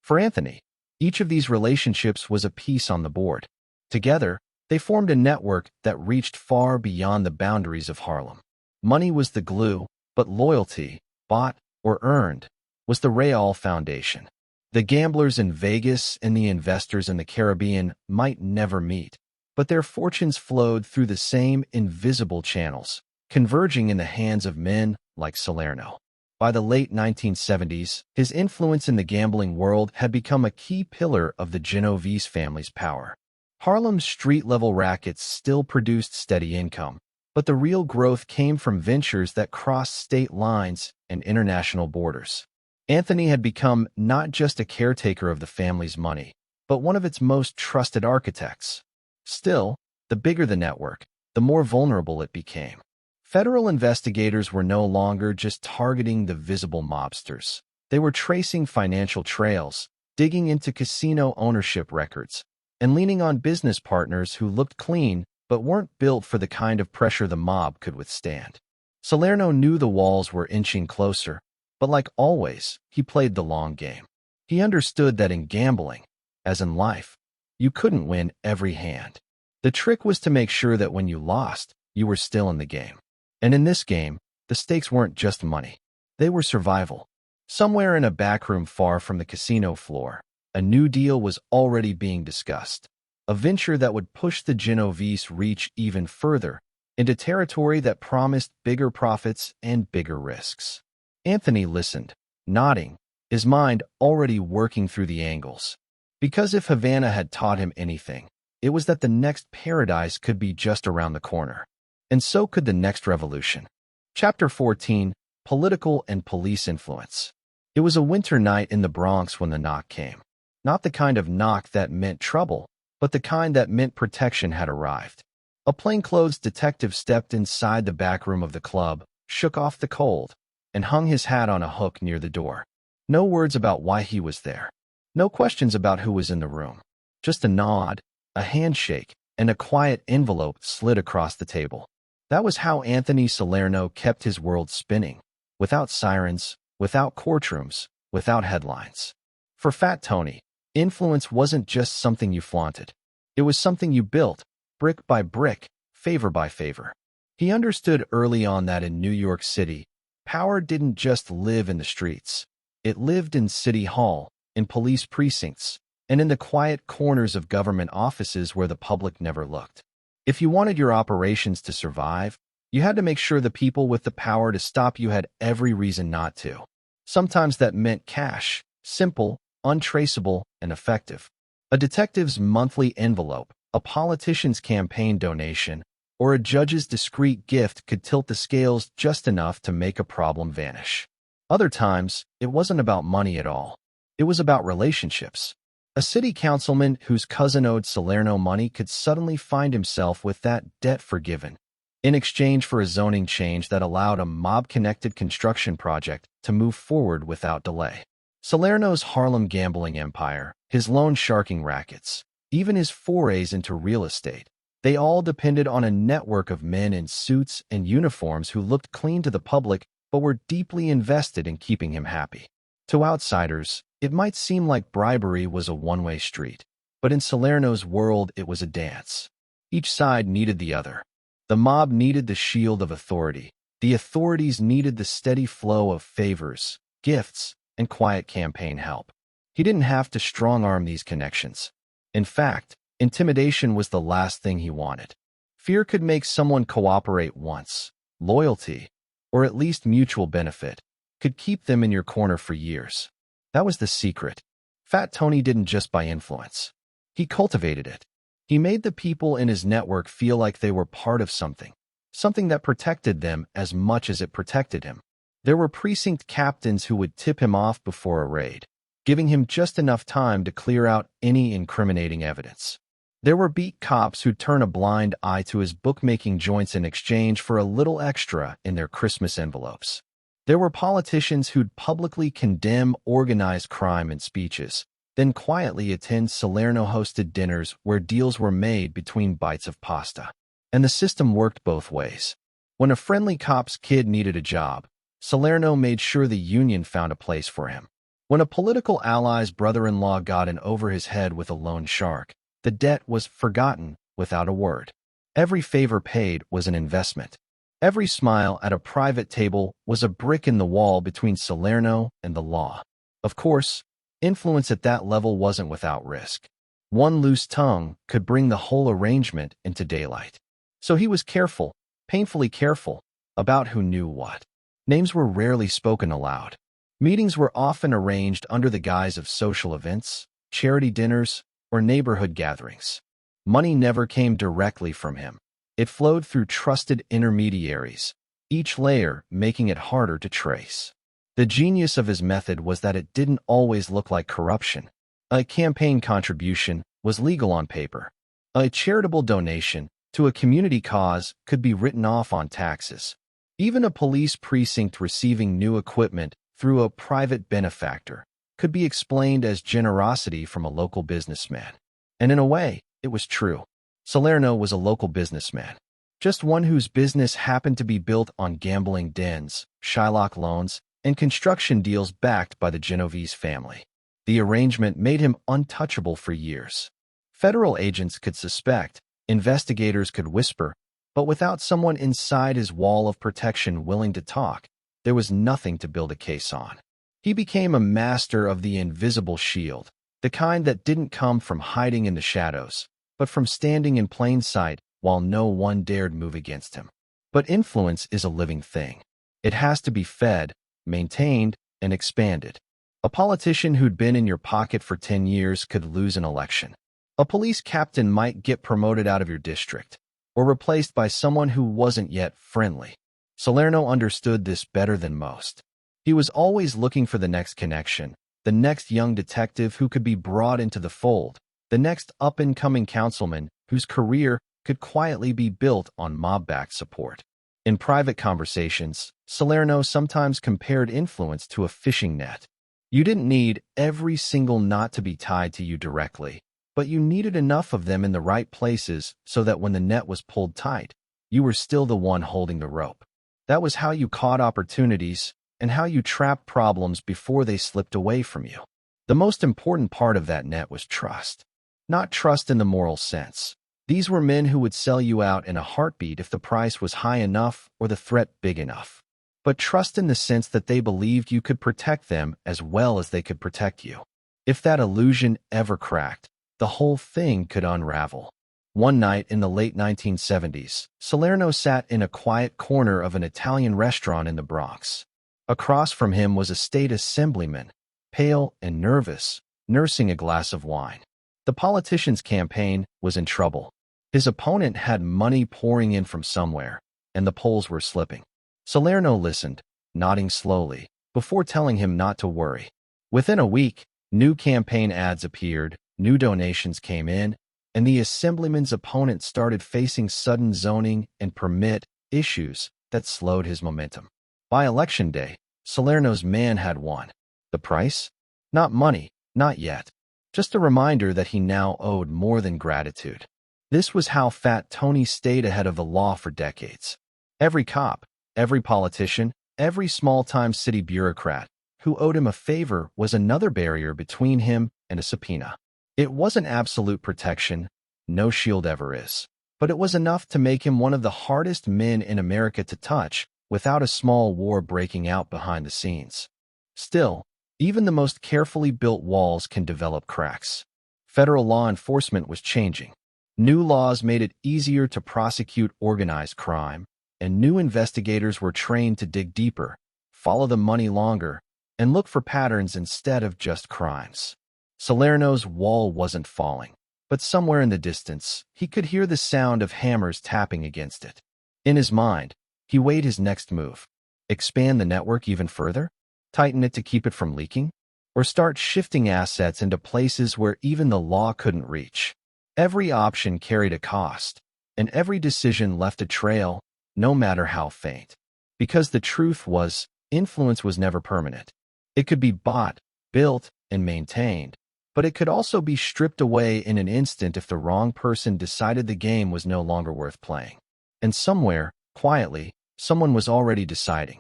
Speaker 1: For Anthony, each of these relationships was a piece on the board. Together, they formed a network that reached far beyond the boundaries of Harlem. Money was the glue, but loyalty, bought or earned, was the real foundation. The gamblers in Vegas and the investors in the Caribbean might never meet, but their fortunes flowed through the same invisible channels, converging in the hands of men like Salerno. By the late 1970s, his influence in the gambling world had become a key pillar of the Genovese family's power. Harlem's street-level rackets still produced steady income, but the real growth came from ventures that crossed state lines and international borders. Anthony had become not just a caretaker of the family's money, but one of its most trusted architects. Still, the bigger the network, the more vulnerable it became. Federal investigators were no longer just targeting the visible mobsters. They were tracing financial trails, digging into casino ownership records, and leaning on business partners who looked clean but weren't built for the kind of pressure the mob could withstand. Salerno knew the walls were inching closer, but like always, he played the long game. He understood that in gambling, as in life, you couldn't win every hand. The trick was to make sure that when you lost, you were still in the game. And in this game, the stakes weren't just money. They were survival. Somewhere in a backroom far from the casino floor, a new deal was already being discussed. A venture that would push the Genovese reach even further into territory that promised bigger profits and bigger risks. Anthony listened, nodding, his mind already working through the angles. Because if Havana had taught him anything, it was that the next paradise could be just around the corner. And so could the next revolution. Chapter 14, Political and Police Influence. It was a winter night in the Bronx when the knock came. Not the kind of knock that meant trouble, but the kind that meant protection had arrived. A plainclothes detective stepped inside the back room of the club, shook off the cold, and hung his hat on a hook near the door. No words about why he was there. No questions about who was in the room. Just a nod, a handshake, and a quiet envelope slid across the table. That was how Anthony Salerno kept his world spinning, without sirens, without courtrooms, without headlines. For Fat Tony, influence wasn't just something you flaunted. It was something you built, brick by brick, favor by favor. He understood early on that in New York City, power didn't just live in the streets. It lived in City Hall, in police precincts, and in the quiet corners of government offices where the public never looked. If you wanted your operations to survive, you had to make sure the people with the power to stop you had every reason not to. Sometimes that meant cash, simple, untraceable, and effective. A detective's monthly envelope, a politician's campaign donation, or a judge's discreet gift could tilt the scales just enough to make a problem vanish. Other times, it wasn't about money at all. It was about relationships. A city councilman whose cousin owed Salerno money could suddenly find himself with that debt forgiven. in exchange for a zoning change that allowed a mob-connected construction project to move forward without delay. Salerno's Harlem gambling empire, his loan sharking rackets, even his forays into real estate, they all depended on a network of men in suits and uniforms who looked clean to the public but were deeply invested in keeping him happy. To outsiders, it might seem like bribery was a one-way street, but in Salerno's world it was a dance. Each side needed the other. The mob needed the shield of authority. The authorities needed the steady flow of favors, gifts, and quiet campaign help. He didn't have to strong-arm these connections. In fact, intimidation was the last thing he wanted. Fear could make someone cooperate once. Loyalty, or at least mutual benefit, could keep them in your corner for years. That was the secret. Fat Tony didn't just buy influence. He cultivated it. He made the people in his network feel like they were part of something that protected them as much as it protected him. There were precinct captains who would tip him off before a raid, giving him just enough time to clear out any incriminating evidence. There were beat cops who'd turn a blind eye to his bookmaking joints in exchange for a little extra in their Christmas envelopes. There were politicians who'd publicly condemn organized crime in speeches, then quietly attend Salerno-hosted dinners where deals were made between bites of pasta. And the system worked both ways. When a friendly cop's kid needed a job, Salerno made sure the union found a place for him. When a political ally's brother-in-law got in over his head with a loan shark, the debt was forgotten without a word. Every favor paid was an investment. Every smile at a private table was a brick in the wall between Salerno and the law. Of course, influence at that level wasn't without risk. One loose tongue could bring the whole arrangement into daylight. So he was careful, painfully careful, about who knew what. Names were rarely spoken aloud. Meetings were often arranged under the guise of social events, charity dinners, or neighborhood gatherings. Money never came directly from him. It flowed through trusted intermediaries, each layer making it harder to trace. The genius of his method was that it didn't always look like corruption. A campaign contribution was legal on paper. A charitable donation to a community cause could be written off on taxes. Even a police precinct receiving new equipment through a private benefactor could be explained as generosity from a local businessman. And in a way, it was true. Salerno was a local businessman, just one whose business happened to be built on gambling dens, Shylock loans, and construction deals backed by the Genovese family. The arrangement made him untouchable for years. Federal agents could suspect, investigators could whisper, but without someone inside his wall of protection willing to talk, there was nothing to build a case on. He became a master of the invisible shield, the kind that didn't come from hiding in the shadows, but from standing in plain sight while no one dared move against him. But influence is a living thing. It has to be fed, maintained, and expanded. A politician who'd been in your pocket for 10 years could lose an election. A police captain might get promoted out of your district, or replaced by someone who wasn't yet friendly. Salerno understood this better than most. He was always looking for the next connection, the next young detective who could be brought into the fold, the next up-and-coming councilman whose career could quietly be built on mob-backed support. In private conversations, Salerno sometimes compared influence to a fishing net. You didn't need every single knot to be tied to you directly, but you needed enough of them in the right places so that when the net was pulled tight, you were still the one holding the rope. That was how you caught opportunities and how you trapped problems before they slipped away from you. The most important part of that net was trust. Not trust in the moral sense. These were men who would sell you out in a heartbeat if the price was high enough or the threat big enough. But trust in the sense that they believed you could protect them as well as they could protect you. If that illusion ever cracked, the whole thing could unravel. One night in the late 1970s, Salerno sat in a quiet corner of an Italian restaurant in the Bronx. Across from him was a state assemblyman, pale and nervous, nursing a glass of wine. The politician's campaign was in trouble. His opponent had money pouring in from somewhere, and the polls were slipping. Salerno listened, nodding slowly, before telling him not to worry. Within a week, new campaign ads appeared, new donations came in, and the assemblyman's opponent started facing sudden zoning and permit issues that slowed his momentum. By election day, Salerno's man had won. The price? Not money, not yet. Just a reminder that he now owed more than gratitude. This was how Fat Tony stayed ahead of the law for decades. Every cop, every politician, every small-time city bureaucrat who owed him a favor was another barrier between him and a subpoena. It wasn't absolute protection, no shield ever is, but it was enough to make him one of the hardest men in America to touch without a small war breaking out behind the scenes. Still, even the most carefully built walls can develop cracks. Federal law enforcement was changing. New laws made it easier to prosecute organized crime, and new investigators were trained to dig deeper, follow the money longer, and look for patterns instead of just crimes. Salerno's wall wasn't falling, but somewhere in the distance, he could hear the sound of hammers tapping against it. In his mind, he weighed his next move. Expand the network even further? Tighten it to keep it from leaking? Or start shifting assets into places where even the law couldn't reach? Every option carried a cost, and every decision left a trail, no matter how faint. Because the truth was, influence was never permanent. It could be bought, built, and maintained, but it could also be stripped away in an instant if the wrong person decided the game was no longer worth playing. And somewhere, quietly, someone was already deciding.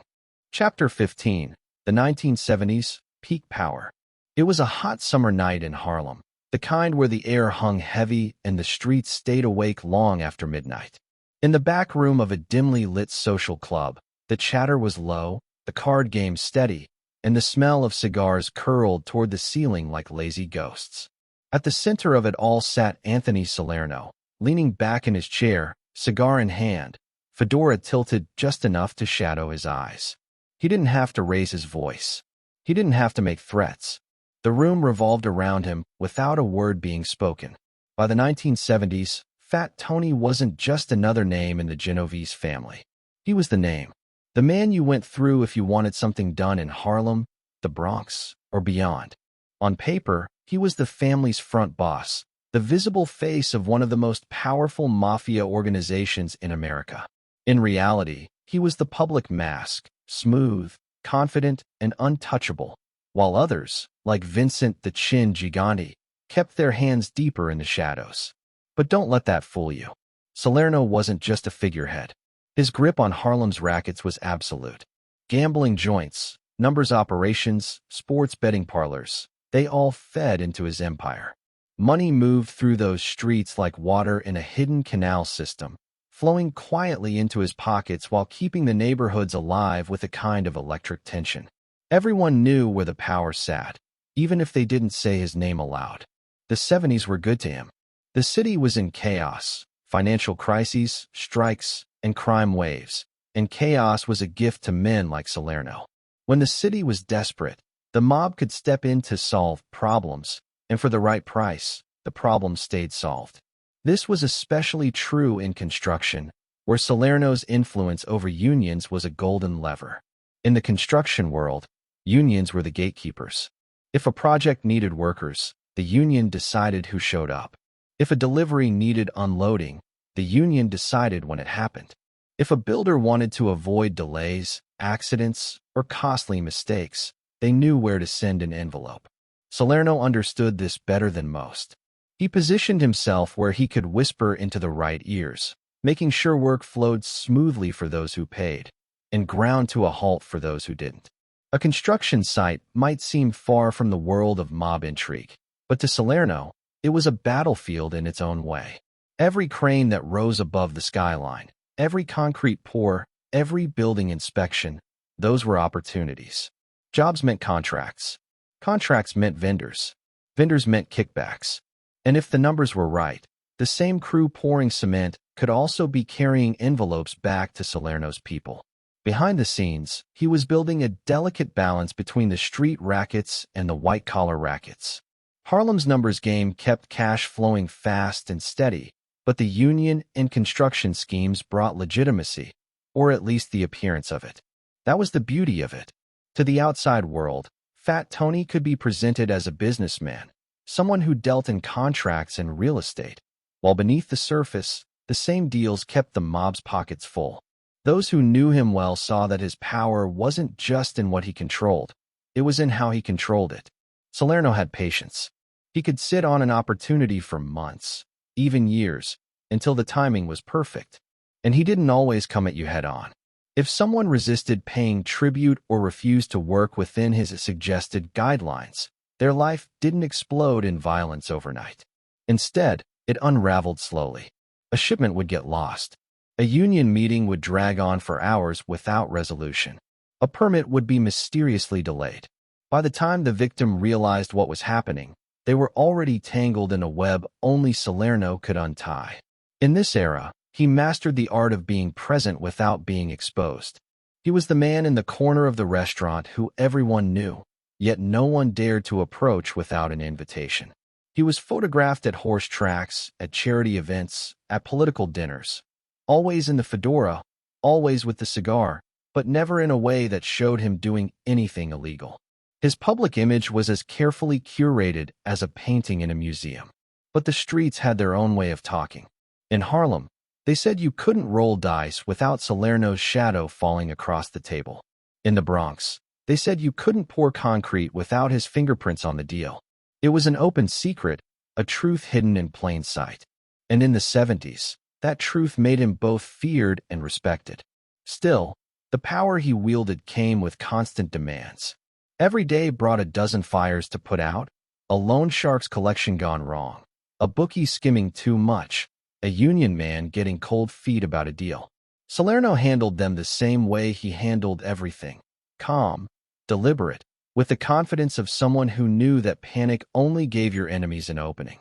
Speaker 1: Chapter 15. The 1970s, Peak Power. It was a hot summer night in Harlem, the kind where the air hung heavy and the streets stayed awake long after midnight. In the back room of a dimly lit social club, the chatter was low, the card game steady, and the smell of cigars curled toward the ceiling like lazy ghosts. At the center of it all sat Anthony Salerno, leaning back in his chair, cigar in hand, fedora tilted just enough to shadow his eyes. He didn't have to raise his voice. He didn't have to make threats. The room revolved around him without a word being spoken. By the 1970s, Fat Tony wasn't just another name in the Genovese family. He was the name. The man you went through if you wanted something done in Harlem, the Bronx, or beyond. On paper, he was the family's front boss, the visible face of one of the most powerful mafia organizations in America. In reality, he was the public mask, smooth, confident, and untouchable, while others, like Vincent the Chin Gigante, kept their hands deeper in the shadows. But don't let that fool you. Salerno wasn't just a figurehead. His grip on Harlem's rackets was absolute. Gambling joints, numbers operations, sports betting parlors, they all fed into his empire. Money moved through those streets like water in a hidden canal system, flowing quietly into his pockets while keeping the neighborhoods alive with a kind of electric tension. Everyone knew where the power sat, even if they didn't say his name aloud. The 70s were good to him. The city was in chaos, financial crises, strikes, and crime waves, and chaos was a gift to men like Salerno. When the city was desperate, the mob could step in to solve problems, and for the right price, the problems stayed solved. This was especially true in construction, where Salerno's influence over unions was a golden lever. In the construction world, unions were the gatekeepers. If a project needed workers, the union decided who showed up. If a delivery needed unloading, the union decided when it happened. If a builder wanted to avoid delays, accidents, or costly mistakes, they knew where to send an envelope. Salerno understood this better than most. He positioned himself where he could whisper into the right ears, making sure work flowed smoothly for those who paid, and ground to a halt for those who didn't. A construction site might seem far from the world of mob intrigue, but to Salerno, it was a battlefield in its own way. Every crane that rose above the skyline, every concrete pour, every building inspection, those were opportunities. Jobs meant contracts. Contracts meant vendors. Vendors meant kickbacks. And if the numbers were right, the same crew pouring cement could also be carrying envelopes back to Salerno's people. Behind the scenes, he was building a delicate balance between the street rackets and the white-collar rackets. Harlem's numbers game kept cash flowing fast and steady, but the union and construction schemes brought legitimacy, or at least the appearance of it. That was the beauty of it. To the outside world, Fat Tony could be presented as a businessman, someone who dealt in contracts and real estate, while beneath the surface, the same deals kept the mob's pockets full. Those who knew him well saw that his power wasn't just in what he controlled, it was in how he controlled it. Salerno had patience. He could sit on an opportunity for months, even years, until the timing was perfect. And he didn't always come at you head-on. If someone resisted paying tribute or refused to work within his suggested guidelines, their life didn't explode in violence overnight. Instead, it unraveled slowly. A shipment would get lost. A union meeting would drag on for hours without resolution. A permit would be mysteriously delayed. By the time the victim realized what was happening, they were already tangled in a web only Salerno could untie. In this era, he mastered the art of being present without being exposed. He was the man in the corner of the restaurant who everyone knew, yet no one dared to approach without an invitation. He was photographed at horse tracks, at charity events, at political dinners. Always in the fedora, always with the cigar, but never in a way that showed him doing anything illegal. His public image was as carefully curated as a painting in a museum. But the streets had their own way of talking. In Harlem, they said you couldn't roll dice without Salerno's shadow falling across the table. In the Bronx, they said you couldn't pour concrete without his fingerprints on the deal. It was an open secret, a truth hidden in plain sight. And in the 70s, that truth made him both feared and respected. Still, the power he wielded came with constant demands. Every day brought a dozen fires to put out, a loan shark's collection gone wrong, a bookie skimming too much, a union man getting cold feet about a deal. Salerno handled them the same way he handled everything, calm, deliberate, with the confidence of someone who knew that panic only gave your enemies an opening.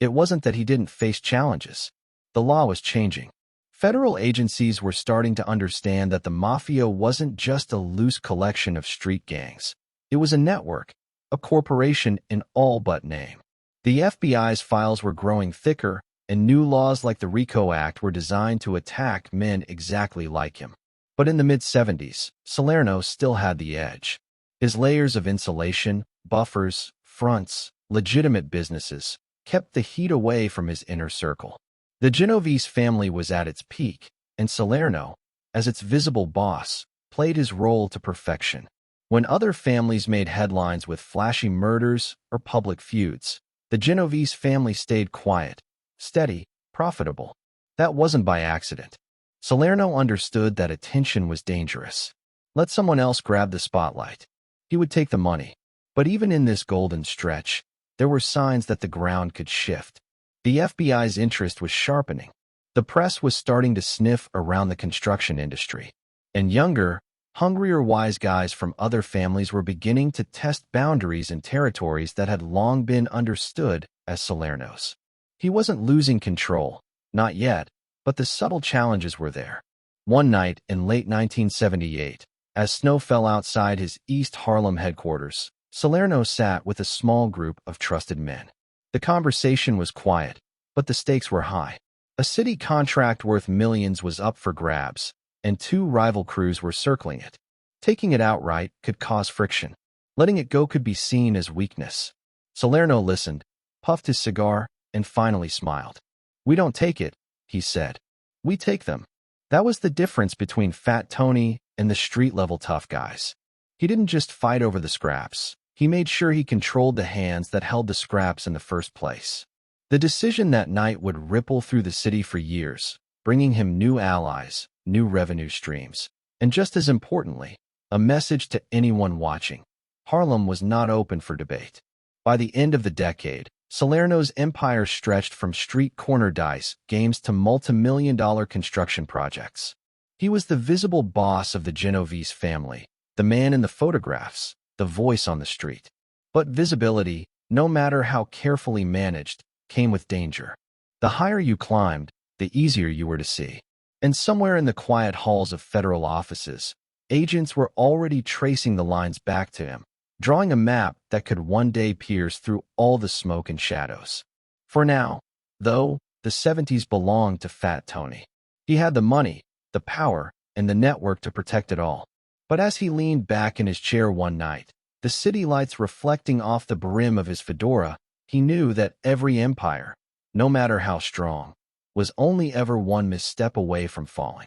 Speaker 1: It wasn't that he didn't face challenges. The law was changing. Federal agencies were starting to understand that the Mafia wasn't just a loose collection of street gangs. It was a network, a corporation in all but name. The FBI's files were growing thicker, and new laws like the RICO Act were designed to attack men exactly like him. But in the mid-70s, Salerno still had the edge. His layers of insulation, buffers, fronts, legitimate businesses, kept the heat away from his inner circle. The Genovese family was at its peak, and Salerno, as its visible boss, played his role to perfection. When other families made headlines with flashy murders or public feuds, the Genovese family stayed quiet, steady, profitable. That wasn't by accident. Salerno understood that attention was dangerous. Let someone else grab the spotlight. He would take the money. But even in this golden stretch, there were signs that the ground could shift. The FBI's interest was sharpening. The press was starting to sniff around the construction industry. And younger, hungrier wise guys from other families were beginning to test boundaries in territories that had long been understood as Salerno's. He wasn't losing control, not yet, but the subtle challenges were there. One night in late 1978, as snow fell outside his East Harlem headquarters, Salerno sat with a small group of trusted men. The conversation was quiet, but the stakes were high. A city contract worth millions was up for grabs, and two rival crews were circling it. Taking it outright could cause friction. Letting it go could be seen as weakness. Salerno listened, puffed his cigar, and finally smiled. "We don't take it," he said. "We take them." That was the difference between Fat Tony and the street-level tough guys. He didn't just fight over the scraps. He made sure he controlled the hands that held the scraps in the first place. The decision that night would ripple through the city for years, bringing him new allies, new revenue streams, and just as importantly, a message to anyone watching. Harlem was not open for debate. By the end of the decade, Salerno's empire stretched from street corner dice games to multi-million-dollar construction projects. He was the visible boss of the Genovese family, the man in the photographs, the voice on the street. But visibility, no matter how carefully managed, came with danger. The higher you climbed, the easier you were to see. And somewhere in the quiet halls of federal offices, agents were already tracing the lines back to him, drawing a map that could one day pierce through all the smoke and shadows. For now, though, the 70s belonged to Fat Tony. He had the money, the power, and the network to protect it all. But as he leaned back in his chair one night, the city lights reflecting off the brim of his fedora, he knew that every empire, no matter how strong, was only ever one misstep away from falling.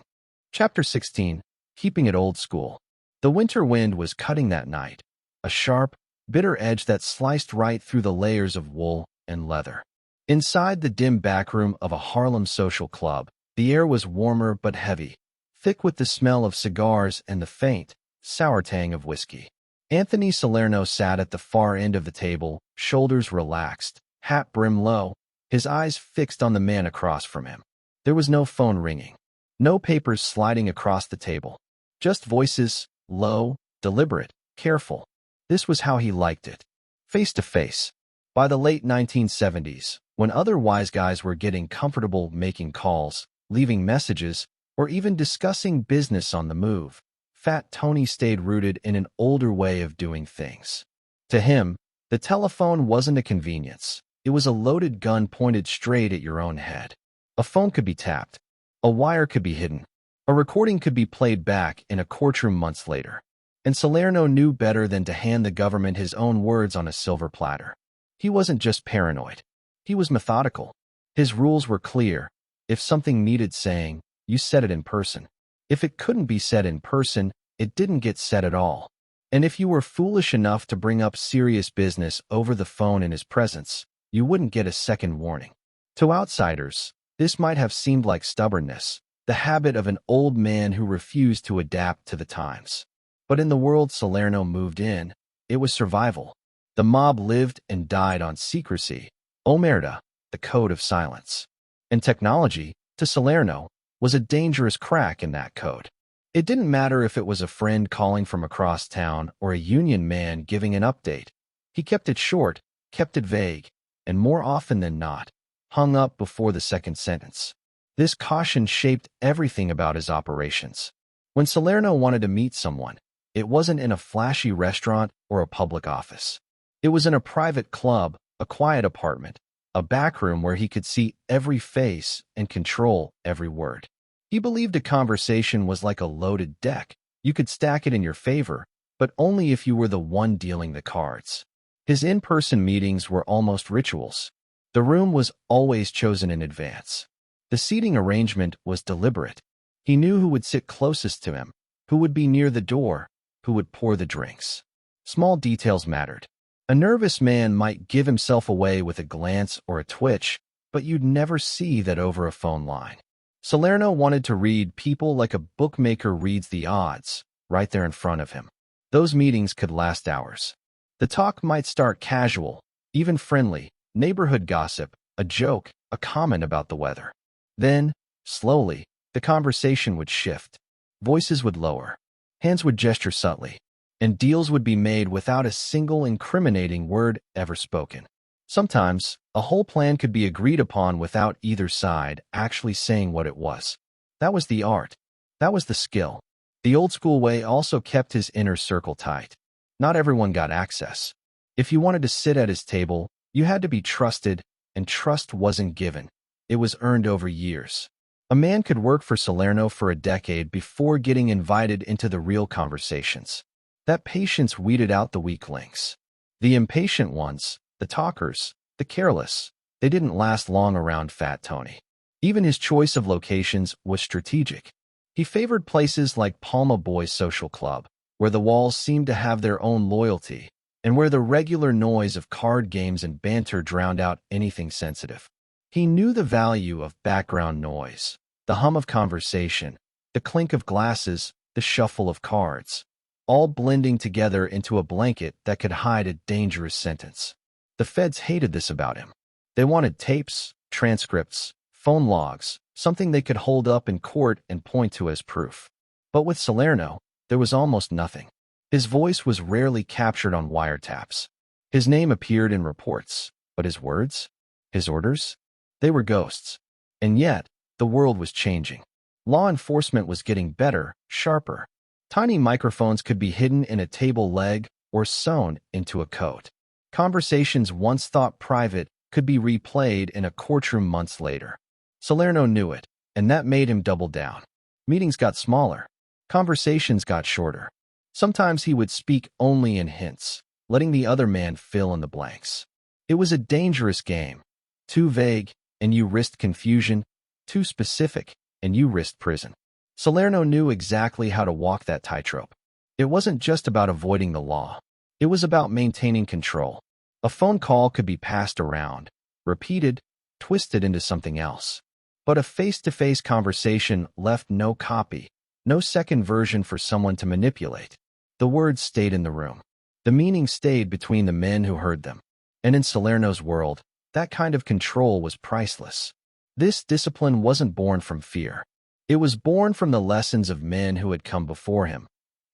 Speaker 1: Chapter 16. Keeping it old school. The winter wind was cutting that night, a sharp, bitter edge that sliced right through the layers of wool and leather. Inside the dim backroom of a Harlem social club, the air was warmer but heavy, thick with the smell of cigars and the faint, sour tang of whiskey. Anthony Salerno sat at the far end of the table, shoulders relaxed, hat brim low, his eyes fixed on the man across from him. There was no phone ringing, no papers sliding across the table, just voices, low, deliberate, careful. This was how he liked it, face to face. By the late 1970s, when other wise guys were getting comfortable making calls, leaving messages, or even discussing business on the move, Fat Tony stayed rooted in an older way of doing things. To him, the telephone wasn't a convenience. It was a loaded gun pointed straight at your own head. A phone could be tapped. A wire could be hidden. A recording could be played back in a courtroom months later. And Salerno knew better than to hand the government his own words on a silver platter. He wasn't just paranoid. He was methodical. His rules were clear. If something needed saying, you said it in person. If it couldn't be said in person, it didn't get said at all. And if you were foolish enough to bring up serious business over the phone in his presence, you wouldn't get a second warning. To outsiders, this might have seemed like stubbornness, the habit of an old man who refused to adapt to the times. But in the world Salerno moved in, it was survival. The mob lived and died on secrecy, omerta, the code of silence. And technology, to Salerno, was a dangerous crack in that code. It didn't matter if it was a friend calling from across town or a union man giving an update. He kept it short, kept it vague, and more often than not, hung up before the second sentence. This caution shaped everything about his operations. When Salerno wanted to meet someone, it wasn't in a flashy restaurant or a public office. It was in a private club, a quiet apartment, a backroom where he could see every face and control every word. He believed a conversation was like a loaded deck. You could stack it in your favor, but only if you were the one dealing the cards. His in-person meetings were almost rituals. The room was always chosen in advance. The seating arrangement was deliberate. He knew who would sit closest to him, who would be near the door, who would pour the drinks. Small details mattered. A nervous man might give himself away with a glance or a twitch, but you'd never see that over a phone line. Salerno wanted to read people like a bookmaker reads the odds, right there in front of him. Those meetings could last hours. The talk might start casual, even friendly, neighborhood gossip, a joke, a comment about the weather. Then, slowly, the conversation would shift. Voices would lower. Hands would gesture subtly. And deals would be made without a single incriminating word ever spoken. Sometimes, a whole plan could be agreed upon without either side actually saying what it was. That was the art. That was the skill. The old-school way also kept his inner circle tight. Not everyone got access. If you wanted to sit at his table, you had to be trusted, and trust wasn't given. It was earned over years. A man could work for Salerno for a decade before getting invited into the real conversations. That patience weeded out the weak links. The impatient ones, the talkers, the careless, they didn't last long around Fat Tony. Even his choice of locations was strategic. He favored places like Palma Boys Social Club, where the walls seemed to have their own loyalty, and where the regular noise of card games and banter drowned out anything sensitive. He knew the value of background noise, the hum of conversation, the clink of glasses, the shuffle of cards, all blending together into a blanket that could hide a dangerous sentence. The feds hated this about him. They wanted tapes, transcripts, phone logs, something they could hold up in court and point to as proof. But with Salerno, there was almost nothing. His voice was rarely captured on wiretaps. His name appeared in reports, but his words, his orders, they were ghosts. And yet, the world was changing. Law enforcement was getting better, sharper. Tiny microphones could be hidden in a table leg or sewn into a coat. Conversations once thought private could be replayed in a courtroom months later. Salerno knew it, and that made him double down. Meetings got smaller. Conversations got shorter. Sometimes he would speak only in hints, letting the other man fill in the blanks. It was a dangerous game. Too vague, and you risked confusion. Too specific, and you risked prison. Salerno knew exactly how to walk that tightrope. It wasn't just about avoiding the law. It was about maintaining control. A phone call could be passed around, repeated, twisted into something else. But a face-to-face conversation left no copy, no second version for someone to manipulate. The words stayed in the room. The meaning stayed between the men who heard them. And in Salerno's world, that kind of control was priceless. This discipline wasn't born from fear. It was born from the lessons of men who had come before him.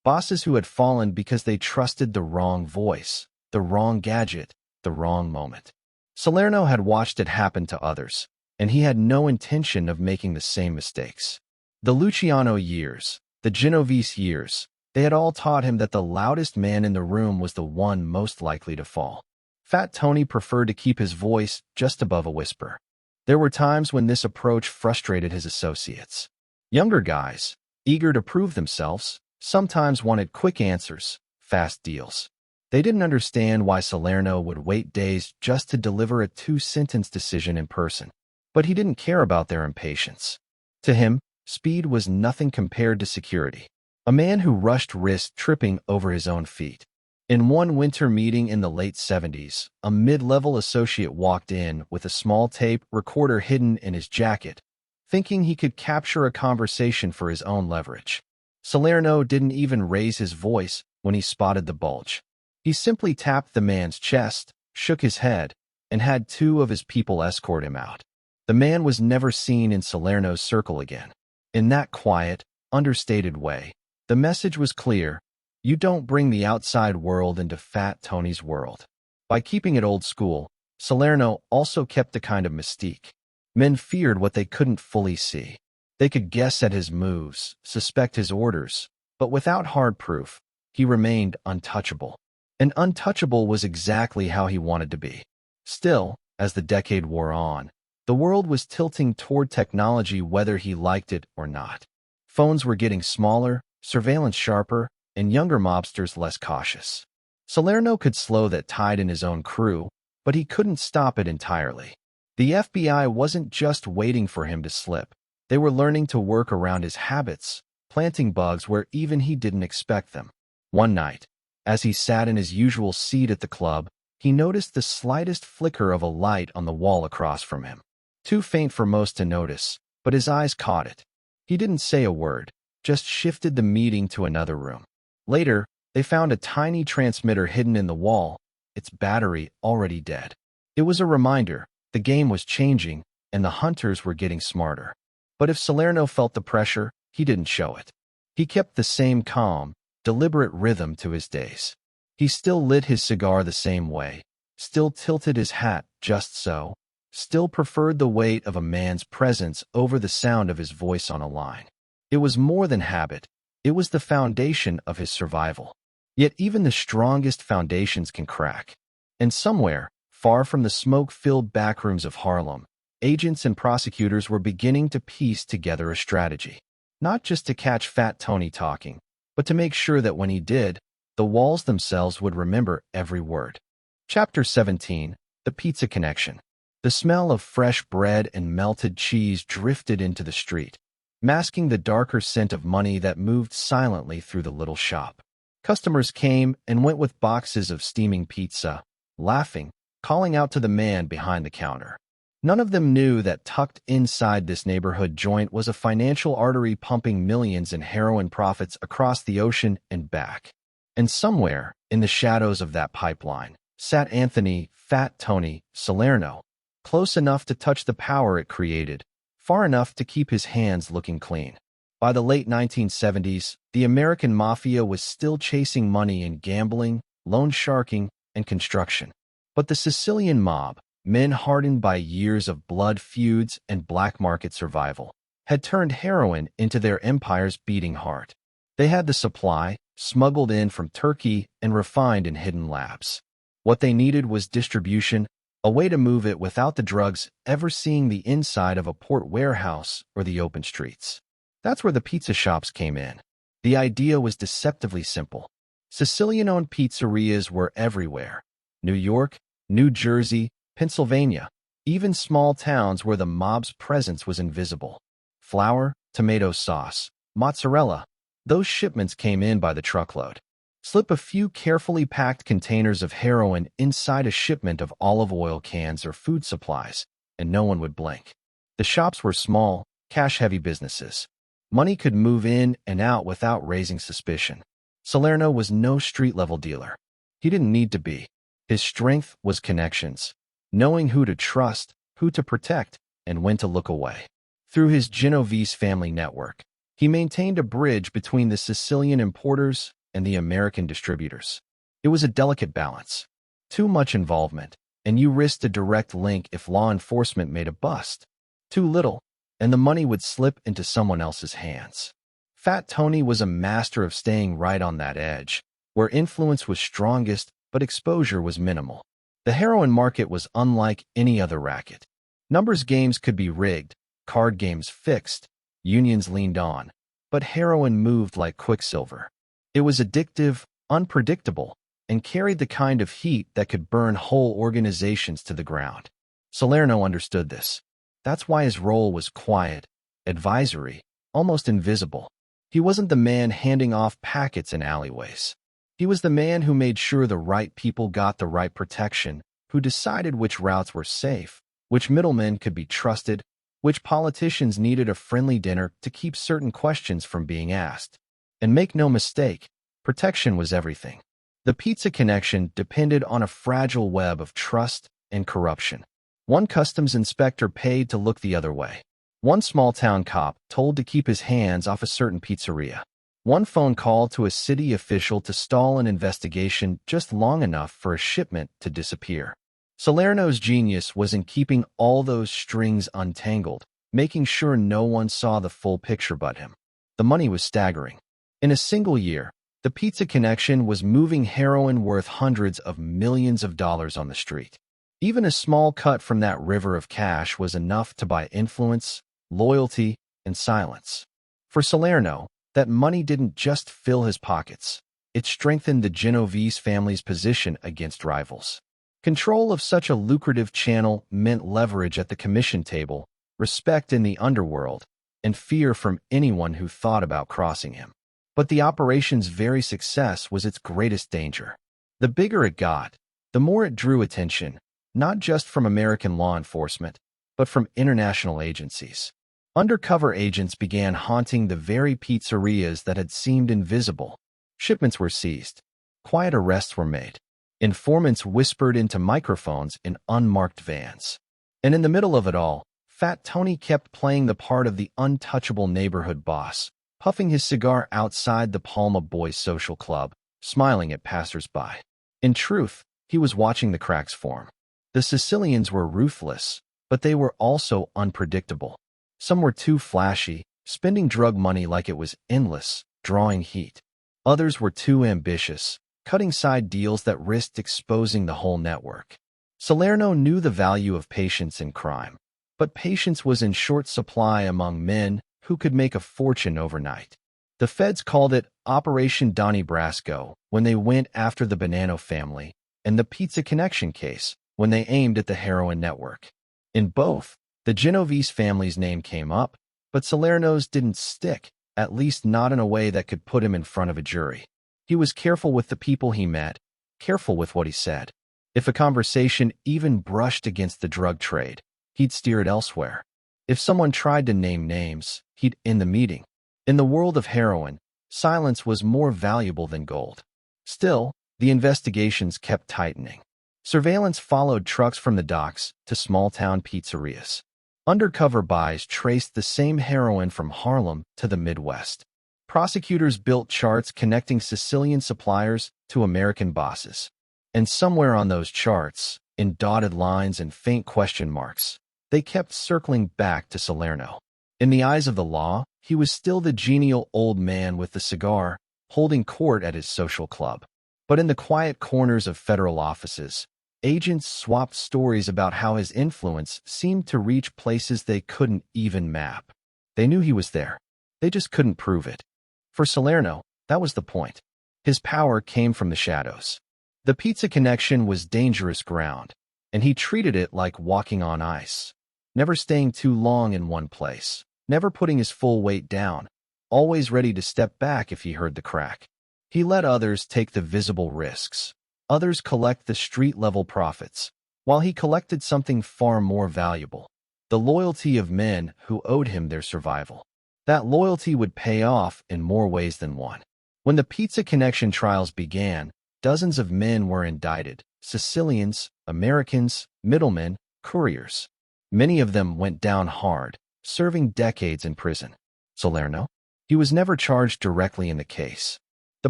Speaker 1: Bosses who had fallen because they trusted the wrong voice, the wrong gadget, the wrong moment. Salerno had watched it happen to others, and he had no intention of making the same mistakes. The Luciano years, the Genovese years, they had all taught him that the loudest man in the room was the one most likely to fall. Fat Tony preferred to keep his voice just above a whisper. There were times when this approach frustrated his associates. Younger guys, eager to prove themselves, sometimes wanted quick answers, fast deals. They didn't understand why Salerno would wait days just to deliver a two-sentence decision in person. But he didn't care about their impatience. To him, speed was nothing compared to security. A man who rushed risked tripping over his own feet. In one winter meeting in the late 70s, a mid-level associate walked in with a small tape recorder hidden in his jacket, thinking he could capture a conversation for his own leverage. Salerno didn't even raise his voice when he spotted the bulge. He simply tapped the man's chest, shook his head, and had two of his people escort him out. The man was never seen in Salerno's circle again. In that quiet, understated way, the message was clear: you don't bring the outside world into Fat Tony's world. By keeping it old school, Salerno also kept a kind of mystique. Men feared what they couldn't fully see. They could guess at his moves, suspect his orders, but without hard proof, he remained untouchable. And untouchable was exactly how he wanted to be. Still, as the decade wore on, the world was tilting toward technology whether he liked it or not. Phones were getting smaller, surveillance sharper, and younger mobsters less cautious. Salerno could slow that tide in his own crew, but he couldn't stop it entirely. The FBI wasn't just waiting for him to slip. They were learning to work around his habits, planting bugs where even he didn't expect them. One night, as he sat in his usual seat at the club, he noticed the slightest flicker of a light on the wall across from him. Too faint for most to notice, but his eyes caught it. He didn't say a word, just shifted the meeting to another room. Later, they found a tiny transmitter hidden in the wall, its battery already dead. It was a reminder: the game was changing, and the hunters were getting smarter. But if Salerno felt the pressure, he didn't show it. He kept the same calm, deliberate rhythm to his days. He still lit his cigar the same way, still tilted his hat just so, still preferred the weight of a man's presence over the sound of his voice on a line. It was more than habit. It was the foundation of his survival. Yet even the strongest foundations can crack. And somewhere, far from the smoke-filled backrooms of Harlem, agents and prosecutors were beginning to piece together a strategy. Not just to catch Fat Tony talking, but to make sure that when he did, the walls themselves would remember every word. Chapter 17, The Pizza Connection. The smell of fresh bread and melted cheese drifted into the street, masking the darker scent of money that moved silently through the little shop. Customers came and went with boxes of steaming pizza, laughing, calling out to the man behind the counter. None of them knew that tucked inside this neighborhood joint was a financial artery pumping millions in heroin profits across the ocean and back. And somewhere, in the shadows of that pipeline, sat Anthony, Fat Tony, Salerno, close enough to touch the power it created, far enough to keep his hands looking clean. By the late 1970s, the American Mafia was still chasing money in gambling, loan sharking, and construction. But the Sicilian mob, men hardened by years of blood feuds and black market survival, had turned heroin into their empire's beating heart. They had the supply, smuggled in from Turkey and refined in hidden labs. What they needed was distribution, a way to move it without the drugs ever seeing the inside of a port warehouse or the open streets. That's where the pizza shops came in. The idea was deceptively simple. Sicilian-owned pizzerias were everywhere. New York, New Jersey, Pennsylvania, even small towns where the mob's presence was invisible. Flour, tomato sauce, mozzarella. Those shipments came in by the truckload. Slip a few carefully packed containers of heroin inside a shipment of olive oil cans or food supplies, and no one would blink. The shops were small, cash-heavy businesses. Money could move in and out without raising suspicion. Salerno was no street-level dealer. He didn't need to be. His strength was connections, knowing who to trust, who to protect, and when to look away. Through his Genovese family network, he maintained a bridge between the Sicilian importers and the American distributors. It was a delicate balance. Too much involvement, and you risked a direct link if law enforcement made a bust. Too little, and the money would slip into someone else's hands. Fat Tony was a master of staying right on that edge, where influence was strongest but exposure was minimal. The heroin market was unlike any other racket. Numbers games could be rigged, card games fixed, unions leaned on, but heroin moved like quicksilver. It was addictive, unpredictable, and carried the kind of heat that could burn whole organizations to the ground. Salerno understood this. That's why his role was quiet, advisory, almost invisible. He wasn't the man handing off packets in alleyways. He was the man who made sure the right people got the right protection, who decided which routes were safe, which middlemen could be trusted, which politicians needed a friendly dinner to keep certain questions from being asked. And make no mistake, protection was everything. The pizza connection depended on a fragile web of trust and corruption. One customs inspector paid to look the other way. One small-town cop told to keep his hands off a certain pizzeria. One phone call to a city official to stall an investigation just long enough for a shipment to disappear. Salerno's genius was in keeping all those strings untangled, making sure no one saw the full picture but him. The money was staggering. In a single year, the pizza connection was moving heroin worth hundreds of millions of dollars on the street. Even a small cut from that river of cash was enough to buy influence, loyalty, and silence. For Salerno, that money didn't just fill his pockets. It strengthened the Genovese family's position against rivals. Control of such a lucrative channel meant leverage at the commission table, respect in the underworld, and fear from anyone who thought about crossing him. But the operation's very success was its greatest danger. The bigger it got, the more it drew attention, not just from American law enforcement, but from international agencies. Undercover agents began haunting the very pizzerias that had seemed invisible. Shipments were seized. Quiet arrests were made. Informants whispered into microphones in unmarked vans. And in the middle of it all, Fat Tony kept playing the part of the untouchable neighborhood boss, puffing his cigar outside the Palma Boys social club, smiling at passers-by. In truth, he was watching the cracks form. The Sicilians were ruthless, but they were also unpredictable. Some were too flashy, spending drug money like it was endless, drawing heat. Others were too ambitious, cutting side deals that risked exposing the whole network. Salerno knew the value of patience in crime, but patience was in short supply among men who could make a fortune overnight. The feds called it Operation Donnie Brasco when they went after the Bonanno family, and the Pizza Connection case when they aimed at the heroin network. In both, the Genovese family's name came up, but Salerno's didn't stick, at least not in a way that could put him in front of a jury. He was careful with the people he met, careful with what he said. If a conversation even brushed against the drug trade, he'd steer it elsewhere. If someone tried to name names, he'd end the meeting. In the world of heroin, silence was more valuable than gold. Still, the investigations kept tightening. Surveillance followed trucks from the docks to small-town pizzerias. Undercover buys traced the same heroin from Harlem to the Midwest. Prosecutors built charts connecting Sicilian suppliers to American bosses. And somewhere on those charts, in dotted lines and faint question marks, they kept circling back to Salerno. In the eyes of the law, he was still the genial old man with the cigar, holding court at his social club. But in the quiet corners of federal offices, agents swapped stories about how his influence seemed to reach places they couldn't even map. They knew he was there. They just couldn't prove it. For Salerno, that was the point. His power came from the shadows. The Pizza Connection was dangerous ground, and he treated it like walking on ice. Never staying too long in one place, never putting his full weight down, always ready to step back if he heard the crack. He let others take the visible risks. Others collect the street-level profits, while he collected something far more valuable: the loyalty of men who owed him their survival. That loyalty would pay off in more ways than one. When the Pizza Connection trials began, dozens of men were indicted: Sicilians, Americans, middlemen, couriers. Many of them went down hard, serving decades in prison. Salerno? He was never charged directly in the case. The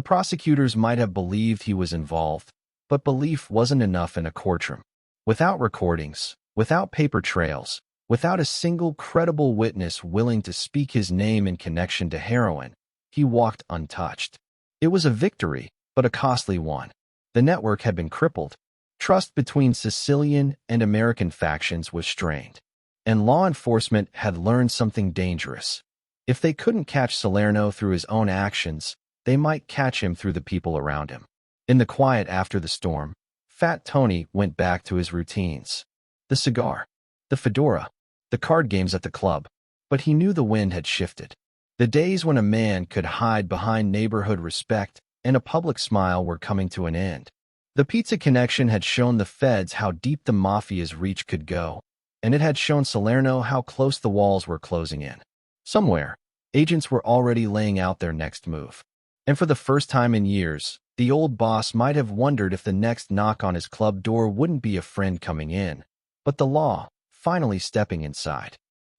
Speaker 1: prosecutors might have believed he was involved, but belief wasn't enough in a courtroom. Without recordings, without paper trails, without a single credible witness willing to speak his name in connection to heroin, he walked untouched. It was a victory, but a costly one. The network had been crippled. Trust between Sicilian and American factions was strained, and law enforcement had learned something dangerous. If they couldn't catch Salerno through his own actions, they might catch him through the people around him. In the quiet after the storm, Fat Tony went back to his routines. The cigar, the fedora, the card games at the club. But he knew the wind had shifted. The days when a man could hide behind neighborhood respect and a public smile were coming to an end. The Pizza Connection had shown the feds how deep the Mafia's reach could go, and it had shown Salerno how close the walls were closing in. Somewhere, agents were already laying out their next move. And for the first time in years, the old boss might have wondered if the next knock on his club door wouldn't be a friend coming in, but the law finally stepping inside.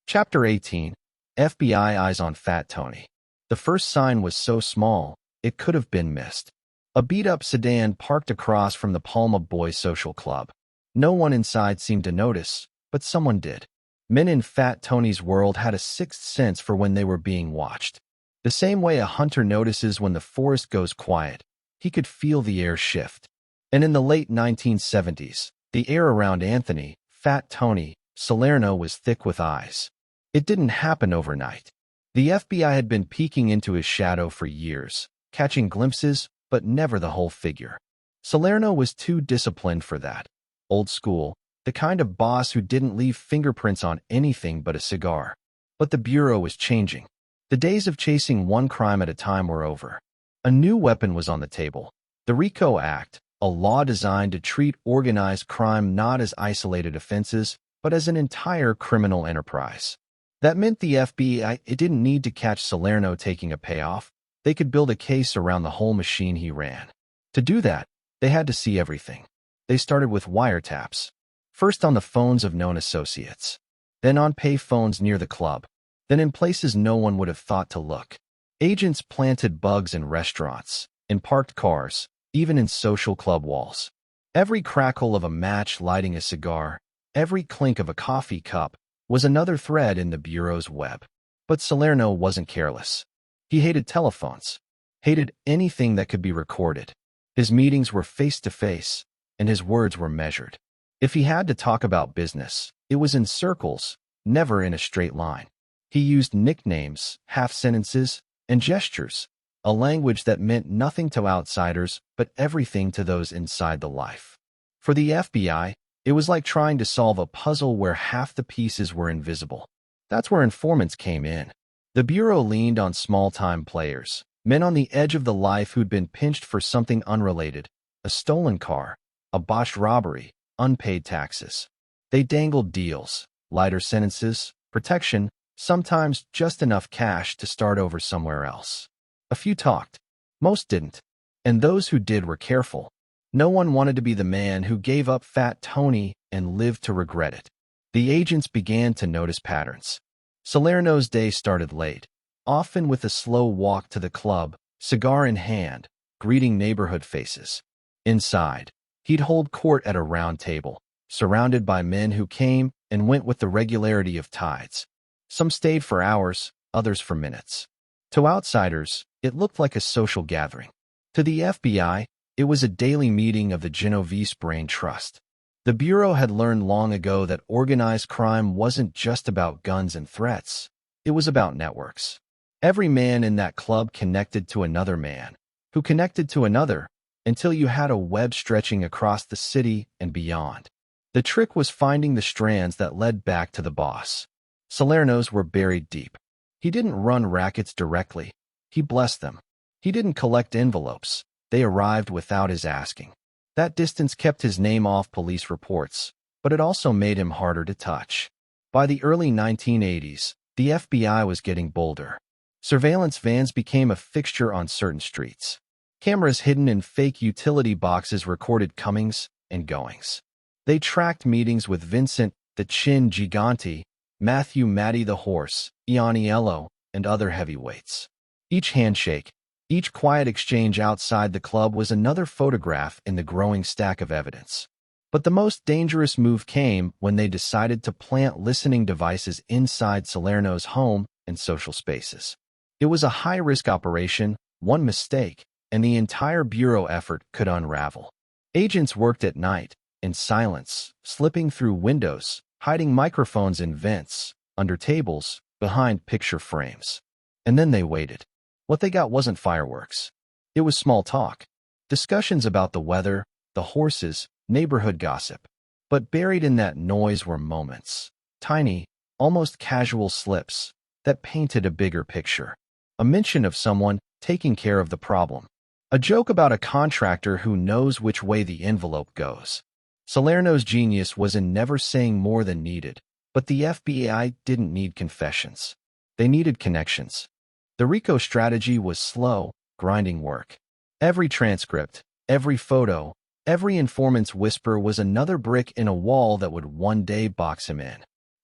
Speaker 1: Chapter 18. FBI Eyes on Fat Tony. The first sign was so small, it could have been missed. A beat-up sedan parked across from the Palma Boys Social Club. No one inside seemed to notice, but someone did. Men in Fat Tony's world had a sixth sense for when they were being watched. The same way a hunter notices when the forest goes quiet, he could feel the air shift. And in the late 1970s, the air around Anthony, Fat Tony, Salerno was thick with eyes. It didn't happen overnight. The FBI had been peeking into his shadow for years, catching glimpses, but never the whole figure. Salerno was too disciplined for that. Old school, the kind of boss who didn't leave fingerprints on anything but a cigar. But the Bureau was changing. The days of chasing one crime at a time were over. A new weapon was on the table: the RICO Act, a law designed to treat organized crime not as isolated offenses, but as an entire criminal enterprise. That meant the FBI didn't need to catch Salerno taking a payoff. They could build a case around the whole machine he ran. To do that, they had to see everything. They started with wiretaps. First on the phones of known associates, then on pay phones near the club, then in places no one would have thought to look. Agents planted bugs in restaurants, in parked cars, even in social club walls. Every crackle of a match lighting a cigar, every clink of a coffee cup, was another thread in the Bureau's web. But Salerno wasn't careless. He hated telephones, hated anything that could be recorded. His meetings were face-to-face, and his words were measured. If he had to talk about business, it was in circles, never in a straight line. He used nicknames, half-sentences, and gestures, a language that meant nothing to outsiders but everything to those inside the life. For the FBI, it was like trying to solve a puzzle where half the pieces were invisible. That's where informants came in. The Bureau leaned on small-time players, men on the edge of the life who'd been pinched for something unrelated: a stolen car, a botched robbery, unpaid taxes. They dangled deals, lighter sentences, protection, sometimes just enough cash to start over somewhere else. A few talked. Most didn't. And those who did were careful. No one wanted to be the man who gave up Fat Tony and lived to regret it. The agents began to notice patterns. Salerno's day started late, often with a slow walk to the club, cigar in hand, greeting neighborhood faces. Inside, he'd hold court at a round table, surrounded by men who came and went with the regularity of tides. Some stayed for hours, others for minutes. To outsiders, it looked like a social gathering. To the FBI, it was a daily meeting of the Genovese Brain Trust. The Bureau had learned long ago that organized crime wasn't just about guns and threats. It was about networks. Every man in that club connected to another man, who connected to another, until you had a web stretching across the city and beyond. The trick was finding the strands that led back to the boss. Salerno's were buried deep. He didn't run rackets directly. He blessed them. He didn't collect envelopes. They arrived without his asking. That distance kept his name off police reports, but it also made him harder to touch. By the early 1980s, the FBI was getting bolder. Surveillance vans became a fixture on certain streets. Cameras hidden in fake utility boxes recorded comings and goings. They tracked meetings with Vincent the Chin Gigante, Matthew Matty the Horse, Ianiello, and other heavyweights. Each handshake, each quiet exchange outside the club was another photograph in the growing stack of evidence. But the most dangerous move came when they decided to plant listening devices inside Salerno's home and social spaces. It was a high-risk operation. One mistake, and the entire bureau effort could unravel. Agents worked at night, in silence, slipping through windows, hiding microphones in vents, under tables, behind picture frames. And then they waited. What they got wasn't fireworks. It was small talk. Discussions about the weather, the horses, neighborhood gossip. But buried in that noise were moments. Tiny, almost casual slips that painted a bigger picture. A mention of someone taking care of the problem. A joke about a contractor who knows which way the envelope goes. Salerno's genius was in never saying more than needed, but the FBI didn't need confessions. They needed connections. The RICO strategy was slow, grinding work. Every transcript, every photo, every informant's whisper was another brick in a wall that would one day box him in.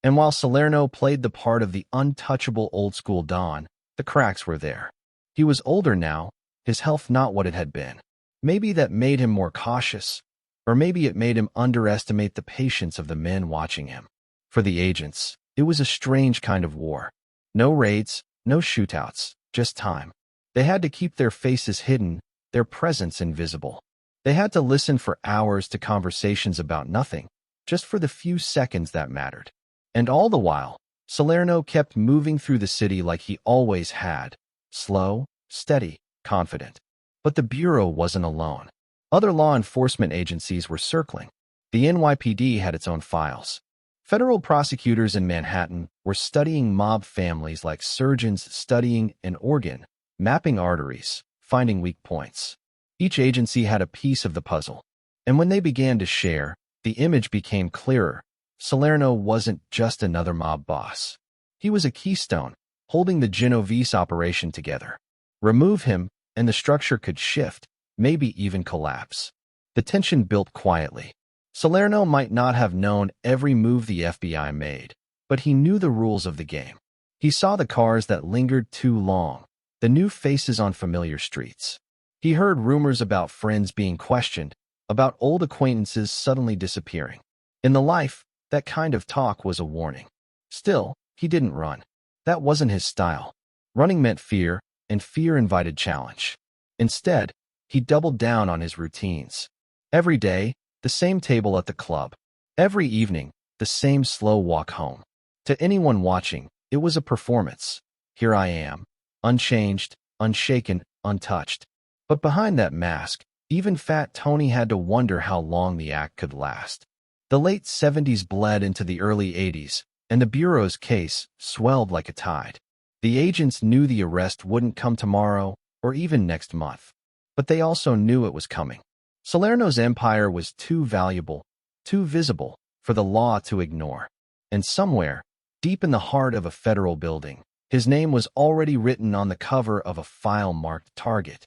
Speaker 1: And while Salerno played the part of the untouchable old-school Don, the cracks were there. He was older now, his health not what it had been. Maybe that made him more cautious, or maybe it made him underestimate the patience of the men watching him. For the agents, it was a strange kind of war. No raids, no shootouts, just time. They had to keep their faces hidden, their presence invisible. They had to listen for hours to conversations about nothing, just for the few seconds that mattered. And all the while, Salerno kept moving through the city like he always had, slow, steady, confident. But the Bureau wasn't alone. Other law enforcement agencies were circling. The NYPD had its own files. Federal prosecutors in Manhattan were studying mob families like surgeons studying an organ, mapping arteries, finding weak points. Each agency had a piece of the puzzle. And when they began to share, the image became clearer. Salerno wasn't just another mob boss. He was a keystone, holding the Genovese operation together. Remove him, and the structure could shift, maybe even collapse. The tension built quietly. Salerno might not have known every move the FBI made, but he knew the rules of the game. He saw the cars that lingered too long, the new faces on familiar streets. He heard rumors about friends being questioned, about old acquaintances suddenly disappearing. In the life, that kind of talk was a warning. Still, he didn't run. That wasn't his style. Running meant fear, and fear invited challenge. Instead, he doubled down on his routines. Every day, the same table at the club. Every evening, the same slow walk home. To anyone watching, it was a performance. Here I am, unchanged, unshaken, untouched. But behind that mask, even Fat Tony had to wonder how long the act could last. The late 70s bled into the early 80s, and the Bureau's case swelled like a tide. The agents knew the arrest wouldn't come tomorrow or even next month. But they also knew it was coming. Salerno's empire was too valuable, too visible, for the law to ignore. And somewhere, deep in the heart of a federal building, his name was already written on the cover of a file-marked target.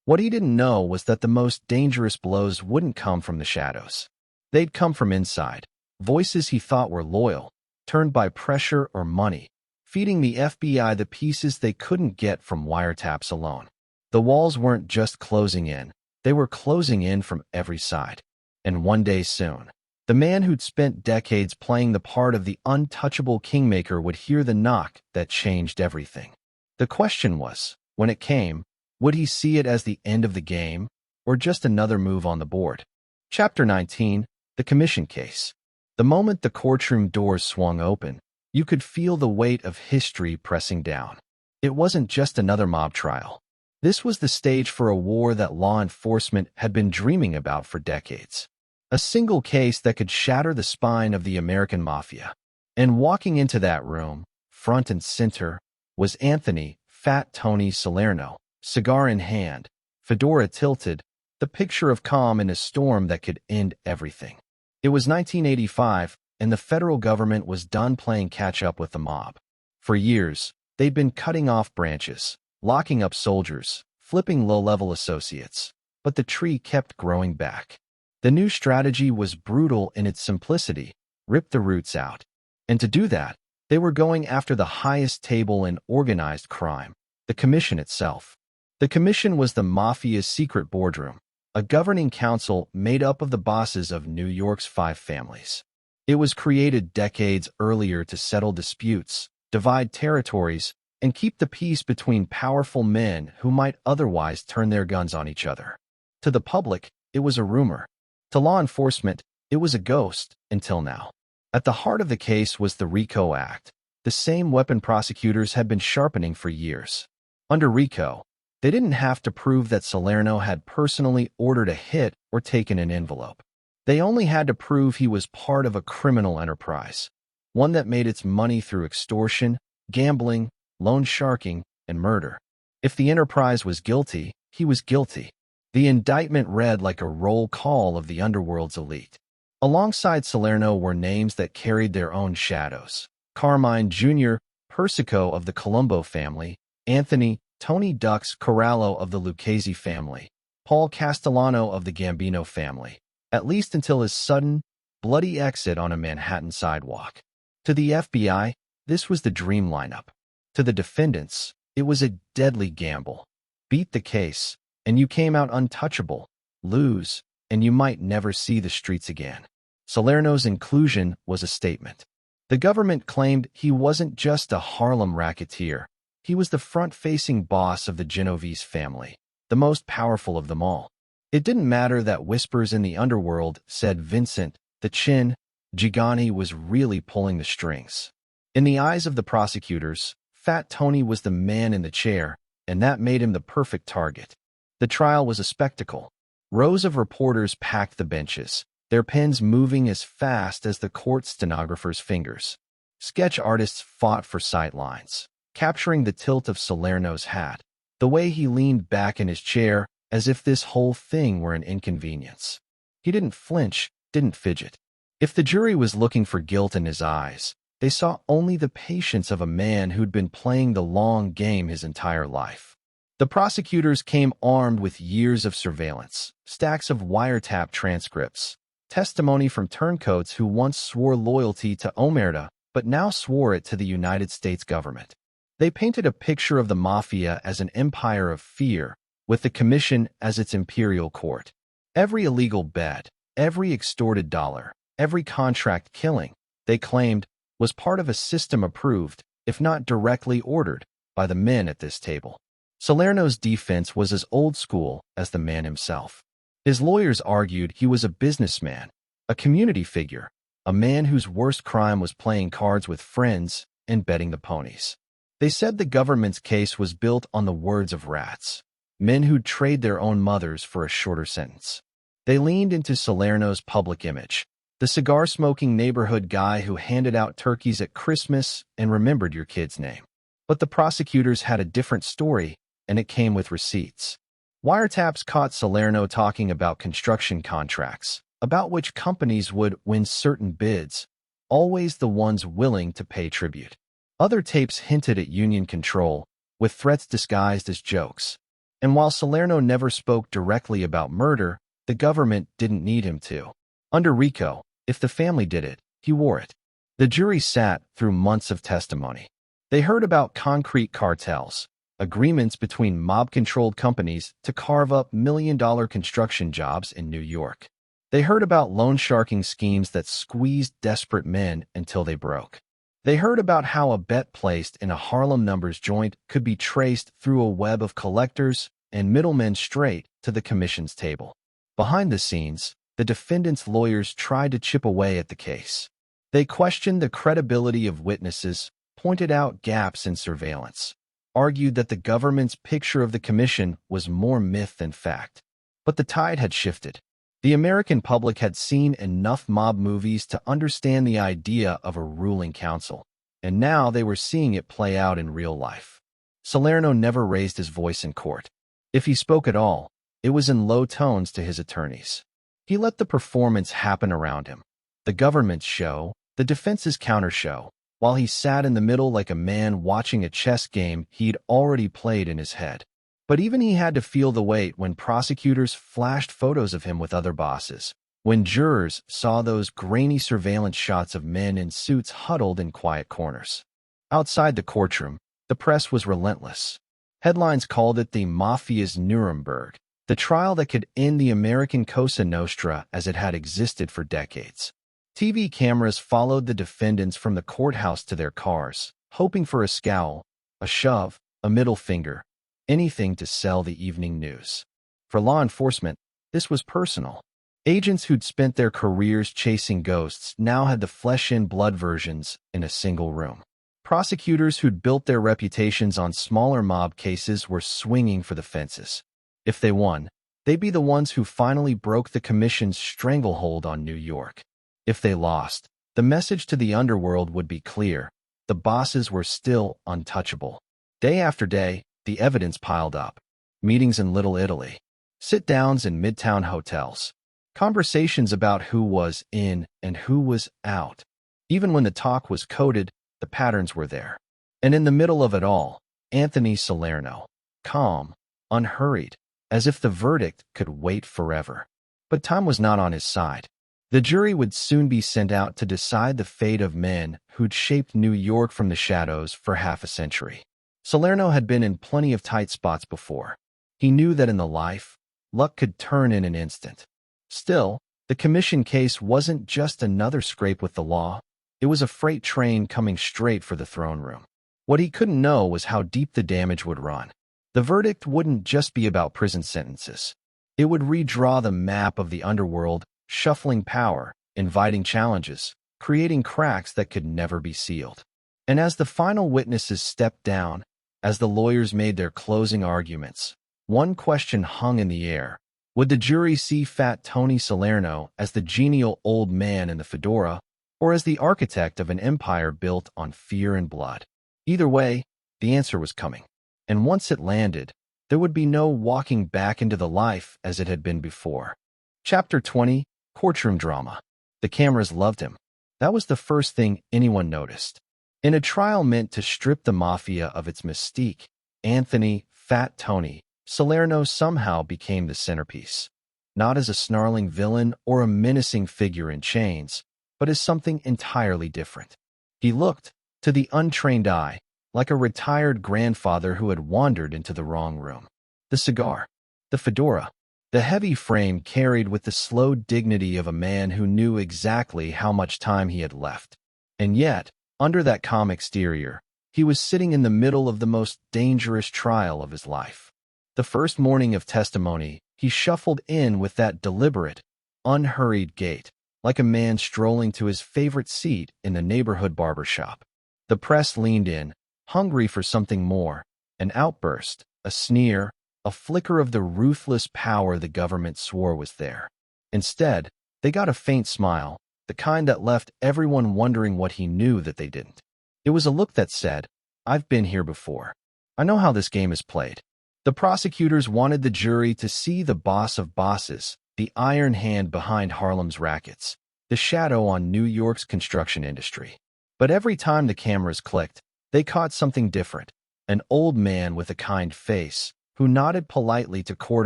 Speaker 1: What he didn't know was that the most dangerous blows wouldn't come from the shadows. They'd come from inside, voices he thought were loyal, turned by pressure or money, feeding the FBI the pieces they couldn't get from wiretaps alone. The walls weren't just closing in, they were closing in from every side. And one day soon, the man who'd spent decades playing the part of the untouchable kingmaker would hear the knock that changed everything. The question was, when it came, would he see it as the end of the game, or just another move on the board? Chapter 19, The Commission Case. The moment the courtroom doors swung open, you could feel the weight of history pressing down. It wasn't just another mob trial. This was the stage for a war that law enforcement had been dreaming about for decades. A single case that could shatter the spine of the American Mafia. And walking into that room, front and center, was Anthony "Fat Tony" Salerno, cigar in hand, fedora tilted, the picture of calm in a storm that could end everything. It was 1985, and the federal government was done playing catch-up with the mob. For years, they'd been cutting off branches, locking up soldiers, flipping low-level associates. But the tree kept growing back. The new strategy was brutal in its simplicity: rip the roots out. And to do that, they were going after the highest table in organized crime, the Commission itself. The Commission was the Mafia's secret boardroom, a governing council made up of the bosses of New York's 5 families. It was created decades earlier to settle disputes, divide territories, and keep the peace between powerful men who might otherwise turn their guns on each other. To the public, it was a rumor. To law enforcement, it was a ghost, until now. At the heart of the case was the RICO Act, the same weapon prosecutors had been sharpening for years. Under RICO, they didn't have to prove that Salerno had personally ordered a hit or taken an envelope. They only had to prove he was part of a criminal enterprise, one that made its money through extortion, gambling, loan sharking, and murder. If the enterprise was guilty, he was guilty. The indictment read like a roll call of the underworld's elite. Alongside Salerno were names that carried their own shadows: Carmine Jr., Persico of the Colombo family; Anthony "Tony Ducks" Corallo of the Lucchese family; Paul Castellano of the Gambino family, at least until his sudden, bloody exit on a Manhattan sidewalk. To the FBI, this was the dream lineup. To the defendants, it was a deadly gamble. Beat the case, and you came out untouchable. Lose, and you might never see the streets again. Salerno's inclusion was a statement. The government claimed he wasn't just a Harlem racketeer. He was the front-facing boss of the Genovese family, the most powerful of them all. It didn't matter that whispers in the underworld said Vincent, the Chin, Gigante was really pulling the strings. In the eyes of the prosecutors, Fat Tony was the man in the chair, and that made him the perfect target. The trial was a spectacle. Rows of reporters packed the benches, their pens moving as fast as the court stenographer's fingers. Sketch artists fought for sightlines, capturing the tilt of Salerno's hat, the way he leaned back in his chair as if this whole thing were an inconvenience. He didn't flinch, didn't fidget. If the jury was looking for guilt in his eyes, they saw only the patience of a man who'd been playing the long game his entire life. The prosecutors came armed with years of surveillance, stacks of wiretap transcripts, testimony from turncoats who once swore loyalty to Omerta but now swore it to the United States government. They painted a picture of the Mafia as an empire of fear, with the Commission as its imperial court. Every illegal bet, every extorted dollar, every contract killing, they claimed, was part of a system approved, if not directly ordered, by the men at this table. Salerno's defense was as old school as the man himself. His lawyers argued he was a businessman, a community figure, a man whose worst crime was playing cards with friends and betting the ponies. They said the government's case was built on the words of rats, men who'd trade their own mothers for a shorter sentence. They leaned into Salerno's public image, the cigar-smoking neighborhood guy who handed out turkeys at Christmas and remembered your kid's name. But the prosecutors had a different story, and it came with receipts. Wiretaps caught Salerno talking about construction contracts, about which companies would win certain bids, always the ones willing to pay tribute. Other tapes hinted at union control, with threats disguised as jokes. And while Salerno never spoke directly about murder, the government didn't need him to. Under RICO, if the family did it, he wore it. The jury sat through months of testimony. They heard about concrete cartels, agreements between mob-controlled companies to carve up million-dollar construction jobs in New York. They heard about loan sharking schemes that squeezed desperate men until they broke. They heard about how a bet placed in a Harlem numbers joint could be traced through a web of collectors and middlemen straight to the Commission's table. Behind the scenes, the defendant's lawyers tried to chip away at the case. They questioned the credibility of witnesses, pointed out gaps in surveillance, argued that the government's picture of the Commission was more myth than fact. But the tide had shifted. The American public had seen enough mob movies to understand the idea of a ruling council. and now they were seeing it play out in real life. Salerno never raised his voice in court. If he spoke at all, it was in low tones to his attorneys. He let the performance happen around him. The government's show, the defense's counter-show, while he sat in the middle like a man watching a chess game he'd already played in his head. But even he had to feel the weight when prosecutors flashed photos of him with other bosses, when jurors saw those grainy surveillance shots of men in suits huddled in quiet corners. Outside the courtroom, the press was relentless. Headlines called it the Mafia's Nuremberg, the trial that could end the American Cosa Nostra as it had existed for decades. TV cameras followed the defendants from the courthouse to their cars, hoping for a scowl, a shove, a middle finger, anything to sell the evening news. For law enforcement, this was personal. Agents who'd spent their careers chasing ghosts now had the flesh-and-blood versions in a single room. Prosecutors who'd built their reputations on smaller mob cases were swinging for the fences. If they won, they'd be the ones who finally broke the commission's stranglehold on New York. If they lost, the message to the underworld would be clear. The bosses were still untouchable. Day after day, the evidence piled up. Meetings in Little Italy, sit-downs in midtown hotels, conversations about who was in and who was out. Even when the talk was coded, the patterns were there. And in the middle of it all, Anthony Salerno, calm, unhurried, as if the verdict could wait forever. But time was not on his side. The jury would soon be sent out to decide the fate of men who'd shaped New York from the shadows for half a century. Salerno had been in plenty of tight spots before. He knew that in the life, luck could turn in an instant. Still, the commission case wasn't just another scrape with the law. It was a freight train coming straight for the throne room. What he couldn't know was how deep the damage would run. The verdict wouldn't just be about prison sentences. It would redraw the map of the underworld, shuffling power, inviting challenges, creating cracks that could never be sealed. And as the final witnesses stepped down, as the lawyers made their closing arguments, one question hung in the air. Would the jury see Fat Tony Salerno as the genial old man in the fedora, or as the architect of an empire built on fear and blood? Either way, the answer was coming. And once it landed, there would be no walking back into the life as it had been before. Chapter 20, Courtroom Drama. The cameras loved him. That was the first thing anyone noticed. In a trial meant to strip the Mafia of its mystique, Anthony, Fat Tony, Salerno somehow became the centerpiece. Not as a snarling villain or a menacing figure in chains, but as something entirely different. He looked, to the untrained eye, like a retired grandfather who had wandered into the wrong room. The cigar, the fedora, the heavy frame carried with the slow dignity of a man who knew exactly how much time he had left. And yet, under that calm exterior, he was sitting in the middle of the most dangerous trial of his life. The first morning of testimony, he shuffled in with that deliberate, unhurried gait, like a man strolling to his favorite seat in the neighborhood barber shop. The press leaned in, hungry for something more, an outburst, a sneer, a flicker of the ruthless power the government swore was there. Instead, they got a faint smile, the kind that left everyone wondering what he knew that they didn't. It was a look that said, "I've been here before. I know how this game is played." The prosecutors wanted the jury to see the boss of bosses, the iron hand behind Harlem's rackets, the shadow on New York's construction industry. But every time the cameras clicked, they caught something different. An old man with a kind face, who nodded politely to court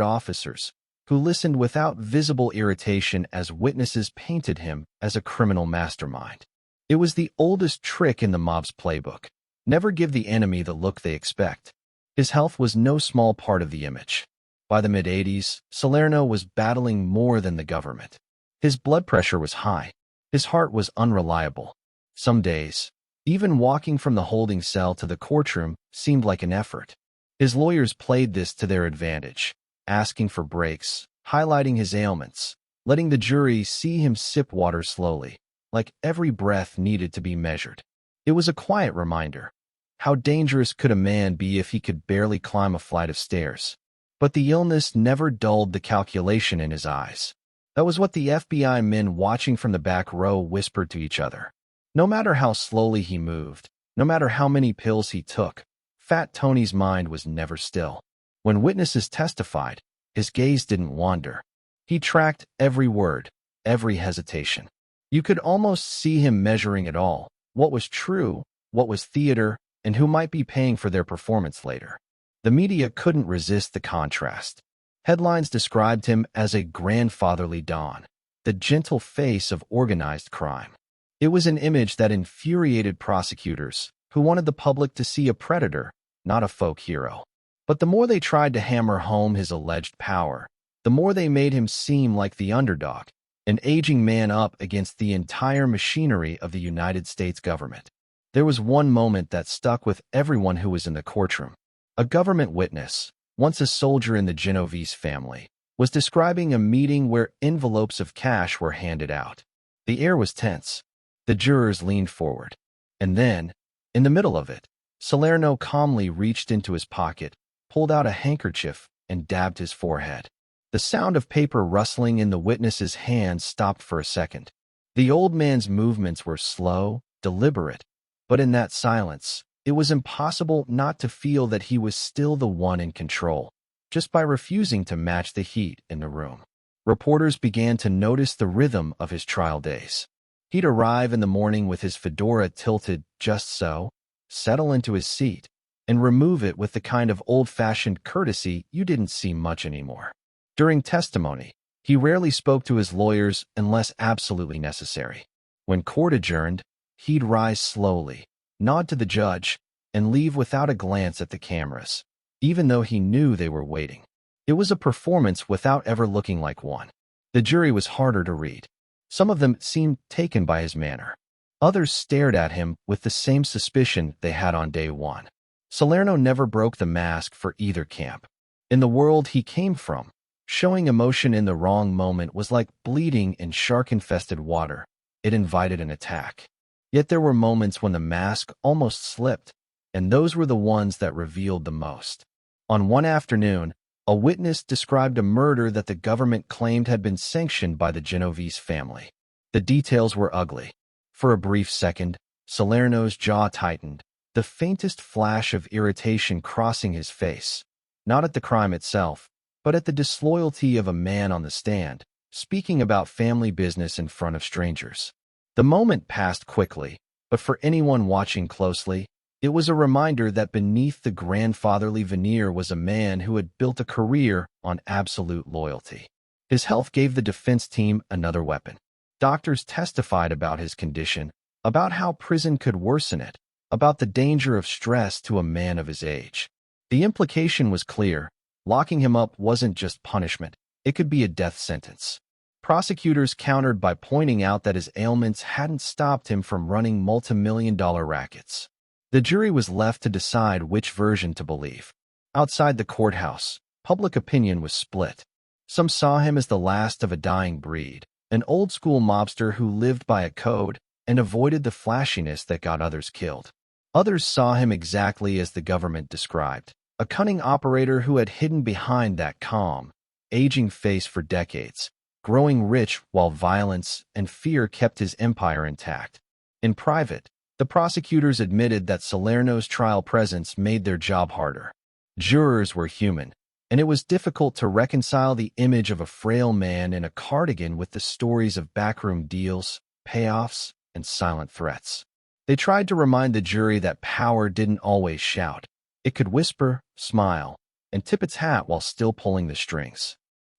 Speaker 1: officers, who listened without visible irritation as witnesses painted him as a criminal mastermind. It was the oldest trick in the mob's playbook. Never give the enemy the look they expect. His health was no small part of the image. By the mid-80s, Salerno was battling more than the government. His blood pressure was high. His heart was unreliable. Some days, even walking from the holding cell to the courtroom seemed like an effort. His lawyers played this to their advantage, asking for breaks, highlighting his ailments, letting the jury see him sip water slowly, like every breath needed to be measured. It was a quiet reminder. How dangerous could a man be if he could barely climb a flight of stairs? But the illness never dulled the calculation in his eyes. That was what the FBI men watching from the back row whispered to each other. No matter how slowly he moved, No matter how many pills he took, Fat Tony's mind was never still. When witnesses testified, his gaze didn't wander. He tracked every word, every hesitation. You could almost see him measuring it all: what was true, what was theater, and who might be paying for their performance later. The media couldn't resist the contrast. Headlines described him as a grandfatherly Don, the gentle face of organized crime. It was an image that infuriated prosecutors, who wanted the public to see a predator, not a folk hero. But the more they tried to hammer home his alleged power, the more they made him seem like the underdog, an aging man up against the entire machinery of the United States government. There was one moment that stuck with everyone who was in the courtroom. A government witness, once a soldier in the Genovese family, was describing a meeting where envelopes of cash were handed out. The air was tense. The jurors leaned forward. And then, in the middle of it, Salerno calmly reached into his pocket, pulled out a handkerchief, and dabbed his forehead. The sound of paper rustling in the witness's hand stopped for a second. The old man's movements were slow, deliberate, but in that silence, it was impossible not to feel that he was still the one in control, just by refusing to match the heat in the room. Reporters began to notice the rhythm of his trial days. He'd arrive in the morning with his fedora tilted just so, settle into his seat, and remove it with the kind of old-fashioned courtesy you didn't see much anymore. During testimony, he rarely spoke to his lawyers unless absolutely necessary. When court adjourned, he'd rise slowly, nod to the judge, and leave without a glance at the cameras, even though he knew they were waiting. It was a performance without ever looking like one. The jury was harder to read. Some of them seemed taken by his manner. Others stared at him with the same suspicion they had on day one. Salerno never broke the mask for either camp. In the world he came from, showing emotion in the wrong moment was like bleeding in shark-infested water. It invited an attack. Yet there were moments when the mask almost slipped, and those were the ones that revealed the most. On one afternoon, a witness described a murder that the government claimed had been sanctioned by the Genovese family. The details were ugly. For a brief second, Salerno's jaw tightened, the faintest flash of irritation crossing his face, not at the crime itself, but at the disloyalty of a man on the stand, speaking about family business in front of strangers. The moment passed quickly, but for anyone watching closely, it was a reminder that beneath the grandfatherly veneer was a man who had built a career on absolute loyalty. His health gave the defense team another weapon. Doctors testified about his condition, about how prison could worsen it, about the danger of stress to a man of his age. The implication was clear. Locking him up wasn't just punishment. It could be a death sentence. Prosecutors countered by pointing out that his ailments hadn't stopped him from running multi-million-dollar rackets. The jury was left to decide which version to believe. Outside the courthouse, public opinion was split. Some saw him as the last of a dying breed, an old-school mobster who lived by a code and avoided the flashiness that got others killed. Others saw him exactly as the government described, a cunning operator who had hidden behind that calm, aging face for decades, growing rich while violence and fear kept his empire intact. In private, the prosecutors admitted that Salerno's trial presence made their job harder. Jurors were human, and it was difficult to reconcile the image of a frail man in a cardigan with the stories of backroom deals, payoffs, and silent threats. They tried to remind the jury that power didn't always shout. It could whisper, smile, and tip its hat while still pulling the strings.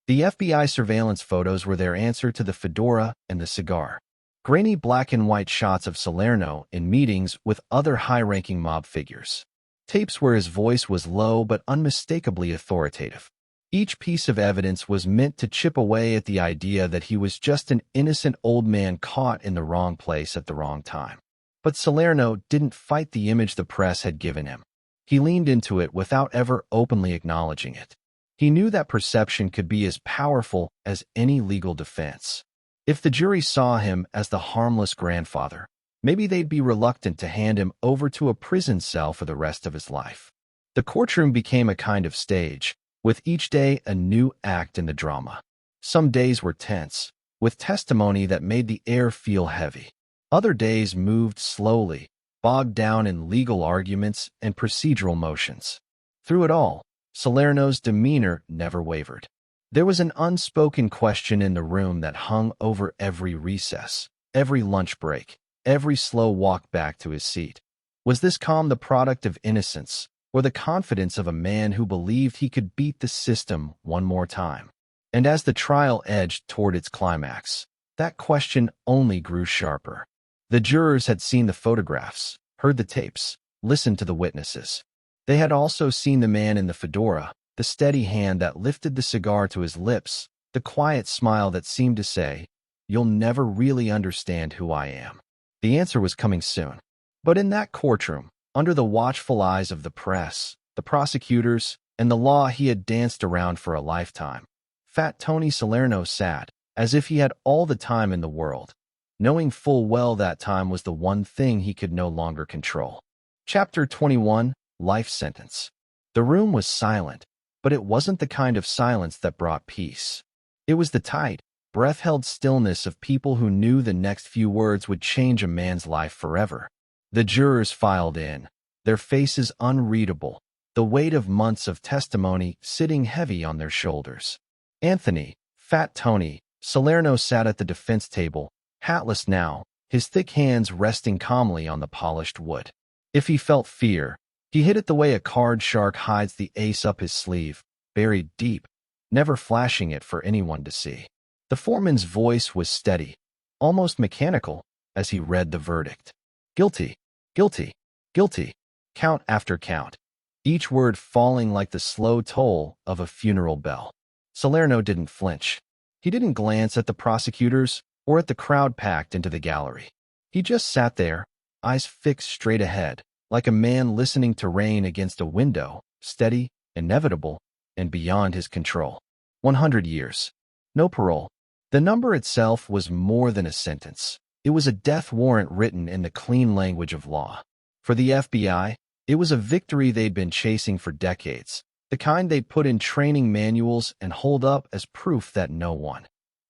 Speaker 1: The FBI surveillance photos were their answer to the fedora and the cigar. Grainy black and white shots of Salerno in meetings with other high-ranking mob figures. Tapes where his voice was low but unmistakably authoritative. Each piece of evidence was meant to chip away at the idea that he was just an innocent old man caught in the wrong place at the wrong time. But Salerno didn't fight the image the press had given him. He leaned into it without ever openly acknowledging it. He knew that perception could be as powerful as any legal defense. If the jury saw him as the harmless grandfather, maybe they'd be reluctant to hand him over to a prison cell for the rest of his life. The courtroom became a kind of stage, with each day a new act in the drama. Some days were tense, with testimony that made the air feel heavy. Other days moved slowly, bogged down in legal arguments and procedural motions. Through it all, Salerno's demeanor never wavered. There was an unspoken question in the room that hung over every recess, every lunch break, every slow walk back to his seat. Was this calm the product of innocence, or the confidence of a man who believed he could beat the system one more time? And as the trial edged toward its climax, that question only grew sharper. The jurors had seen the photographs, heard the tapes, listened to the witnesses. They had also seen the man in the fedora, the steady hand that lifted the cigar to his lips, the quiet smile that seemed to say, "You'll never really understand who I am." The answer was coming soon. But in that courtroom, under the watchful eyes of the press, the prosecutors, and the law he had danced around for a lifetime, Fat Tony Salerno sat, as if he had all the time in the world, knowing full well that time was the one thing he could no longer control. Chapter 21, Life Sentence. The room was silent, but it wasn't the kind of silence that brought peace. It was the tight, breath-held stillness of people who knew the next few words would change a man's life forever. The jurors filed in, their faces unreadable, the weight of months of testimony sitting heavy on their shoulders. Anthony, Fat Tony, Salerno sat at the defense table, hatless now, his thick hands resting calmly on the polished wood. If he felt fear, he hid it the way a card shark hides the ace up his sleeve, buried deep, never flashing it for anyone to see. The foreman's voice was steady, almost mechanical, as he read the verdict. Guilty, guilty, guilty, count after count, each word falling like the slow toll of a funeral bell. Salerno didn't flinch. He didn't glance at the prosecutors or at the crowd packed into the gallery. He just sat there, eyes fixed straight ahead, like a man listening to rain against a window, steady, inevitable, and beyond his control. 100 years. No parole. The number itself was more than a sentence. It was a death warrant written in the clean language of law. For the FBI, it was a victory they'd been chasing for decades, the kind they'd put in training manuals and hold up as proof that no one,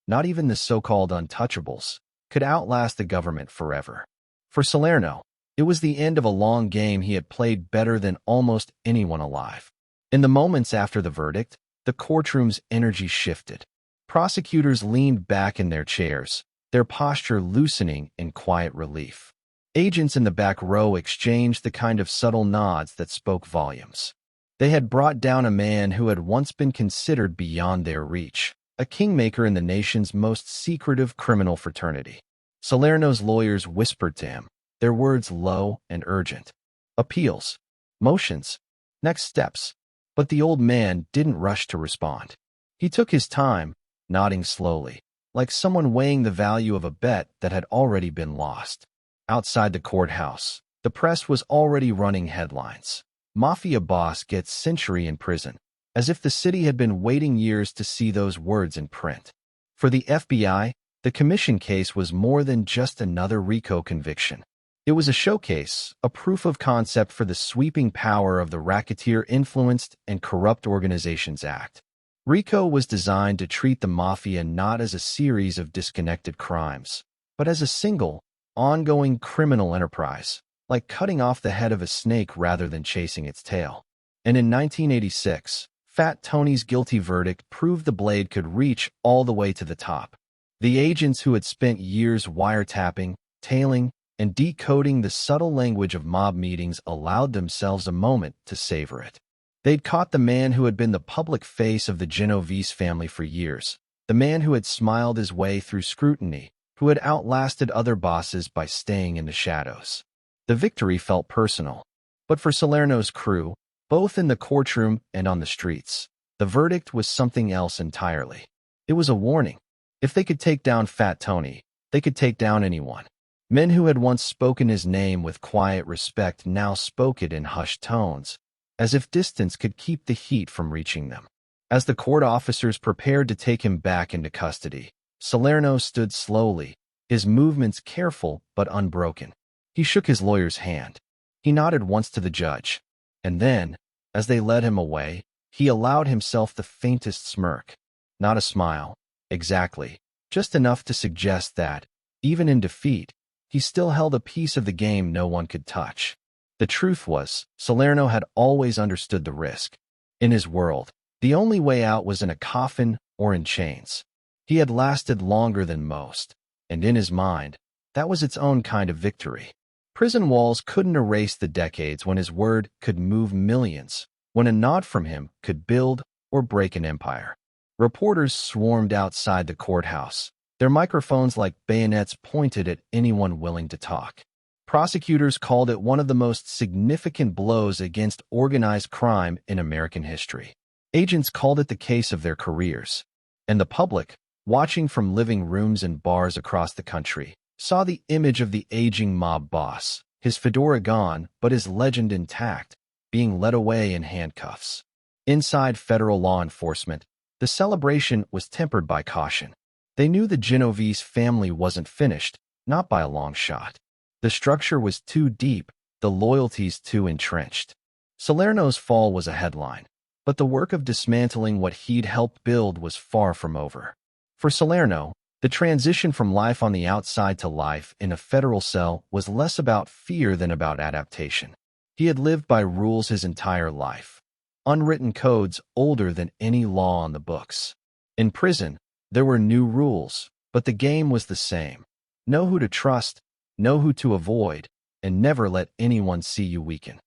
Speaker 1: not even the so-called untouchables, could outlast the government forever. For Salerno, it was the end of a long game he had played better than almost anyone alive. In the moments after the verdict, the courtroom's energy shifted. Prosecutors leaned back in their chairs, their posture loosening in quiet relief. Agents in the back row exchanged the kind of subtle nods that spoke volumes. They had brought down a man who had once been considered beyond their reach, a kingmaker in the nation's most secretive criminal fraternity. Salerno's lawyers whispered to him, their words low and urgent. Appeals, motions, next steps. But the old man didn't rush to respond. He took his time, nodding slowly, like someone weighing the value of a bet that had already been lost. Outside the courthouse, the press was already running headlines. Mafia boss gets century in prison, as if the city had been waiting years to see those words in print. For the FBI, the commission case was more than just another RICO conviction. It was a showcase, a proof of concept for the sweeping power of the Racketeer-Influenced and Corrupt Organizations Act. RICO was designed to treat the mafia not as a series of disconnected crimes, but as a single, ongoing criminal enterprise, like cutting off the head of a snake rather than chasing its tail. And in 1986, Fat Tony's guilty verdict proved the blade could reach all the way to the top. The agents who had spent years wiretapping, tailing, and decoding the subtle language of mob meetings allowed themselves a moment to savor it. They'd caught the man who had been the public face of the Genovese family for years, the man who had smiled his way through scrutiny, who had outlasted other bosses by staying in the shadows. The victory felt personal. But for Salerno's crew, both in the courtroom and on the streets, the verdict was something else entirely. It was a warning. If they could take down Fat Tony, they could take down anyone. Men who had once spoken his name with quiet respect now spoke it in hushed tones, as if distance could keep the heat from reaching them. As the court officers prepared to take him back into custody, Salerno stood slowly, his movements careful but unbroken. He shook his lawyer's hand. He nodded once to the judge, and then, as they led him away, he allowed himself the faintest smirk. Not a smile, exactly, just enough to suggest that, even in defeat, he still held a piece of the game no one could touch. The truth was, Salerno had always understood the risk. In his world, the only way out was in a coffin or in chains. He had lasted longer than most, and in his mind, that was its own kind of victory. Prison walls couldn't erase the decades when his word could move millions, when a nod from him could build or break an empire. Reporters swarmed outside the courthouse, their microphones like bayonets pointed at anyone willing to talk. Prosecutors called it one of the most significant blows against organized crime in American history. Agents called it the case of their careers. And the public, watching from living rooms and bars across the country, saw the image of the aging mob boss, his fedora gone but his legend intact, being led away in handcuffs. Inside federal law enforcement, the celebration was tempered by caution. They knew the Genovese family wasn't finished, not by a long shot. The structure was too deep, the loyalties too entrenched. Salerno's fall was a headline, but the work of dismantling what he'd helped build was far from over. For Salerno, the transition from life on the outside to life in a federal cell was less about fear than about adaptation. He had lived by rules his entire life, unwritten codes older than any law on the books. In prison, there were new rules, but the game was the same. Know who to trust, know who to avoid, and never let anyone see you weaken.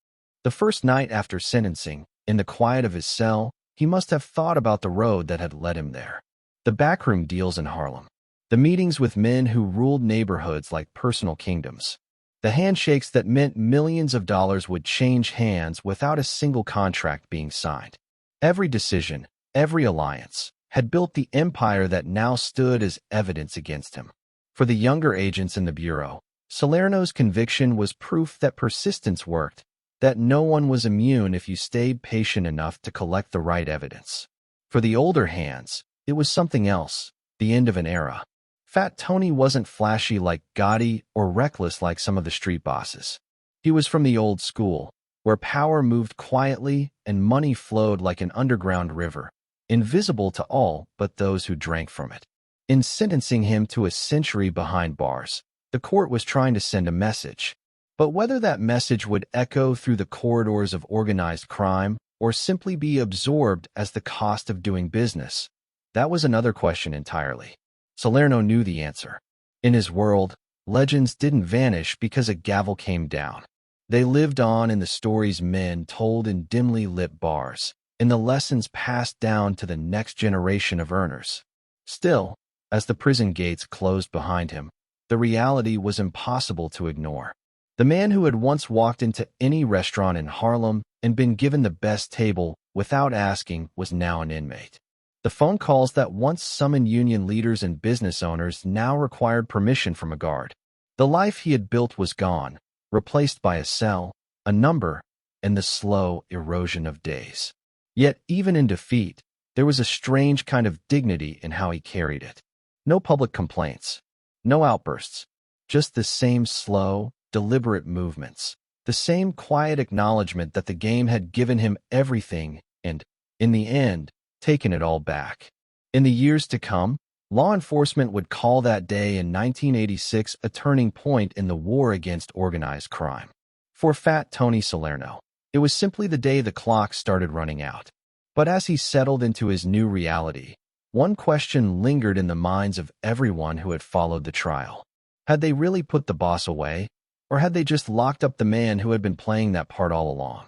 Speaker 1: The first night after sentencing, in the quiet of his cell, he must have thought about the road that had led him there. The backroom deals in Harlem. The meetings with men who ruled neighborhoods like personal kingdoms. The handshakes that meant millions of dollars would change hands without a single contract being signed. Every decision, every alliance, had built the empire that now stood as evidence against him. For the younger agents in the bureau, Salerno's conviction was proof that persistence worked, that no one was immune if you stayed patient enough to collect the right evidence. For the older hands, it was something else, the end of an era. Fat Tony wasn't flashy like Gotti or reckless like some of the street bosses. He was from the old school, where power moved quietly and money flowed like an underground river, invisible to all but those who drank from it. In sentencing him to a century behind bars, the court was trying to send a message. But whether that message would echo through the corridors of organized crime or simply be absorbed as the cost of doing business, that was another question entirely. Salerno knew the answer. In his world, legends didn't vanish because a gavel came down. They lived on in the stories men told in dimly lit bars, in the lessons passed down to the next generation of earners. Still, as the prison gates closed behind him, the reality was impossible to ignore. The man who had once walked into any restaurant in Harlem and been given the best table without asking was now an inmate. The phone calls that once summoned union leaders and business owners now required permission from a guard. The life he had built was gone, replaced by a cell, a number, and the slow erosion of days. Yet even in defeat, there was a strange kind of dignity in how he carried it. No public complaints, no outbursts, just the same slow, deliberate movements, the same quiet acknowledgement that the game had given him everything and, in the end, taken it all back. In the years to come, law enforcement would call that day in 1986 a turning point in the war against organized crime. For Fat Tony Salerno, it was simply the day the clock started running out. But as he settled into his new reality, one question lingered in the minds of everyone who had followed the trial. Had they really put the boss away? Or had they just locked up the man who had been playing that part all along?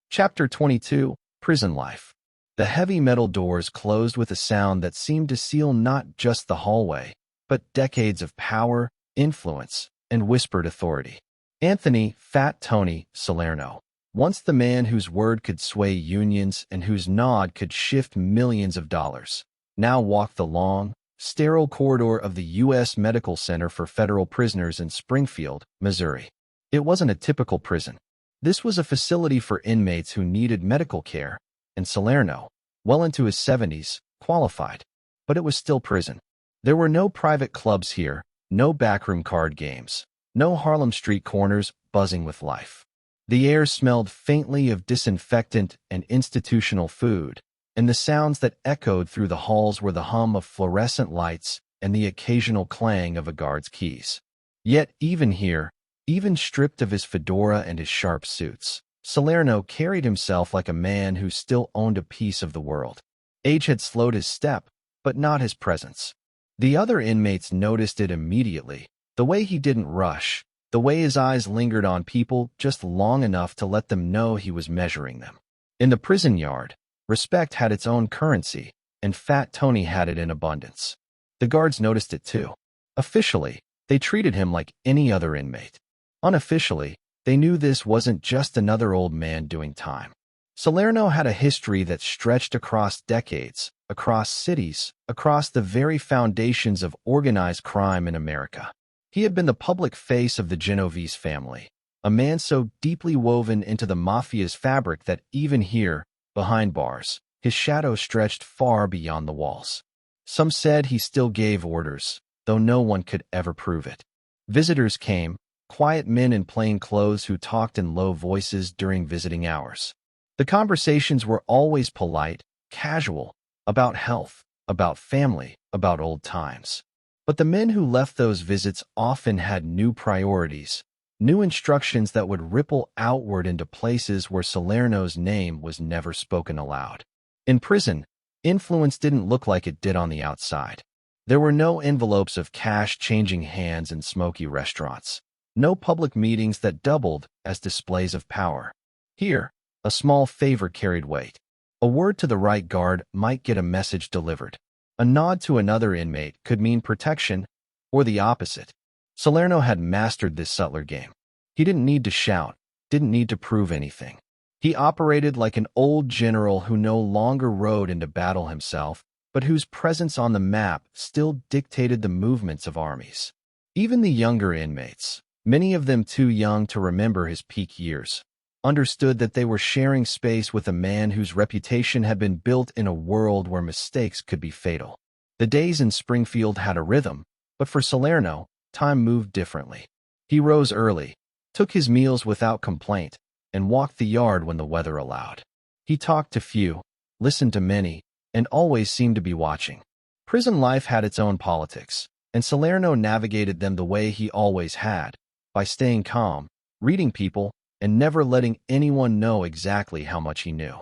Speaker 1: Chapter 22, Prison Life. The heavy metal doors closed with a sound that seemed to seal not just the hallway, but decades of power, influence, and whispered authority. Anthony "Fat Tony" Salerno, once the man whose word could sway unions and whose nod could shift millions of dollars, now walked the long, sterile corridor of the U.S. Medical Center for Federal Prisoners in Springfield, Missouri. It wasn't a typical prison. This was a facility for inmates who needed medical care, and Salerno, well into his 70s, qualified. But it was still prison. There were no private clubs here, no backroom card games, no Harlem street corners buzzing with life. The air smelled faintly of disinfectant and institutional food, and the sounds that echoed through the halls were the hum of fluorescent lights and the occasional clang of a guard's keys. Yet even here, even stripped of his fedora and his sharp suits, Salerno carried himself like a man who still owned a piece of the world. Age had slowed his step, but not his presence. The other inmates noticed it immediately, the way he didn't rush, the way his eyes lingered on people just long enough to let them know he was measuring them. In the prison yard, respect had its own currency, and Fat Tony had it in abundance. The guards noticed it too. Officially, they treated him like any other inmate. Unofficially, they knew this wasn't just another old man doing time. Salerno had a history that stretched across decades, across cities, across the very foundations of organized crime in America. He had been the public face of the Genovese family, a man so deeply woven into the Mafia's fabric that even here, behind bars, his shadow stretched far beyond the walls. Some said he still gave orders, though no one could ever prove it. Visitors came, quiet men in plain clothes who talked in low voices during visiting hours. The conversations were always polite, casual, about health, about family, about old times. But the men who left those visits often had new priorities, new instructions that would ripple outward into places where Salerno's name was never spoken aloud. In prison, influence didn't look like it did on the outside. There were no envelopes of cash changing hands in smoky restaurants, no public meetings that doubled as displays of power. Here, a small favor carried weight. A word to the right guard might get a message delivered. A nod to another inmate could mean protection, or the opposite. Salerno had mastered this subtler game. He didn't need to shout, didn't need to prove anything. He operated like an old general who no longer rode into battle himself, but whose presence on the map still dictated the movements of armies. Even the younger inmates, many of them too young to remember his peak years, understood that they were sharing space with a man whose reputation had been built in a world where mistakes could be fatal. The days in Springfield had a rhythm, but for Salerno, time moved differently. He rose early, took his meals without complaint, and walked the yard when the weather allowed. He talked to few, listened to many, and always seemed to be watching. Prison life had its own politics, and Salerno navigated them the way he always had, by staying calm, reading people, and never letting anyone know exactly how much he knew.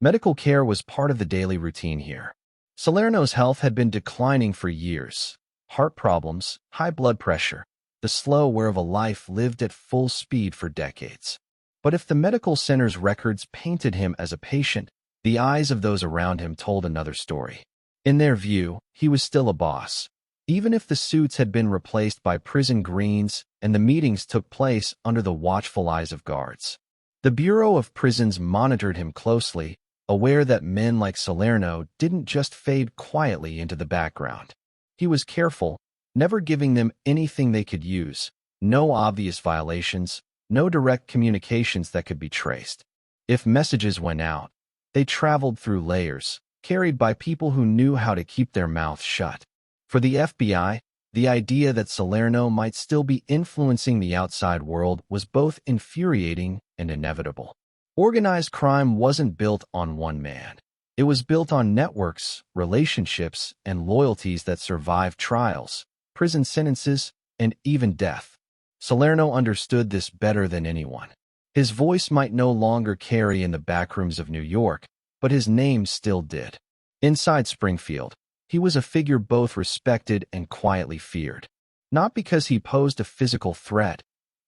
Speaker 1: Medical care was part of the daily routine here. Salerno's health had been declining for years. Heart problems, high blood pressure, the slow wear of a life lived at full speed for decades. But if the medical center's records painted him as a patient, the eyes of those around him told another story. In their view, he was still a boss. Even if the suits had been replaced by prison greens and the meetings took place under the watchful eyes of guards. The Bureau of Prisons monitored him closely, aware that men like Salerno didn't just fade quietly into the background. He was careful, never giving them anything they could use, no obvious violations, no direct communications that could be traced. If messages went out, they traveled through layers, carried by people who knew how to keep their mouths shut. For the FBI, the idea that Salerno might still be influencing the outside world was both infuriating and inevitable. Organized crime wasn't built on one man. It was built on networks, relationships, and loyalties that survived trials, prison sentences, and even death. Salerno understood this better than anyone. His voice might no longer carry in the backrooms of New York, but his name still did. Inside Springfield, he was a figure both respected and quietly feared. Not because he posed a physical threat,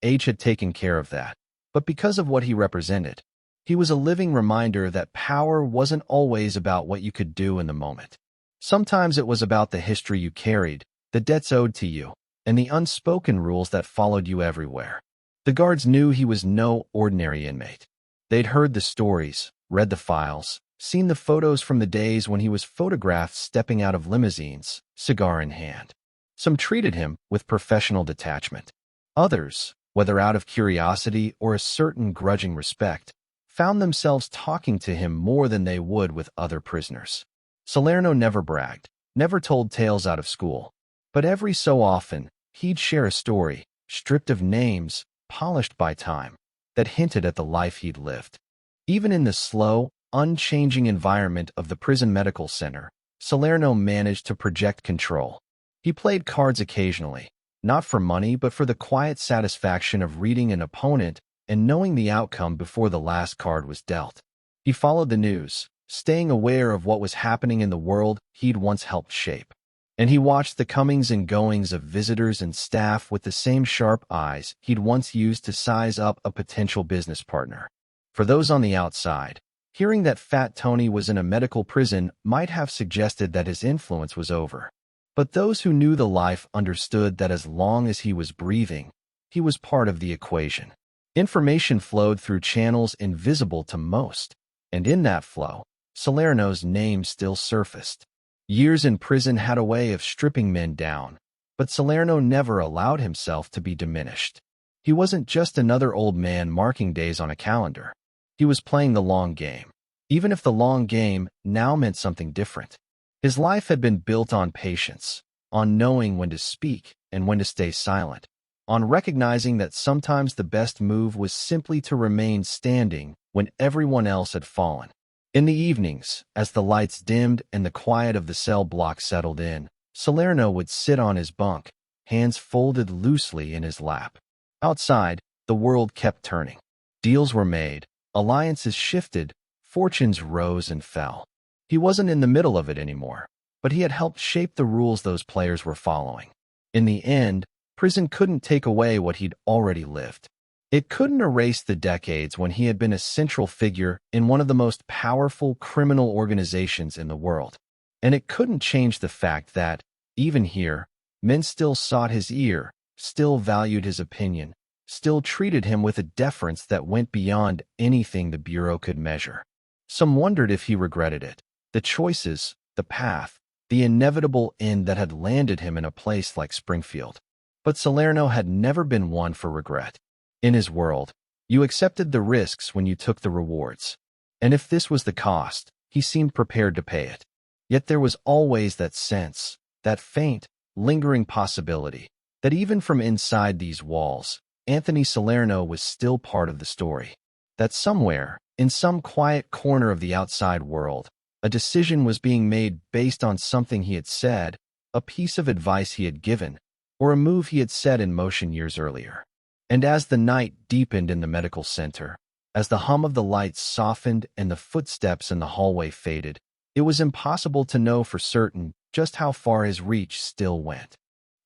Speaker 1: age had taken care of that, but because of what he represented. He was a living reminder that power wasn't always about what you could do in the moment. Sometimes it was about the history you carried, the debts owed to you, and the unspoken rules that followed you everywhere. The guards knew he was no ordinary inmate. They'd heard the stories, read the files, seen the photos from the days when he was photographed stepping out of limousines, cigar in hand. Some treated him with professional detachment. Others, whether out of curiosity or a certain grudging respect, found themselves talking to him more than they would with other prisoners. Salerno never bragged, never told tales out of school, but every so often, he'd share a story, stripped of names, polished by time, that hinted at the life he'd lived. Even in the slow, unchanging environment of the prison medical center, Salerno managed to project control. He played cards occasionally, not for money but for the quiet satisfaction of reading an opponent and knowing the outcome before the last card was dealt. He followed the news, staying aware of what was happening in the world he'd once helped shape. And he watched the comings and goings of visitors and staff with the same sharp eyes he'd once used to size up a potential business partner. For those on the outside, hearing that Fat Tony was in a medical prison might have suggested that his influence was over. But those who knew the life understood that as long as he was breathing, he was part of the equation. Information flowed through channels invisible to most, and in that flow, Salerno's name still surfaced. Years in prison had a way of stripping men down, but Salerno never allowed himself to be diminished. He wasn't just another old man marking days on a calendar. He was playing the long game, even if the long game now meant something different. His life had been built on patience, on knowing when to speak and when to stay silent, on recognizing that sometimes the best move was simply to remain standing when everyone else had fallen. In the evenings, as the lights dimmed and the quiet of the cell block settled in, Salerno would sit on his bunk, hands folded loosely in his lap. Outside, the world kept turning. Deals were made, alliances shifted, fortunes rose and fell. He wasn't in the middle of it anymore, but he had helped shape the rules those players were following. In the end, prison couldn't take away what he'd already lived. It couldn't erase the decades when he had been a central figure in one of the most powerful criminal organizations in the world. And it couldn't change the fact that, even here, men still sought his ear, still valued his opinion, still treated him with a deference that went beyond anything the Bureau could measure. Some wondered if he regretted it, the choices, the path, the inevitable end that had landed him in a place like Springfield. But Salerno had never been one for regret. In his world, you accepted the risks when you took the rewards. And if this was the cost, he seemed prepared to pay it. Yet there was always that sense, that faint, lingering possibility, that even from inside these walls, Anthony Salerno was still part of the story. That somewhere, in some quiet corner of the outside world, a decision was being made based on something he had said, a piece of advice he had given, or a move he had set in motion years earlier. And as the night deepened in the medical center, as the hum of the lights softened and the footsteps in the hallway faded, it was impossible to know for certain just how far his reach still went.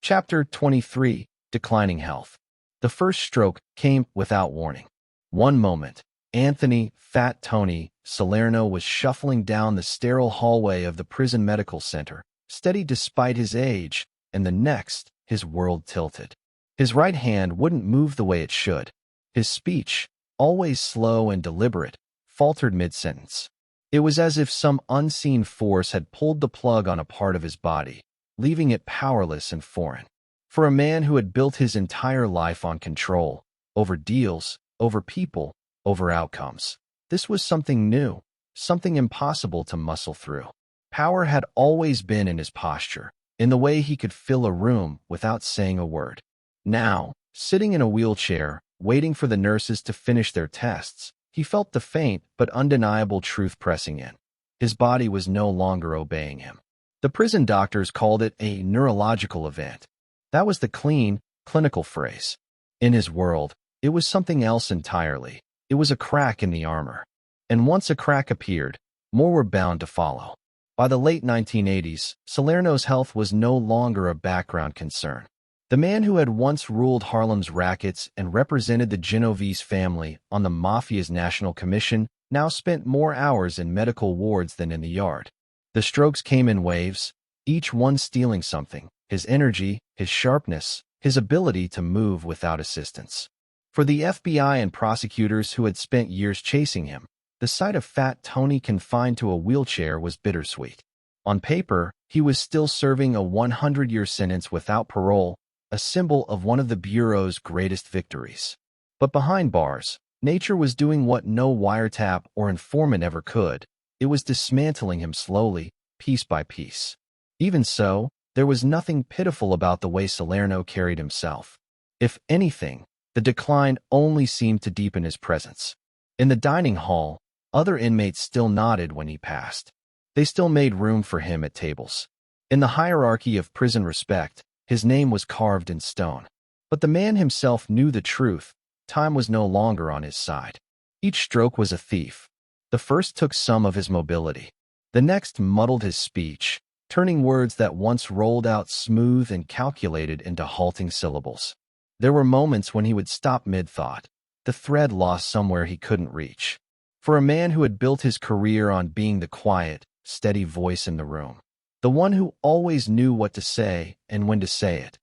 Speaker 1: Chapter 23, Declining Health. The first stroke came without warning. One moment, Anthony, Fat Tony, Salerno was shuffling down the sterile hallway of the prison medical center, steady despite his age, and the next, his world tilted. His right hand wouldn't move the way it should. His speech, always slow and deliberate, faltered mid-sentence. It was as if some unseen force had pulled the plug on a part of his body, leaving it powerless and foreign. For a man who had built his entire life on control, over deals, over people, over outcomes, this was something new, something impossible to muscle through. Power had always been in his posture, in the way he could fill a room without saying a word. Now, sitting in a wheelchair, waiting for the nurses to finish their tests, he felt the faint but undeniable truth pressing in. His body was no longer obeying him. The prison doctors called it a neurological event. That was the clean, clinical phrase. In his world, it was something else entirely. It was a crack in the armor. And once a crack appeared, more were bound to follow. By the late 1980s, Salerno's health was no longer a background concern. The man who had once ruled Harlem's rackets and represented the Genovese family on the Mafia's National Commission now spent more hours in medical wards than in the yard. The strokes came in waves, each one stealing something: his energy, his sharpness, his ability to move without assistance. For the FBI and prosecutors who had spent years chasing him, the sight of Fat Tony confined to a wheelchair was bittersweet. On paper, he was still serving a 100-year sentence without parole, a symbol of one of the Bureau's greatest victories. But behind bars, nature was doing what no wiretap or informant ever could. It was dismantling him slowly, piece by piece. Even so, there was nothing pitiful about the way Salerno carried himself. If anything, the decline only seemed to deepen his presence. In the dining hall, other inmates still nodded when he passed. They still made room for him at tables. In the hierarchy of prison respect, His name was carved in stone. But the man himself knew the truth. Time was no longer on his side. Each stroke was a thief. The first took some of his mobility. The next muddled his speech, turning words that once rolled out smooth and calculated into halting syllables. There were moments when he would stop mid-thought, the thread lost somewhere he couldn't reach. For a man who had built his career on being the quiet, steady voice in the room, the one who always knew what to say and when to say it,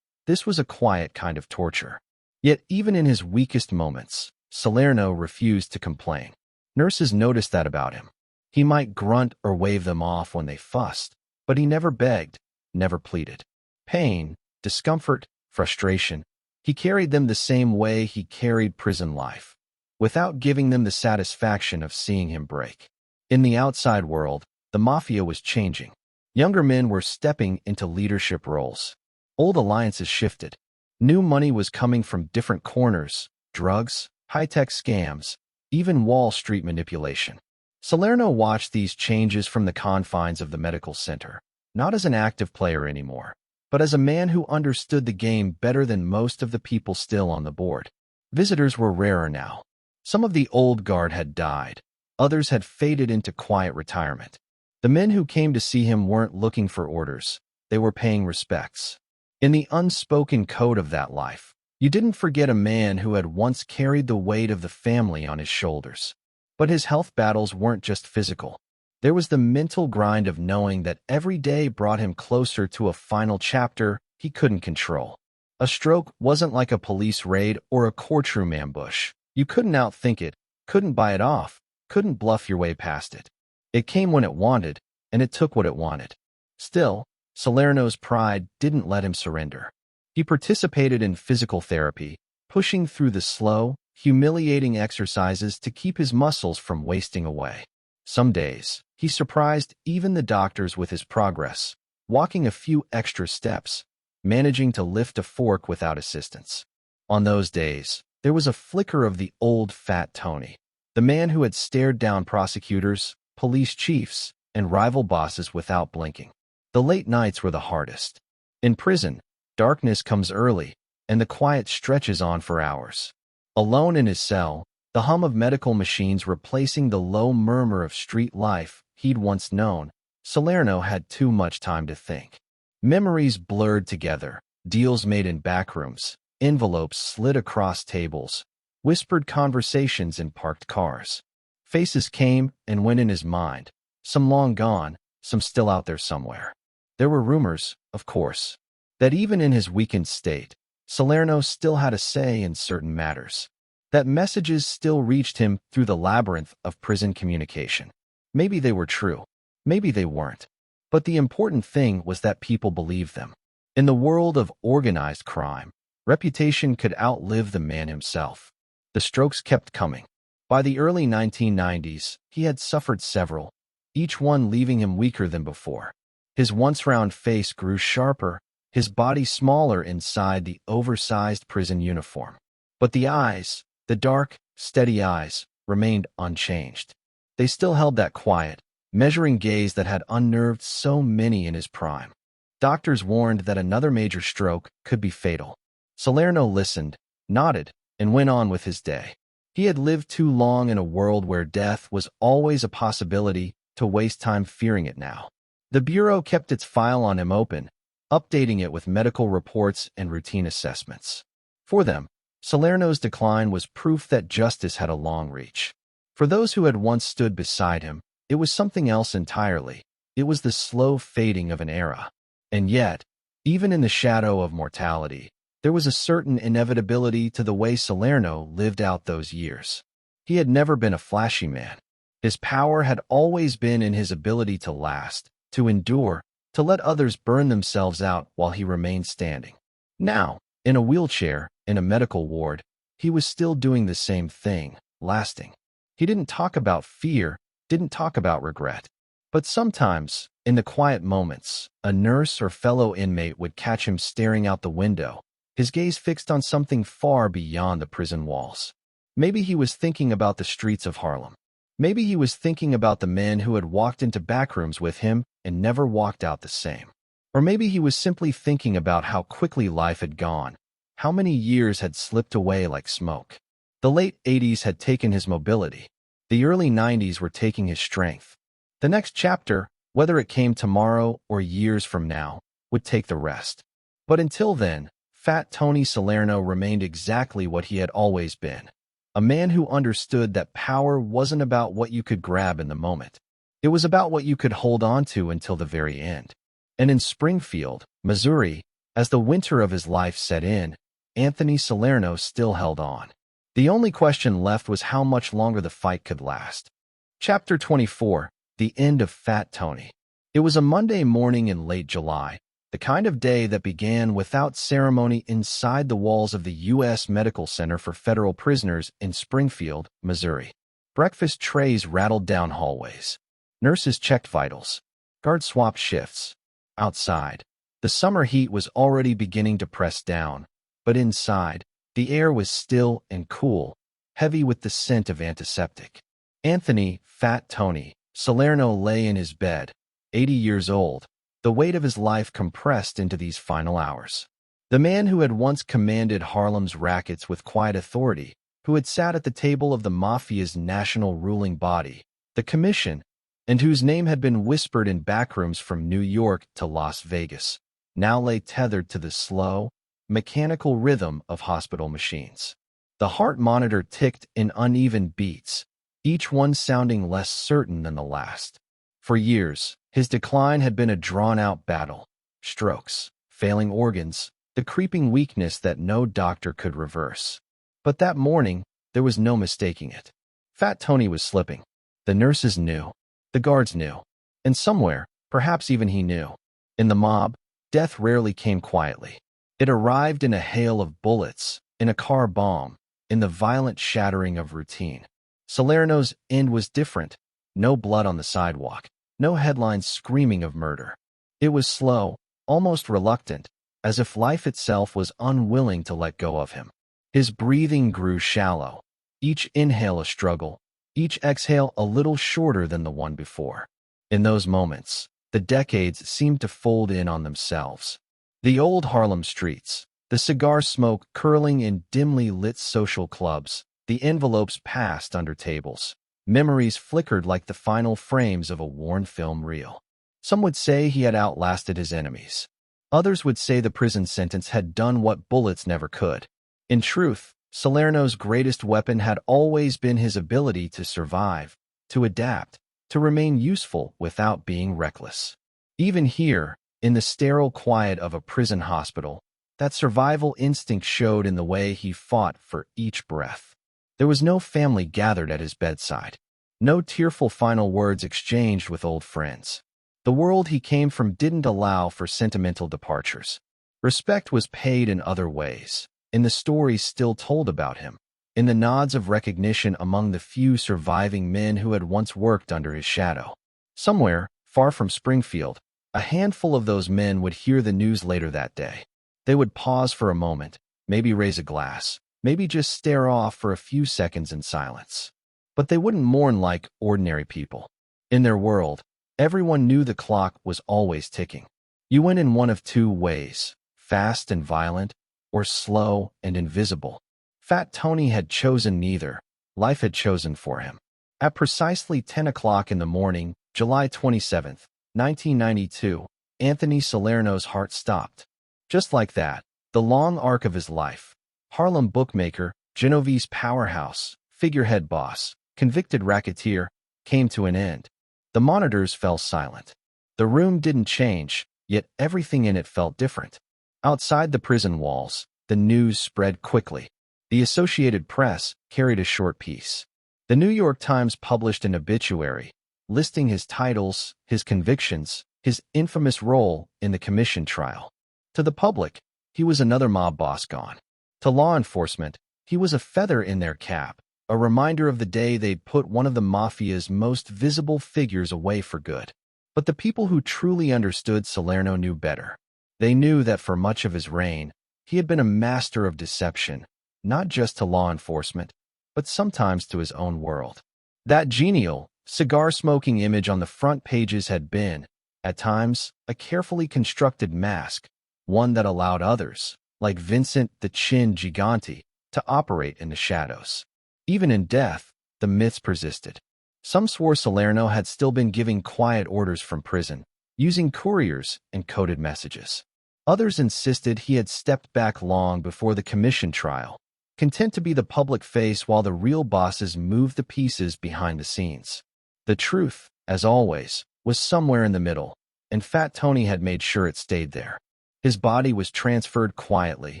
Speaker 1: this was a quiet kind of torture. Yet even in his weakest moments, Salerno refused to complain. Nurses noticed that about him. He might grunt or wave them off when they fussed, but he never begged, never pleaded. Pain, discomfort, frustration, he carried them the same way he carried prison life, without giving them the satisfaction of seeing him break. In the outside world, the Mafia was changing. Younger men were stepping into leadership roles. Old alliances shifted. New money was coming from different corners: drugs, high-tech scams, even Wall Street manipulation. Salerno watched these changes from the confines of the medical center, not as an active player anymore, but as a man who understood the game better than most of the people still on the board. Visitors were rarer now. Some of the old guard had died. Others had faded into quiet retirement. The men who came to see him weren't looking for orders. They were paying respects. In the unspoken code of that life, you didn't forget a man who had once carried the weight of the family on his shoulders. But his health battles weren't just physical. There was the mental grind of knowing that every day brought him closer to a final chapter he couldn't control. A stroke wasn't like a police raid or a courtroom ambush. You couldn't outthink it, couldn't buy it off, couldn't bluff your way past it. It came when it wanted, and it took what it wanted. Still, Salerno's pride didn't let him surrender. He participated in physical therapy, pushing through the slow, humiliating exercises to keep his muscles from wasting away. Some days, he surprised even the doctors with his progress, walking a few extra steps, managing to lift a fork without assistance. On those days, there was a flicker of the old fat Tony, the man who had stared down prosecutors, police chiefs, and rival bosses without blinking. The late nights were the hardest. In prison, darkness comes early, and the quiet stretches on for hours. Alone in his cell, the hum of medical machines replacing the low murmur of street life he'd once known, Salerno had too much time to think. Memories blurred together, deals made in backrooms, envelopes slid across tables, whispered conversations in parked cars. Faces came and went in his mind, some long gone, some still out there somewhere. There were rumors, of course, that even in his weakened state, Salerno still had a say in certain matters, that messages still reached him through the labyrinth of prison communication. Maybe they were true, maybe they weren't, but the important thing was that people believed them. In the world of organized crime, reputation could outlive the man himself. The strokes kept coming. By the early 1990s, he had suffered several, each one leaving him weaker than before. His once round face grew sharper, his body smaller inside the oversized prison uniform. But the eyes, the dark, steady eyes, remained unchanged. They still held that quiet, measuring gaze that had unnerved so many in his prime. Doctors warned that another major stroke could be fatal. Salerno listened, nodded, and went on with his day. He had lived too long in a world where death was always a possibility to waste time fearing it now. The Bureau kept its file on him open, updating it with medical reports and routine assessments. For them, Salerno's decline was proof that justice had a long reach. For those who had once stood beside him, it was something else entirely. It was the slow fading of an era. And yet, even in the shadow of mortality, there was a certain inevitability to the way Salerno lived out those years. He had never been a flashy man. His power had always been in his ability to last, to endure, to let others burn themselves out while he remained standing. Now, in a wheelchair, in a medical ward, he was still doing the same thing, lasting. He didn't talk about fear, didn't talk about regret. But sometimes, in the quiet moments, a nurse or fellow inmate would catch him staring out the window, his gaze fixed on something far beyond the prison walls. Maybe he was thinking about the streets of Harlem. Maybe he was thinking about the men who had walked into backrooms with him and never walked out the same. Or maybe he was simply thinking about how quickly life had gone, how many years had slipped away like smoke. The late 80s had taken his mobility. The early 90s were taking his strength. The next chapter, whether it came tomorrow or years from now, would take the rest. But until then, Fat Tony Salerno remained exactly what he had always been. A man who understood that power wasn't about what you could grab in the moment. It was about what you could hold on to until the very end. And in Springfield, Missouri, as the winter of his life set in, Anthony Salerno still held on. The only question left was how much longer the fight could last. Chapter 24, The End of Fat Tony. It was a Monday morning in late July, the kind of day that began without ceremony inside the walls of the U.S. Medical Center for Federal Prisoners in Springfield, Missouri. Breakfast trays rattled down hallways. Nurses checked vitals. Guards swapped shifts. Outside, the summer heat was already beginning to press down, but inside, the air was still and cool, heavy with the scent of antiseptic. Anthony, Fat Tony, Salerno lay in his bed, 80 years old, the weight of his life compressed into these final hours. The man who had once commanded Harlem's rackets with quiet authority, who had sat at the table of the Mafia's national ruling body, the Commission, and whose name had been whispered in backrooms from New York to Las Vegas, now lay tethered to the slow, mechanical rhythm of hospital machines. The heart monitor ticked in uneven beats, each one sounding less certain than the last. For years, his decline had been a drawn-out battle. Strokes, failing organs, the creeping weakness that no doctor could reverse. But that morning, there was no mistaking it. Fat Tony was slipping. The nurses knew. The guards knew. And somewhere, perhaps even he knew. In the mob, death rarely came quietly. It arrived in a hail of bullets, in a car bomb, in the violent shattering of routine. Salerno's end was different. No blood on the sidewalk. No headlines screaming of murder. It was slow, almost reluctant, as if life itself was unwilling to let go of him. His breathing grew shallow, each inhale a struggle, each exhale a little shorter than the one before. In those moments, the decades seemed to fold in on themselves. The old Harlem streets, the cigar smoke curling in dimly lit social clubs, the envelopes passed under tables. Memories flickered like the final frames of a worn film reel. Some would say he had outlasted his enemies. Others would say the prison sentence had done what bullets never could. In truth, Salerno's greatest weapon had always been his ability to survive, to adapt, to remain useful without being reckless. Even here, in the sterile quiet of a prison hospital, that survival instinct showed in the way he fought for each breath. There was no family gathered at his bedside. No tearful final words exchanged with old friends. The world he came from didn't allow for sentimental departures. Respect was paid in other ways, in the stories still told about him, in the nods of recognition among the few surviving men who had once worked under his shadow. Somewhere, far from Springfield, a handful of those men would hear the news later that day. They would pause for a moment, maybe raise a glass, maybe just stare off for a few seconds in silence. But they wouldn't mourn like ordinary people. In their world, everyone knew the clock was always ticking. You went in one of two ways, fast and violent, or slow and invisible. Fat Tony had chosen neither. Life had chosen for him. At precisely 10 o'clock in the morning, July 27, 1992, Anthony Salerno's heart stopped. Just like that, the long arc of his life. Harlem bookmaker, Genovese powerhouse, figurehead boss, convicted racketeer, came to an end. The monitors fell silent. The room didn't change, yet everything in it felt different. Outside the prison walls, the news spread quickly. The Associated Press carried a short piece. The New York Times published an obituary, listing his titles, his convictions, his infamous role in the commission trial. To the public, he was another mob boss gone. To law enforcement, he was a feather in their cap, a reminder of the day they'd put one of the Mafia's most visible figures away for good. But the people who truly understood Salerno knew better. They knew that for much of his reign, he had been a master of deception, not just to law enforcement, but sometimes to his own world. That genial, cigar-smoking image on the front pages had been, At times, a carefully constructed mask, one that allowed others, like Vincent the Gigante, to operate in the shadows. Even in death, the myths persisted. Some swore Salerno had still been giving quiet orders from prison, using couriers and coded messages. Others insisted he had stepped back long before the commission trial, content to be the public face while the real bosses moved the pieces behind the scenes. The truth, as always, was somewhere in the middle, and Fat Tony had made sure it stayed there. His body was transferred quietly,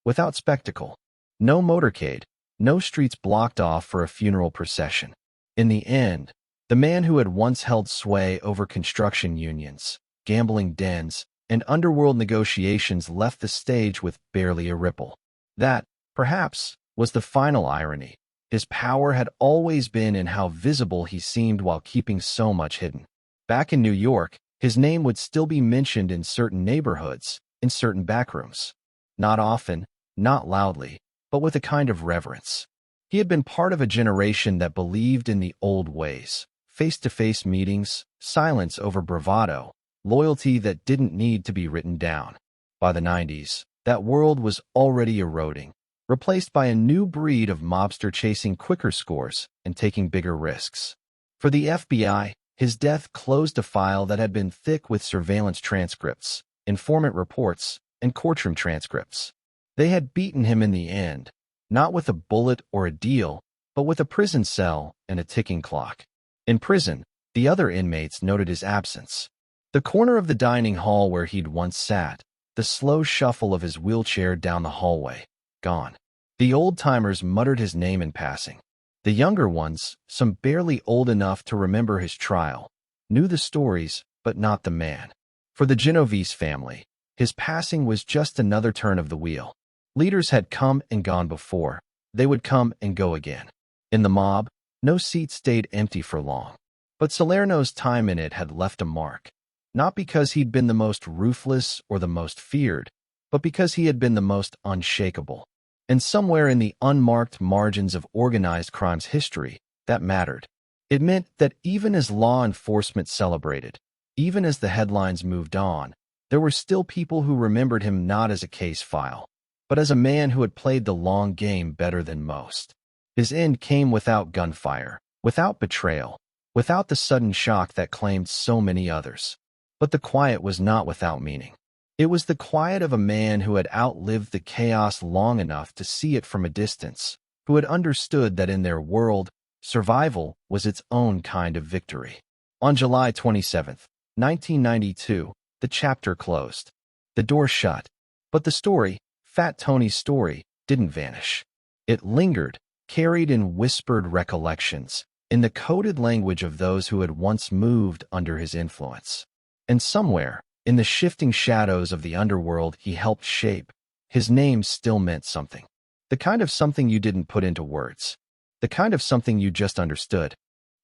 Speaker 1: without spectacle. No motorcade, no streets blocked off for a funeral procession. In the end, the man who had once held sway over construction unions, gambling dens, and underworld negotiations left the stage with barely a ripple. That, perhaps, was the final irony. His power had always been in how visible he seemed while keeping so much hidden. Back in New York, his name would still be mentioned in certain neighborhoods, in certain backrooms. Not often, not loudly, but with a kind of reverence. He had been part of a generation that believed in the old ways, face-to-face meetings, silence over bravado, loyalty that didn't need to be written down. By the 90s, that world was already eroding, replaced by a new breed of mobster chasing quicker scores and taking bigger risks. For the FBI, his death closed a file that had been thick with surveillance transcripts, informant reports, and courtroom transcripts. They had beaten him in the end, not with a bullet or a deal, but with a prison cell and a ticking clock. In prison, the other inmates noted his absence. The corner of the dining hall where he'd once sat, the slow shuffle of his wheelchair down the hallway, gone. The old-timers muttered his name in passing. The younger ones, some barely old enough to remember his trial, knew the stories, but not the man. For the Genovese family, his passing was just another turn of the wheel. Leaders had come and gone before. They would come and go again. In the mob, no seat stayed empty for long. But Salerno's time in it had left a mark. Not because he'd been the most ruthless or the most feared, but because he had been the most unshakable. And somewhere in the unmarked margins of organized crime's history, that mattered. It meant that even as law enforcement celebrated, even as the headlines moved on, there were still people who remembered him not as a case file, but as a man who had played the long game better than most. His end came without gunfire, without betrayal, without the sudden shock that claimed so many others. But the quiet was not without meaning. It was the quiet of a man who had outlived the chaos long enough to see it from a distance, who had understood that in their world, survival was its own kind of victory. On July 27, 1992, the chapter closed. The door shut. But the story, Fat Tony's story, didn't vanish. It lingered, carried in whispered recollections, in the coded language of those who had once moved under his influence. And somewhere, in the shifting shadows of the underworld he helped shape, his name still meant something. The kind of something you didn't put into words. The kind of something you just understood.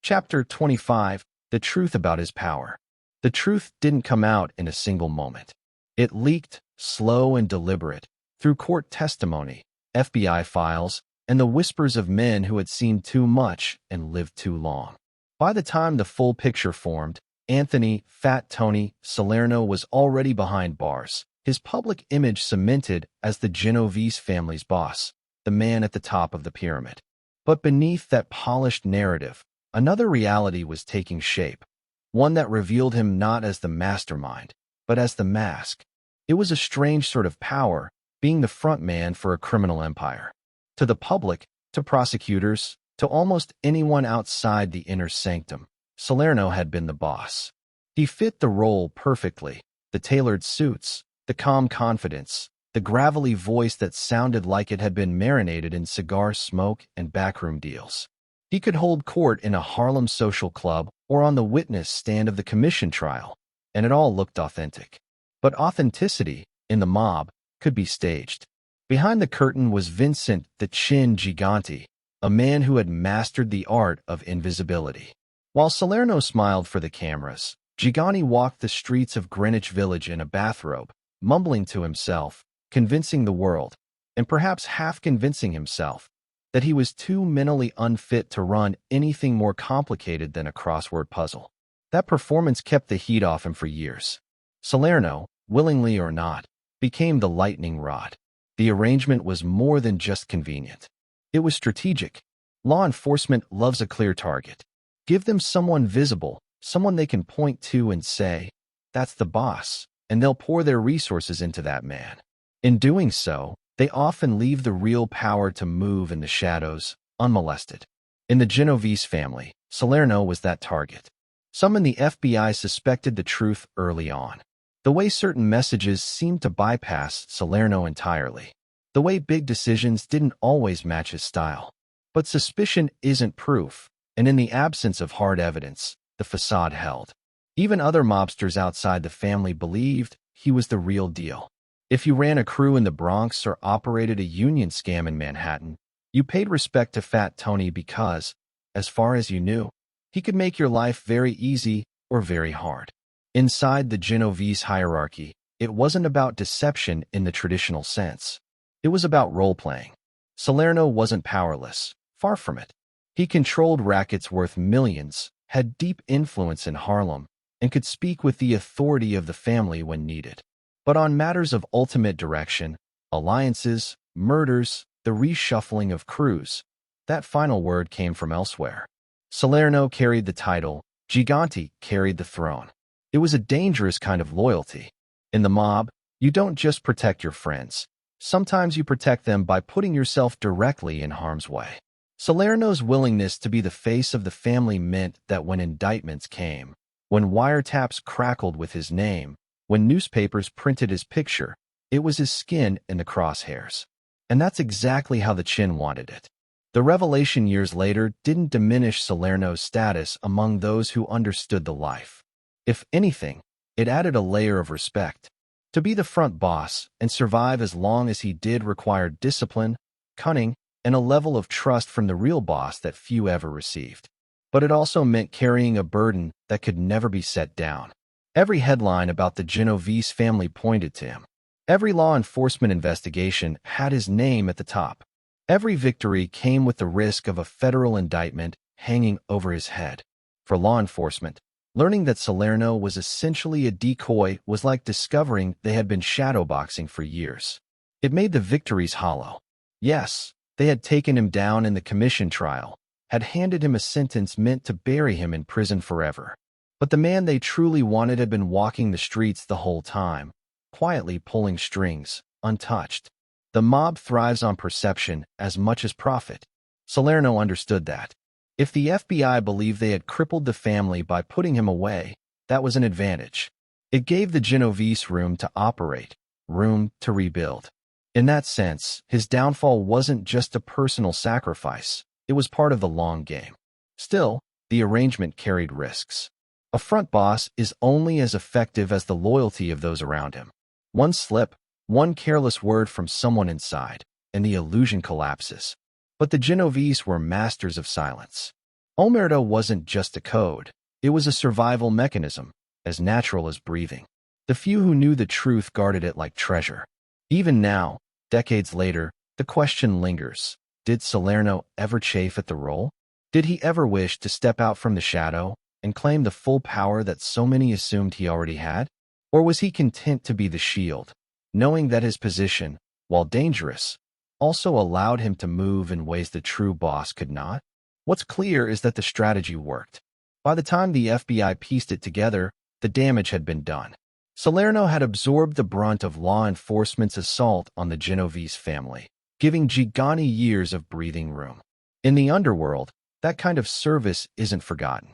Speaker 1: Chapter 25, The Truth About His Power. The truth didn't come out in a single moment. It leaked, slow and deliberate, through court testimony, FBI files, and the whispers of men who had seen too much and lived too long. By the time the full picture formed, Anthony "Fat Tony" Salerno was already behind bars, his public image cemented as the Genovese family's boss, the man at the top of the pyramid. But beneath that polished narrative, another reality was taking shape, one that revealed him not as the mastermind, but as the mask. It was a strange sort of power, being the front man for a criminal empire. To the public, to prosecutors, to almost anyone outside the inner sanctum, Salerno had been the boss. He fit the role perfectly, the tailored suits, the calm confidence, the gravelly voice that sounded like it had been marinated in cigar smoke and backroom deals. He could hold court in a Harlem social club or on the witness stand of the commission trial, and it all looked authentic. But authenticity, in the mob, could be staged. Behind the curtain was Vincent the Gigante, a man who had mastered the art of invisibility. While Salerno smiled for the cameras, Gigante walked the streets of Greenwich Village in a bathrobe, mumbling to himself, convincing the world, and perhaps half convincing himself, that he was too mentally unfit to run anything more complicated than a crossword puzzle. That performance kept the heat off him for years. Salerno, willingly or not, became the lightning rod. The arrangement was more than just convenient. It was strategic. Law enforcement loves a clear target. Give them someone visible, someone they can point to and say, "That's the boss," and they'll pour their resources into that man. In doing so, they often leave the real power to move in the shadows, unmolested. In the Genovese family, Salerno was that target. Some in the FBI suspected the truth early on. The way certain messages seemed to bypass Salerno entirely. The way big decisions didn't always match his style. But suspicion isn't proof, and in the absence of hard evidence, the facade held. Even other mobsters outside the family believed he was the real deal. If you ran a crew in the Bronx or operated a union scam in Manhattan, you paid respect to Fat Tony because, as far as you knew, he could make your life very easy or very hard. Inside the Genovese hierarchy, it wasn't about deception in the traditional sense. It was about role-playing. Salerno wasn't powerless, far from it. He controlled rackets worth millions, had deep influence in Harlem, and could speak with the authority of the family when needed. But on matters of ultimate direction, alliances, murders, the reshuffling of crews, that final word came from elsewhere. Salerno carried the title, Gigante carried the throne. It was a dangerous kind of loyalty. In the mob, you don't just protect your friends. Sometimes you protect them by putting yourself directly in harm's way. Salerno's willingness to be the face of the family meant that when indictments came, when wiretaps crackled with his name, when newspapers printed his picture, it was his skin in the crosshairs. And that's exactly how the Chin wanted it. The revelation years later didn't diminish Salerno's status among those who understood the life. If anything, it added a layer of respect. To be the front boss and survive as long as he did required discipline, cunning, and a level of trust from the real boss that few ever received. But it also meant carrying a burden that could never be set down. Every headline about the Genovese family pointed to him. Every law enforcement investigation had his name at the top. Every victory came with the risk of a federal indictment hanging over his head. For law enforcement, learning that Salerno was essentially a decoy was like discovering they had been shadowboxing for years. It made the victories hollow. Yes, they had taken him down in the commission trial, had handed him a sentence meant to bury him in prison forever. But the man they truly wanted had been walking the streets the whole time, quietly pulling strings, untouched. The mob thrives on perception as much as profit. Salerno understood that. If the FBI believed they had crippled the family by putting him away, that was an advantage. It gave the Genovese room to operate, room to rebuild. In that sense, his downfall wasn't just a personal sacrifice. It was part of the long game. Still, the arrangement carried risks. A front boss is only as effective as the loyalty of those around him. One slip, one careless word from someone inside, and the illusion collapses. But the Genovese were masters of silence. Omerta wasn't just a code. It was a survival mechanism, as natural as breathing. The few who knew the truth guarded it like treasure. Even now, decades later, the question lingers. Did Salerno ever chafe at the role? Did he ever wish to step out from the shadow and claim the full power that so many assumed he already had? Or was he content to be the shield, knowing that his position, while dangerous, also allowed him to move in ways the true boss could not? What's clear is that the strategy worked. By the time the FBI pieced it together, the damage had been done. Salerno had absorbed the brunt of law enforcement's assault on the Genovese family, giving Gigante years of breathing room. In the underworld, that kind of service isn't forgotten.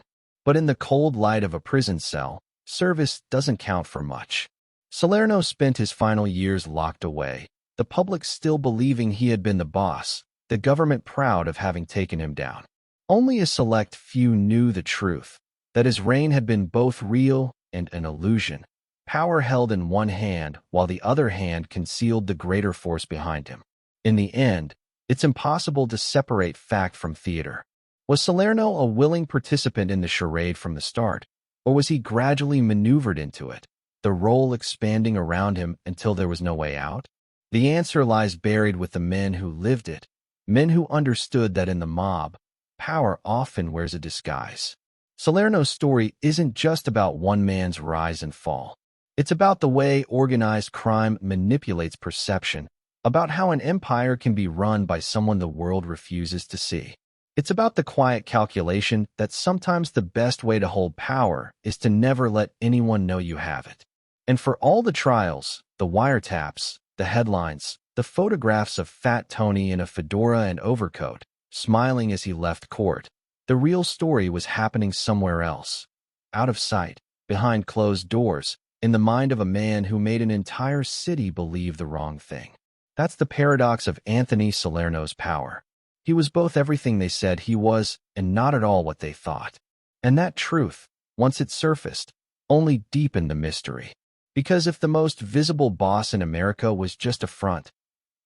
Speaker 1: But in the cold light of a prison cell, service doesn't count for much. Salerno spent his final years locked away, the public still believing he had been the boss, the government proud of having taken him down. Only a select few knew the truth, that his reign had been both real and an illusion, power held in one hand while the other hand concealed the greater force behind him. In the end, it's impossible to separate fact from theater. Was Salerno a willing participant in the charade from the start, or was he gradually maneuvered into it, the role expanding around him until there was no way out? The answer lies buried with the men who lived it, men who understood that in the mob, power often wears a disguise. Salerno's story isn't just about one man's rise and fall. It's about the way organized crime manipulates perception, about how an empire can be run by someone the world refuses to see. It's about the quiet calculation that sometimes the best way to hold power is to never let anyone know you have it. And for all the trials, the wiretaps, the headlines, the photographs of Fat Tony in a fedora and overcoat, smiling as he left court, the real story was happening somewhere else, out of sight, behind closed doors, in the mind of a man who made an entire city believe the wrong thing. That's the paradox of Anthony Salerno's power. He was both everything they said he was and not at all what they thought. And that truth, once it surfaced, only deepened the mystery. Because if the most visible boss in America was just a front,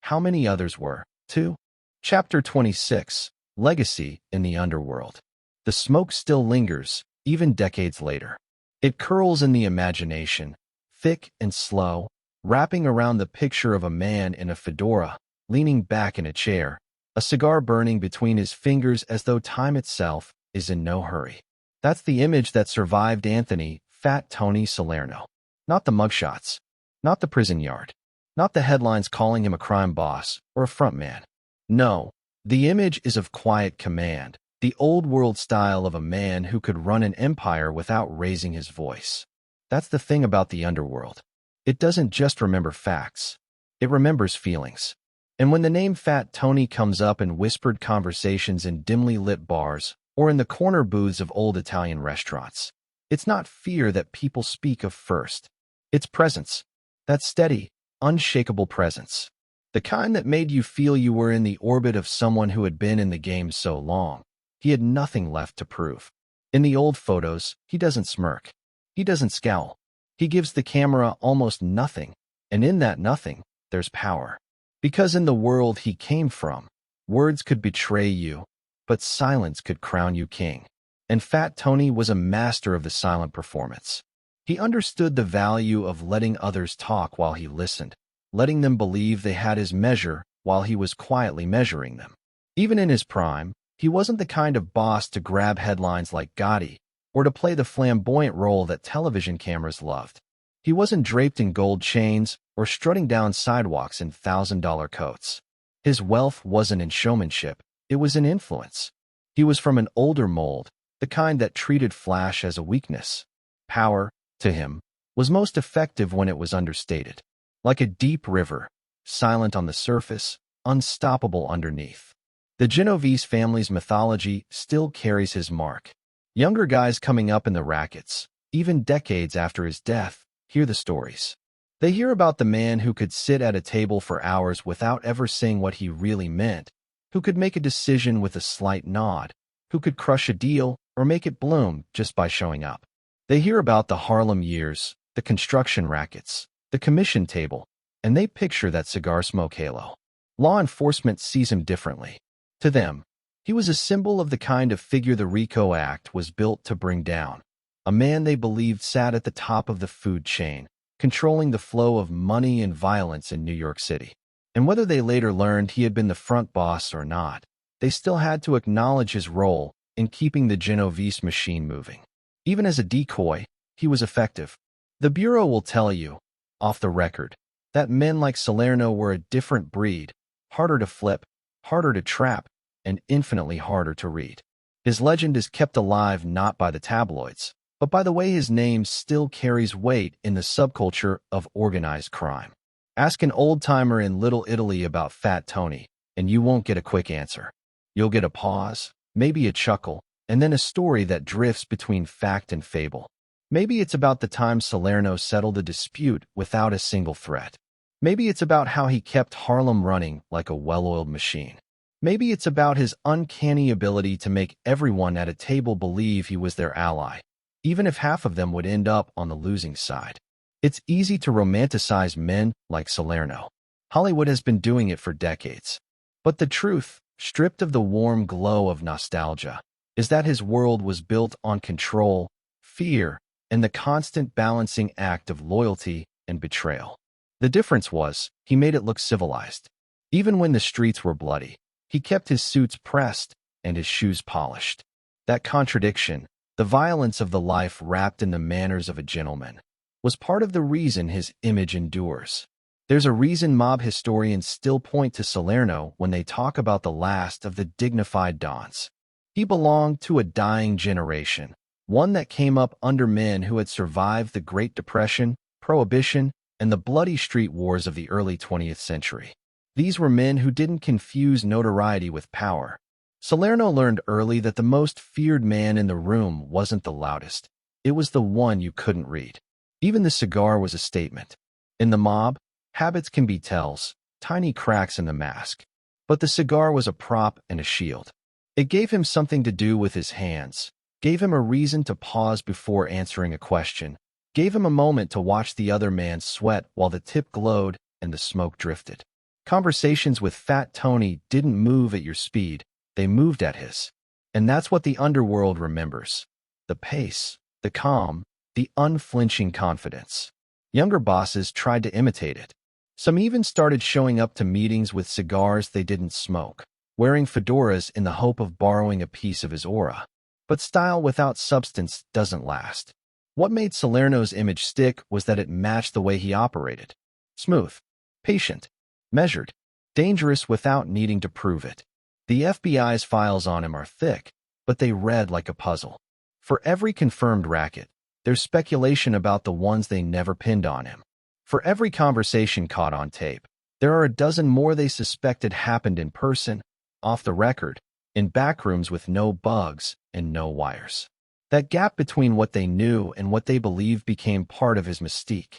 Speaker 1: how many others were, too? Chapter 26, Legacy in the Underworld. The smoke still lingers, even decades later. It curls in the imagination, thick and slow, wrapping around the picture of a man in a fedora, leaning back in a chair, a cigar burning between his fingers as though time itself is in no hurry. That's the image that survived Anthony "Fat Tony" Salerno. Not the mugshots, not the prison yard, not the headlines calling him a crime boss or a front man. No, the image is of quiet command, the old world style of a man who could run an empire without raising his voice. That's the thing about the underworld. It doesn't just remember facts. It remembers feelings. And when the name Fat Tony comes up in whispered conversations in dimly lit bars or in the corner booths of old Italian restaurants, it's not fear that people speak of first. It's presence. That steady, unshakable presence. The kind that made you feel you were in the orbit of someone who had been in the game so long. He had nothing left to prove. In the old photos, he doesn't smirk. He doesn't scowl. He gives the camera almost nothing, and in that nothing, there's power. Because in the world he came from, words could betray you, but silence could crown you king. And Fat Tony was a master of the silent performance. He understood the value of letting others talk while he listened, letting them believe they had his measure while he was quietly measuring them. Even in his prime, he wasn't the kind of boss to grab headlines like Gotti, or to play the flamboyant role that television cameras loved. He wasn't draped in gold chains or strutting down sidewalks in $1,000 coats. His wealth wasn't in showmanship, it was in influence. He was from an older mold, the kind that treated flash as a weakness. Power, to him, was most effective when it was understated. Like a deep river, silent on the surface, unstoppable underneath. The Genovese family's mythology still carries his mark. Younger guys coming up in the rackets, even decades after his death, hear the stories. They hear about the man who could sit at a table for hours without ever saying what he really meant, who could make a decision with a slight nod, who could crush a deal or make it bloom just by showing up. They hear about the Harlem years, the construction rackets, the commission table, and they picture that cigar smoke halo. Law enforcement sees him differently. To them, he was a symbol of the kind of figure the RICO Act was built to bring down. A man they believed sat at the top of the food chain, controlling the flow of money and violence in New York City. And whether they later learned he had been the front boss or not, they still had to acknowledge his role in keeping the Genovese machine moving. Even as a decoy, he was effective. The Bureau will tell you, off the record, that men like Salerno were a different breed, harder to flip, harder to trap, and infinitely harder to read. His legend is kept alive not by the tabloids, but by the way his name still carries weight in the subculture of organized crime. Ask an old-timer in Little Italy about Fat Tony, and you won't get a quick answer. You'll get a pause, maybe a chuckle, and then a story that drifts between fact and fable. Maybe it's about the time Salerno settled a dispute without a single threat. Maybe it's about how he kept Harlem running like a well-oiled machine. Maybe it's about his uncanny ability to make everyone at a table believe he was their ally, even if half of them would end up on the losing side. It's easy to romanticize men like Salerno. Hollywood has been doing it for decades. But the truth, stripped of the warm glow of nostalgia, is that his world was built on control, fear, and the constant balancing act of loyalty and betrayal. The difference was, he made it look civilized. Even when the streets were bloody, he kept his suits pressed and his shoes polished. That contradiction, the violence of the life wrapped in the manners of a gentleman, was part of the reason his image endures. There's a reason mob historians still point to Salerno when they talk about the last of the dignified dons. He belonged to a dying generation, one that came up under men who had survived the Great Depression, Prohibition, and the bloody street wars of the early 20th century. These were men who didn't confuse notoriety with power. Salerno learned early that the most feared man in the room wasn't the loudest. It was the one you couldn't read. Even the cigar was a statement. In the mob, habits can be tells, tiny cracks in the mask. But the cigar was a prop and a shield. It gave him something to do with his hands, gave him a reason to pause before answering a question, gave him a moment to watch the other man sweat while the tip glowed and the smoke drifted. Conversations with Fat Tony didn't move at your speed, they moved at his. And that's what the underworld remembers. The pace, the calm, the unflinching confidence. Younger bosses tried to imitate it. Some even started showing up to meetings with cigars they didn't smoke, wearing fedoras in the hope of borrowing a piece of his aura. But style without substance doesn't last. What made Salerno's image stick was that it matched the way he operated. Smooth, patient, measured, dangerous without needing to prove it. The FBI's files on him are thick, but they read like a puzzle. For every confirmed racket, there's speculation about the ones they never pinned on him. For every conversation caught on tape, there are a dozen more they suspected happened in person, off the record, in backrooms with no bugs and no wires. That gap between what they knew and what they believed became part of his mystique.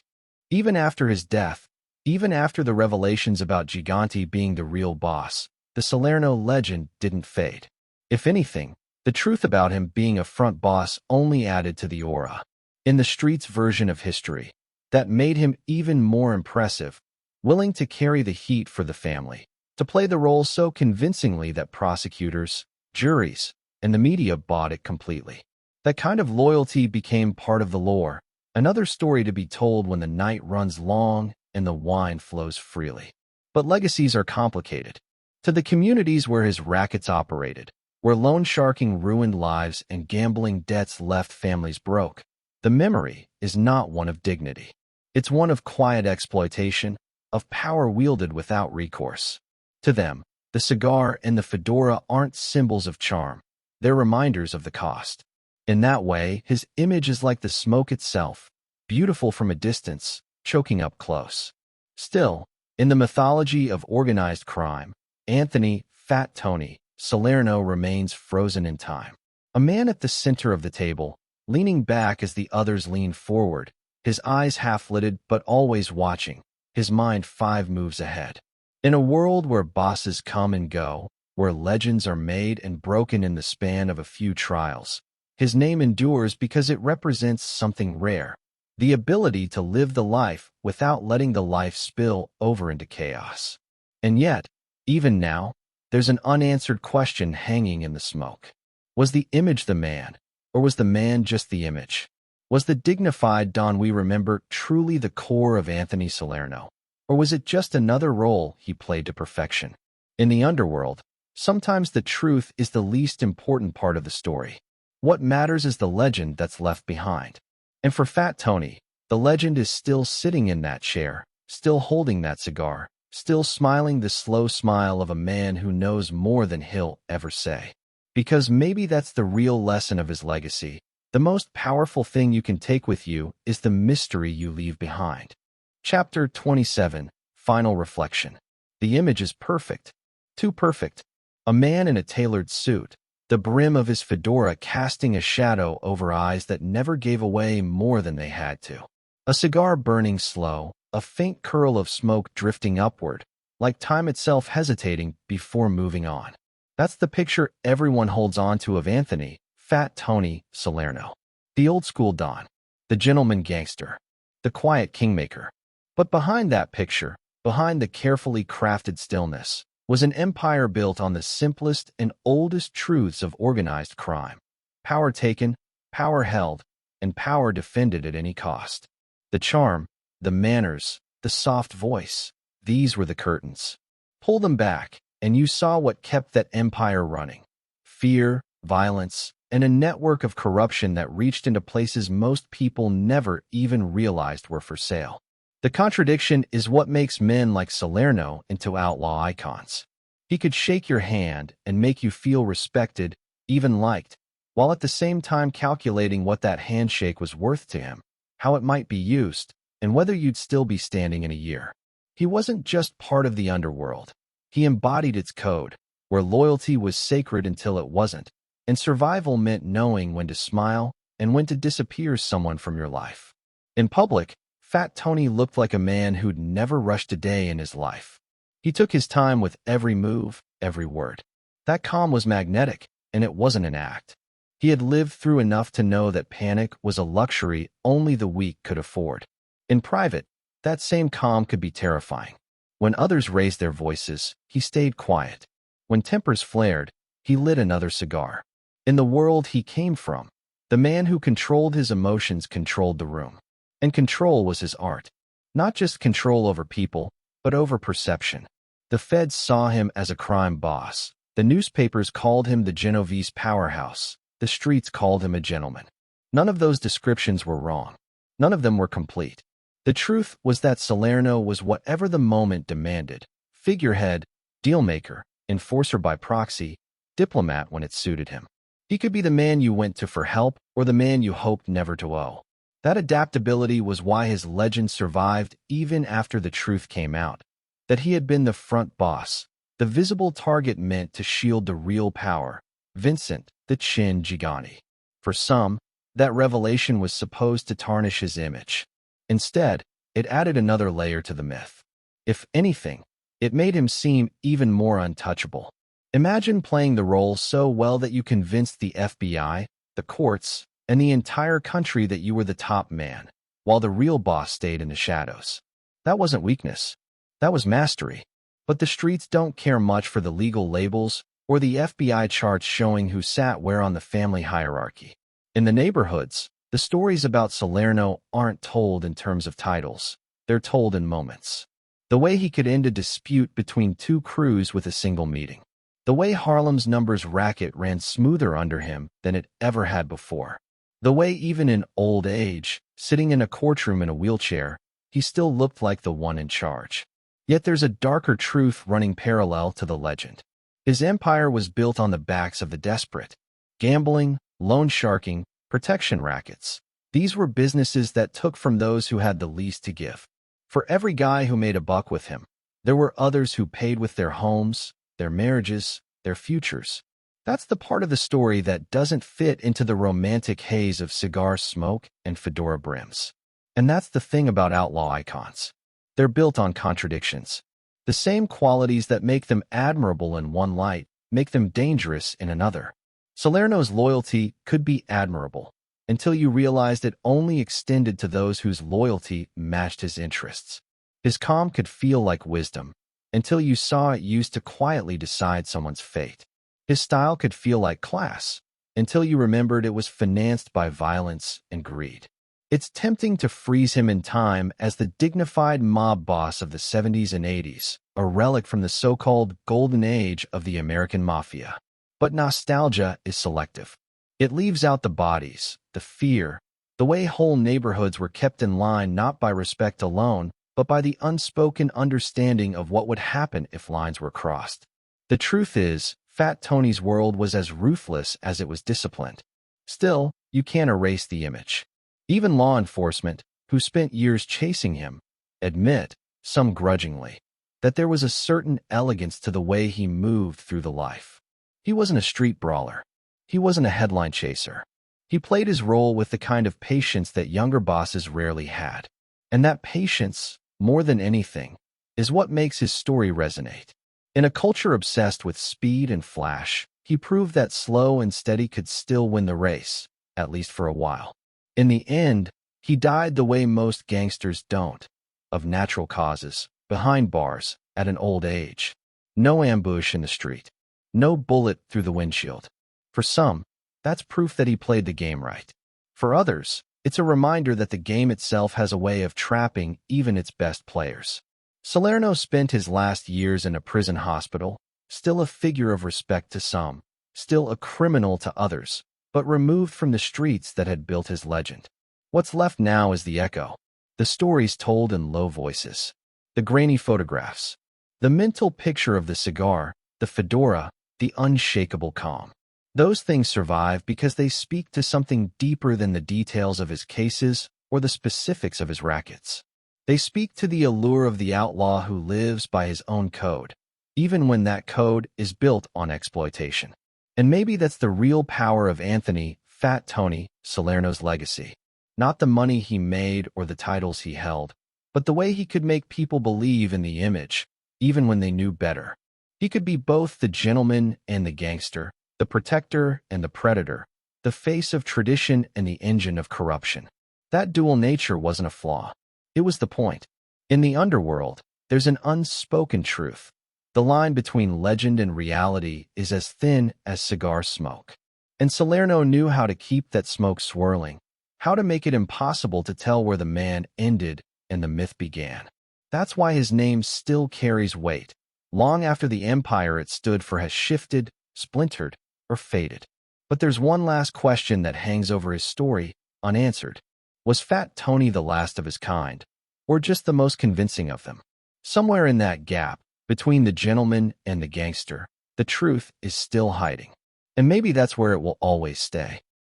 Speaker 1: Even after his death, even after the revelations about Gigante being the real boss, the Salerno legend didn't fade. If anything, the truth about him being a front boss only added to the aura. In the streets version of history, that made him even more impressive, willing to carry the heat for the family, to play the role so convincingly that prosecutors, juries, and the media bought it completely. That kind of loyalty became part of the lore, another story to be told when the night runs long and the wine flows freely. But legacies are complicated. To the communities where his rackets operated, where loan sharking ruined lives and gambling debts left families broke, the memory is not one of dignity. It's one of quiet exploitation, of power wielded without recourse. To them, the cigar and the fedora aren't symbols of charm. They're reminders of the cost. In that way, his image is like the smoke itself, beautiful from a distance, choking up close. Still, in the mythology of organized crime, Anthony, Fat Tony, Salerno remains frozen in time. A man at the center of the table, leaning back as the others lean forward, his eyes half-lidded but always watching, his mind 5 moves ahead. In a world where bosses come and go, where legends are made and broken in the span of a few trials, his name endures because it represents something rare, the ability to live the life without letting the life spill over into chaos. And yet, even now, there's an unanswered question hanging in the smoke. Was the image the man, or was the man just the image? Was the dignified Don we remember truly the core of Anthony Salerno, or was it just another role he played to perfection? In the underworld, sometimes the truth is the least important part of the story. What matters is the legend that's left behind. And for Fat Tony, the legend is still sitting in that chair, still holding that cigar, still smiling the slow smile of a man who knows more than he'll ever say. Because maybe that's the real lesson of his legacy. The most powerful thing you can take with you is the mystery you leave behind. Chapter 27, Final Reflection. The image is perfect. Too perfect. A man in a tailored suit, the brim of his fedora casting a shadow over eyes that never gave away more than they had to. A cigar burning slow, a faint curl of smoke drifting upward, like time itself hesitating before moving on. That's the picture everyone holds on to of Anthony, Fat Tony, Salerno. The old-school Don, the gentleman gangster, the quiet kingmaker. But behind that picture, behind the carefully crafted stillness, was an empire built on the simplest and oldest truths of organized crime. Power taken, power held, and power defended at any cost. The charm, the manners, the soft voice, these were the curtains. Pull them back, and you saw what kept that empire running. Fear, violence, and a network of corruption that reached into places most people never even realized were for sale. The contradiction is what makes men like Salerno into outlaw icons. He could shake your hand and make you feel respected, even liked, while at the same time calculating what that handshake was worth to him, how it might be used, and whether you'd still be standing in a year. He wasn't just part of the underworld. He embodied its code, where loyalty was sacred until it wasn't, and survival meant knowing when to smile and when to disappear someone from your life. In public, Fat Tony looked like a man who'd never rushed a day in his life. He took his time with every move, every word. That calm was magnetic, and it wasn't an act. He had lived through enough to know that panic was a luxury only the weak could afford. In private, that same calm could be terrifying. When others raised their voices, he stayed quiet. When tempers flared, he lit another cigar. In the world he came from, the man who controlled his emotions controlled the room. And control was his art. Not just control over people, but over perception. The feds saw him as a crime boss. The newspapers called him the Genovese powerhouse. The streets called him a gentleman. None of those descriptions were wrong. None of them were complete. The truth was that Salerno was whatever the moment demanded: figurehead, dealmaker, enforcer by proxy, diplomat when it suited him. He could be the man you went to for help or the man you hoped never to owe. That adaptability was why his legend survived even after the truth came out. That he had been the front boss, the visible target meant to shield the real power, Vincent, the Chin Gigante. For some, that revelation was supposed to tarnish his image. Instead, it added another layer to the myth. If anything, it made him seem even more untouchable. Imagine playing the role so well that you convinced the FBI, the courts, and the entire country that you were the top man, while the real boss stayed in the shadows. That wasn't weakness. That was mastery. But the streets don't care much for the legal labels or the FBI charts showing who sat where on the family hierarchy. In the neighborhoods, the stories about Salerno aren't told in terms of titles. They're told in moments. The way he could end a dispute between two crews with a single meeting. The way Harlem's numbers racket ran smoother under him than it ever had before. The way even in old age, sitting in a courtroom in a wheelchair, he still looked like the one in charge. Yet there's a darker truth running parallel to the legend. His empire was built on the backs of the desperate. Gambling, loan sharking, protection rackets. These were businesses that took from those who had the least to give. For every guy who made a buck with him, there were others who paid with their homes, their marriages, their futures. That's the part of the story that doesn't fit into the romantic haze of cigar smoke and fedora brims. And that's the thing about outlaw icons. They're built on contradictions. The same qualities that make them admirable in one light make them dangerous in another. Salerno's loyalty could be admirable until you realized it only extended to those whose loyalty matched his interests. His calm could feel like wisdom until you saw it used to quietly decide someone's fate. His style could feel like class until you remembered it was financed by violence and greed. It's tempting to freeze him in time as the dignified mob boss of the 70s and 80s, a relic from the so-called golden age of the American Mafia. But nostalgia is selective. It leaves out the bodies, the fear, the way whole neighborhoods were kept in line not by respect alone, but by the unspoken understanding of what would happen if lines were crossed. The truth is, Fat Tony's world was as ruthless as it was disciplined. Still, you can't erase the image. Even law enforcement, who spent years chasing him, admit, some grudgingly, that there was a certain elegance to the way he moved through the life. He wasn't a street brawler. He wasn't a headline chaser. He played his role with the kind of patience that younger bosses rarely had. And that patience, more than anything, is what makes his story resonate. In a culture obsessed with speed and flash, he proved that slow and steady could still win the race, at least for a while. In the end, he died the way most gangsters don't, of natural causes, behind bars, at an old age. No ambush in the street. No bullet through the windshield. For some, that's proof that he played the game right. For others, it's a reminder that the game itself has a way of trapping even its best players. Salerno spent his last years in a prison hospital, still a figure of respect to some, still a criminal to others, but removed from the streets that had built his legend. What's left now is the echo, the stories told in low voices, the grainy photographs, the mental picture of the cigar, the fedora, the unshakable calm. Those things survive because they speak to something deeper than the details of his cases or the specifics of his rackets. They speak to the allure of the outlaw who lives by his own code, even when that code is built on exploitation. And maybe that's the real power of Anthony "Fat Tony" Salerno's legacy. Not the money he made or the titles he held, but the way he could make people believe in the image, even when they knew better. He could be both the gentleman and the gangster, the protector and the predator, the face of tradition and the engine of corruption. That dual nature wasn't a flaw. It was the point. In the underworld, there's an unspoken truth. The line between legend and reality is as thin as cigar smoke. And Salerno knew how to keep that smoke swirling, how to make it impossible to tell where the man ended and the myth began. That's why his name still carries weight, long after the empire it stood for has shifted, splintered, or faded. But there's one last question that hangs over his story, unanswered. Was Fat Tony the last of his kind, or just the most convincing of them? Somewhere in that gap, between the gentleman and the gangster, the truth is still hiding. And maybe that's where it will always stay.